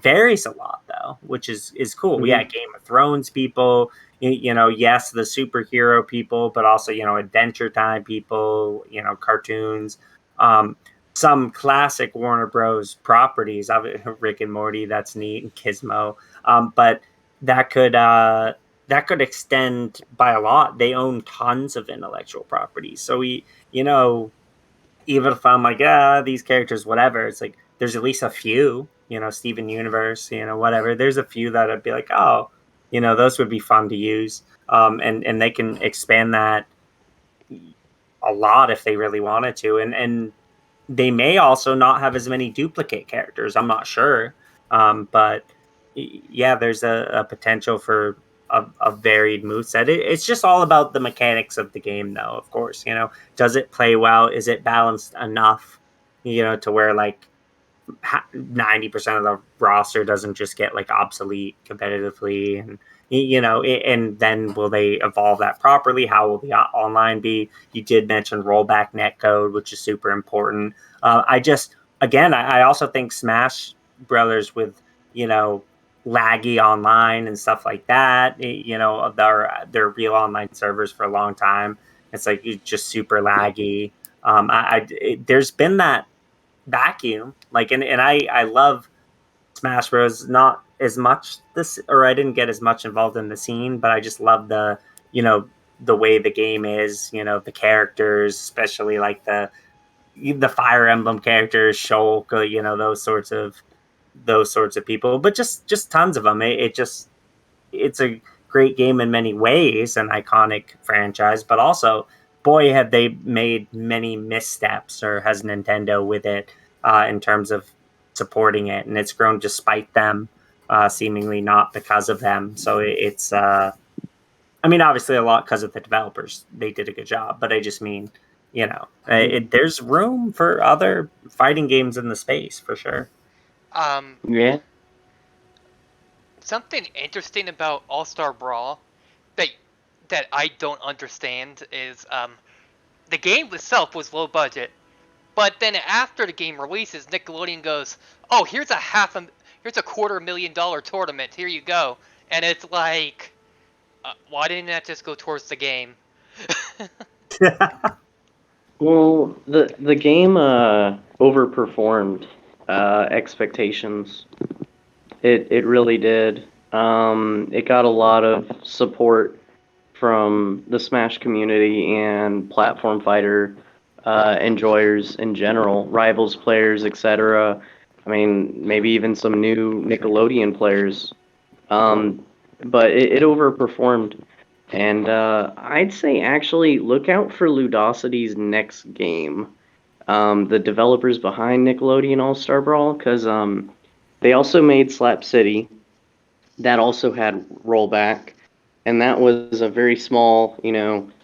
varies a lot though, which is cool. Mhm. Yeah, Game of Thrones people, yes, the superhero people, but also Adventure Time people, cartoons. Some classic Warner Bros. Properties, Rick and Morty, that's neat, and Gizmo. But that could extend by a lot. They own tons of intellectual property. So even if I'm like, these characters, whatever, it's like there's at least a few, Steven Universe, whatever. There's a few that I'd be like, oh, those would be fun to use. And they can expand that a lot if they really wanted to. And they may also not have as many duplicate characters. I'm not sure. But yeah, there's a potential for a varied moveset. It's just all about the mechanics of the game, though, of course. Does it play well? Is it balanced enough, to where like 90% of the roster doesn't just get like obsolete competitively, and then will they evolve that properly? How will the online be? You did mention rollback netcode, which is super important. I also think Smash Brothers with laggy online and stuff like that, their real online servers for a long time, it's like it's just super laggy. There's been that vacuum, like, and I love Smash Bros. Not as much this, or I didn't get as much involved in the scene, but I just love the way the game is, the characters, especially like the Fire Emblem characters, Shulk, those sorts of people, but just tons of them. It's a great game in many ways, an iconic franchise, but also, boy, have they made many missteps, or has Nintendo with it, in terms of supporting it, and it's grown despite them, seemingly not because of them. So it's, I mean, obviously a lot because of the developers. They did a good job, but I just mean, there's room for other fighting games in the space for sure. Yeah. Something interesting about All Star Brawl that I don't understand is the game itself was low budget, but then after the game releases, Nickelodeon goes, "Oh, here's here's a $250,000 tournament. Here you go." And it's like, why didn't that just go towards the game? Well, the game overperformed expectations. It really did. It got a lot of support from the Smash community and platform fighter enjoyers in general, rivals players, etc. I mean, maybe even some new Nickelodeon players. Um, but it overperformed. And I'd say actually look out for Ludosity's next game. The developers behind Nickelodeon All Star Brawl, because they also made Slap City. That also had rollback, and that was a very small,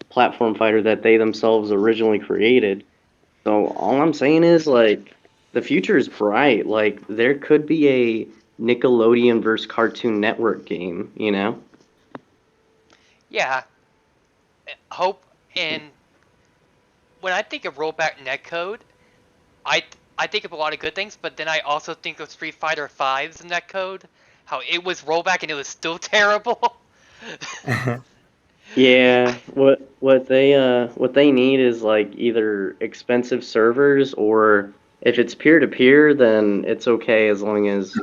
platform fighter that they themselves originally created. So all I'm saying is like the future is bright. Like there could be a Nickelodeon versus Cartoon Network game, you know? Yeah, hope. And when I think of rollback netcode, I I think of a lot of good things, but then I also think of Street Fighter V's netcode, how it was rollback and it was still terrible. Yeah, what they need is like either expensive servers or if it's peer to peer, then it's okay as long as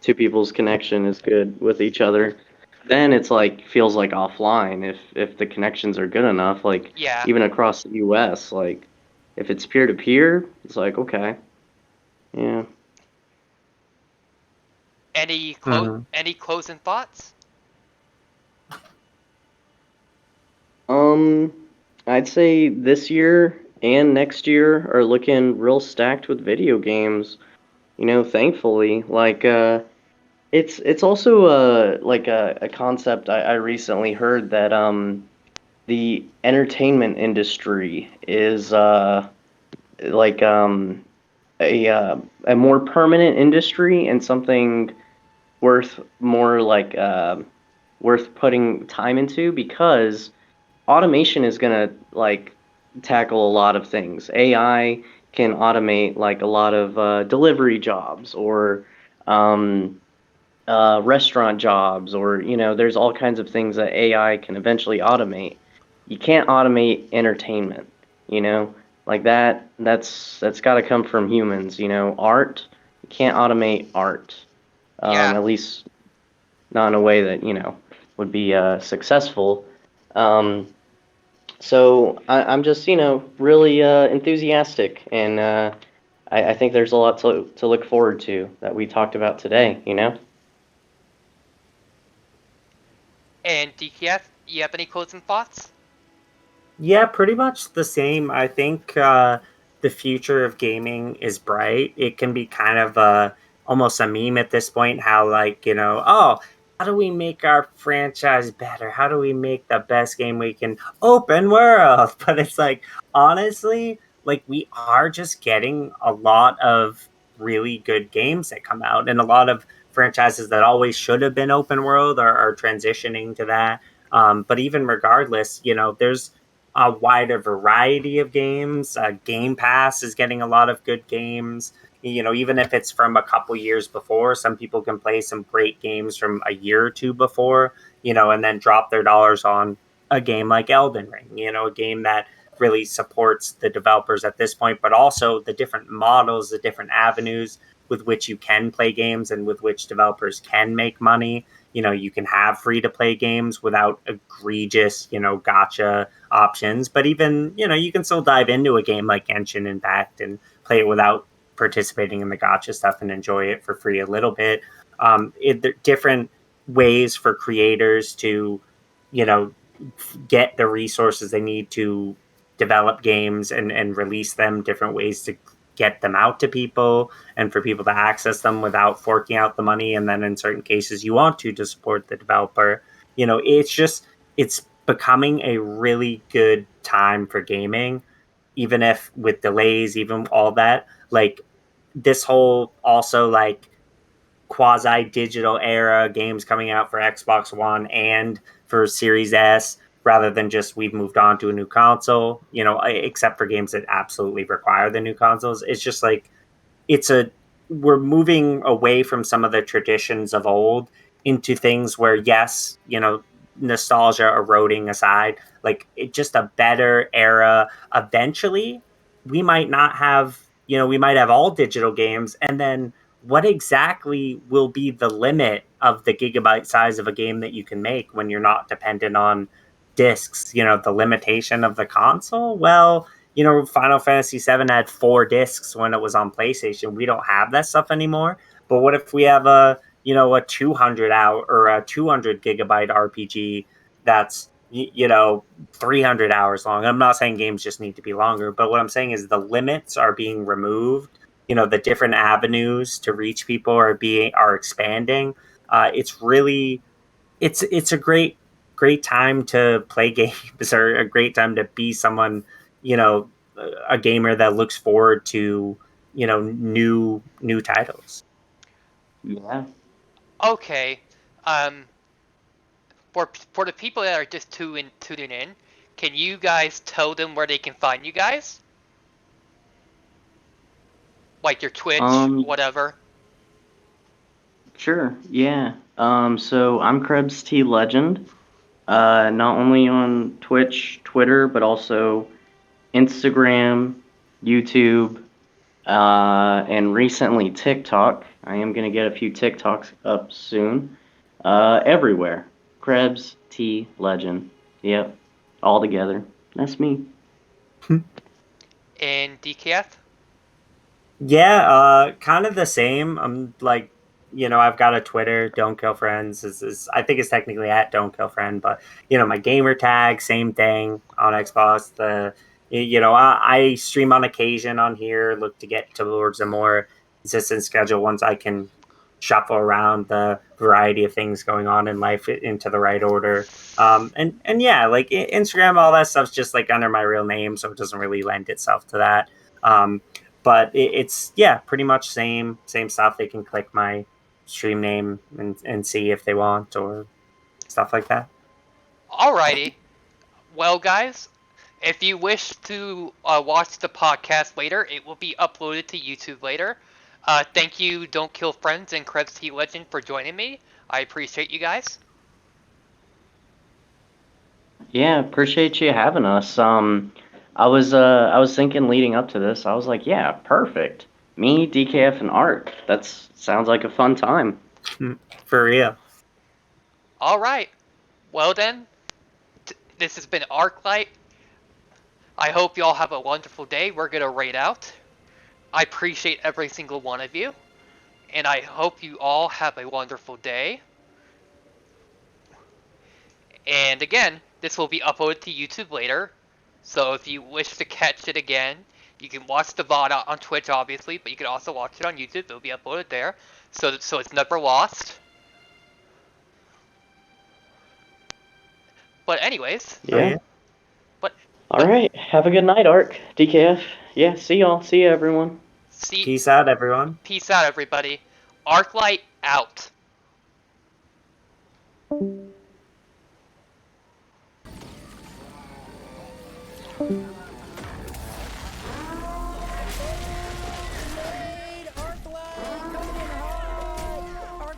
two people's connection is good with each other. Then it's like feels like offline if the connections are good enough, like Yeah. even across the US, like if it's peer to peer, it's like okay. Yeah. Mhm. Any closing thoughts? Um I'd say this year and next year are looking real stacked with video games. Thankfully, like it's also like a concept I recently heard that the entertainment industry is like a more permanent industry and something worth more like worth putting time into because automation is gonna like tackle a lot of things. AI can automate like a lot of delivery jobs or restaurant jobs, or there's all kinds of things that AI can eventually automate. You can't automate entertainment, you know, like that's got to come from humans. Art, you can't automate art, Yeah. at least not in a way that would be successful. Um, so I'm just really enthusiastic, and I think there's a lot to look forward to that we talked about today. And DKF, you have any closing thoughts? Yeah, pretty much the same. I think the future of gaming is bright. It can be kind of almost a meme at this point, how, like, oh, how do we make our franchise better? How do we make the best game we can? Open world. But it's like, honestly, like, we are just getting a lot of really good games that come out, and a lot of franchises that always should have been open world are transitioning to that. But even regardless, there's a wider variety of games. Game Pass is getting a lot of good games. Even if it's from a couple years before, some people can play some great games from a year or two before, and then drop their dollars on a game like Elden Ring, a game that really supports the developers at this point, but also the different models, the different avenues with which you can play games and with which developers can make money. You can have free to play games without egregious, gotcha options. But even, you can still dive into a game like Genshin Impact and play it without participating in the gotcha stuff and enjoy it for free a little bit. Different ways for creators to, you know, get the resources they need to develop games and release them, different ways to get them out to people and for people to access them without forking out the money. And then in certain cases, you want to support the developer. It's becoming a really good time for gaming, even if with delays, even all that. Like this whole also like quasi digital era games coming out for Xbox One and for Series S rather than just we've moved on to a new console, except for games that absolutely require the new consoles. It's just like it's a we're moving away from some of the traditions of old into things where yes, nostalgia eroding aside, like just a better era. Eventually, we might not have, we might have all digital games, and then what exactly will be the limit of the gigabyte size of a game that you can make when you're not dependent on discs? The limitation of the console. Well, Final Fantasy VII had 4 discs when it was on PlayStation. We don't have that stuff anymore. But what if we have a 200 hour or a 200 gigabyte RPG that's 300 hours long? I'm not saying games just need to be longer, but what I'm saying is the limits are being removed. The different avenues to reach people are expanding. It's really it's a great time to play games, or a great time to be someone, a gamer that looks forward to new titles. Yeah. Okay. Um, for the people that are just tuning in, can you guys tell them where they can find you guys? Like your Twitch, whatever. Sure. Yeah. So I'm KrebsTLegend. Not only on Twitch, Twitter, but also Instagram, YouTube, and recently TikTok. I am gonna get a few TikToks up soon. Everywhere. KrebsTLegend. Yep. All together. That's me. And DKF? Yeah, kind of the same. I'm like, I've got a Twitter, DontKillFriends. I think it's technically at DontKillFriend, but my gamer tag, same thing on Xbox. I stream on occasion on here. Look to get towards a more consistent schedule once I can shuffle around the variety of things going on in life into the right order. And yeah, like Instagram, all that stuff's just like under my real name, so it doesn't really lend itself to that. But it's pretty much same stuff. They can click my stream name and see if they want, or stuff like that. Alrighty. Well, guys, if you wish to watch the podcast later, it will be uploaded to YouTube later. Thank you, DontKillFriends and KrebsTLegend, for joining me. I appreciate you guys. Yeah, appreciate you having us. I was thinking leading up to this, I was like, yeah, perfect. Me, DKF, and Art. That sounds like a fun time. For real. Alright. Well then, this has been Arclight. I hope y'all have a wonderful day. We're gonna raid out. I appreciate every single one of you. And I hope you all have a wonderful day. And again, this will be uploaded to YouTube later. So if you wish to catch it again, you can watch the VOD on Twitch, obviously, but you can also watch it on YouTube. It'll be uploaded there. So it's never lost. But anyways. Yeah. But all right. Have a good night, Ark. DKF. Yeah, see y'all. See you, everyone. Peace out, everyone. Peace out, everybody. Arclight out.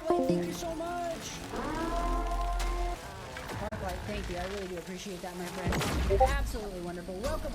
Thank you so much. Arclight, thank you. I really do appreciate that, my friend. Absolutely wonderful. Welcome on.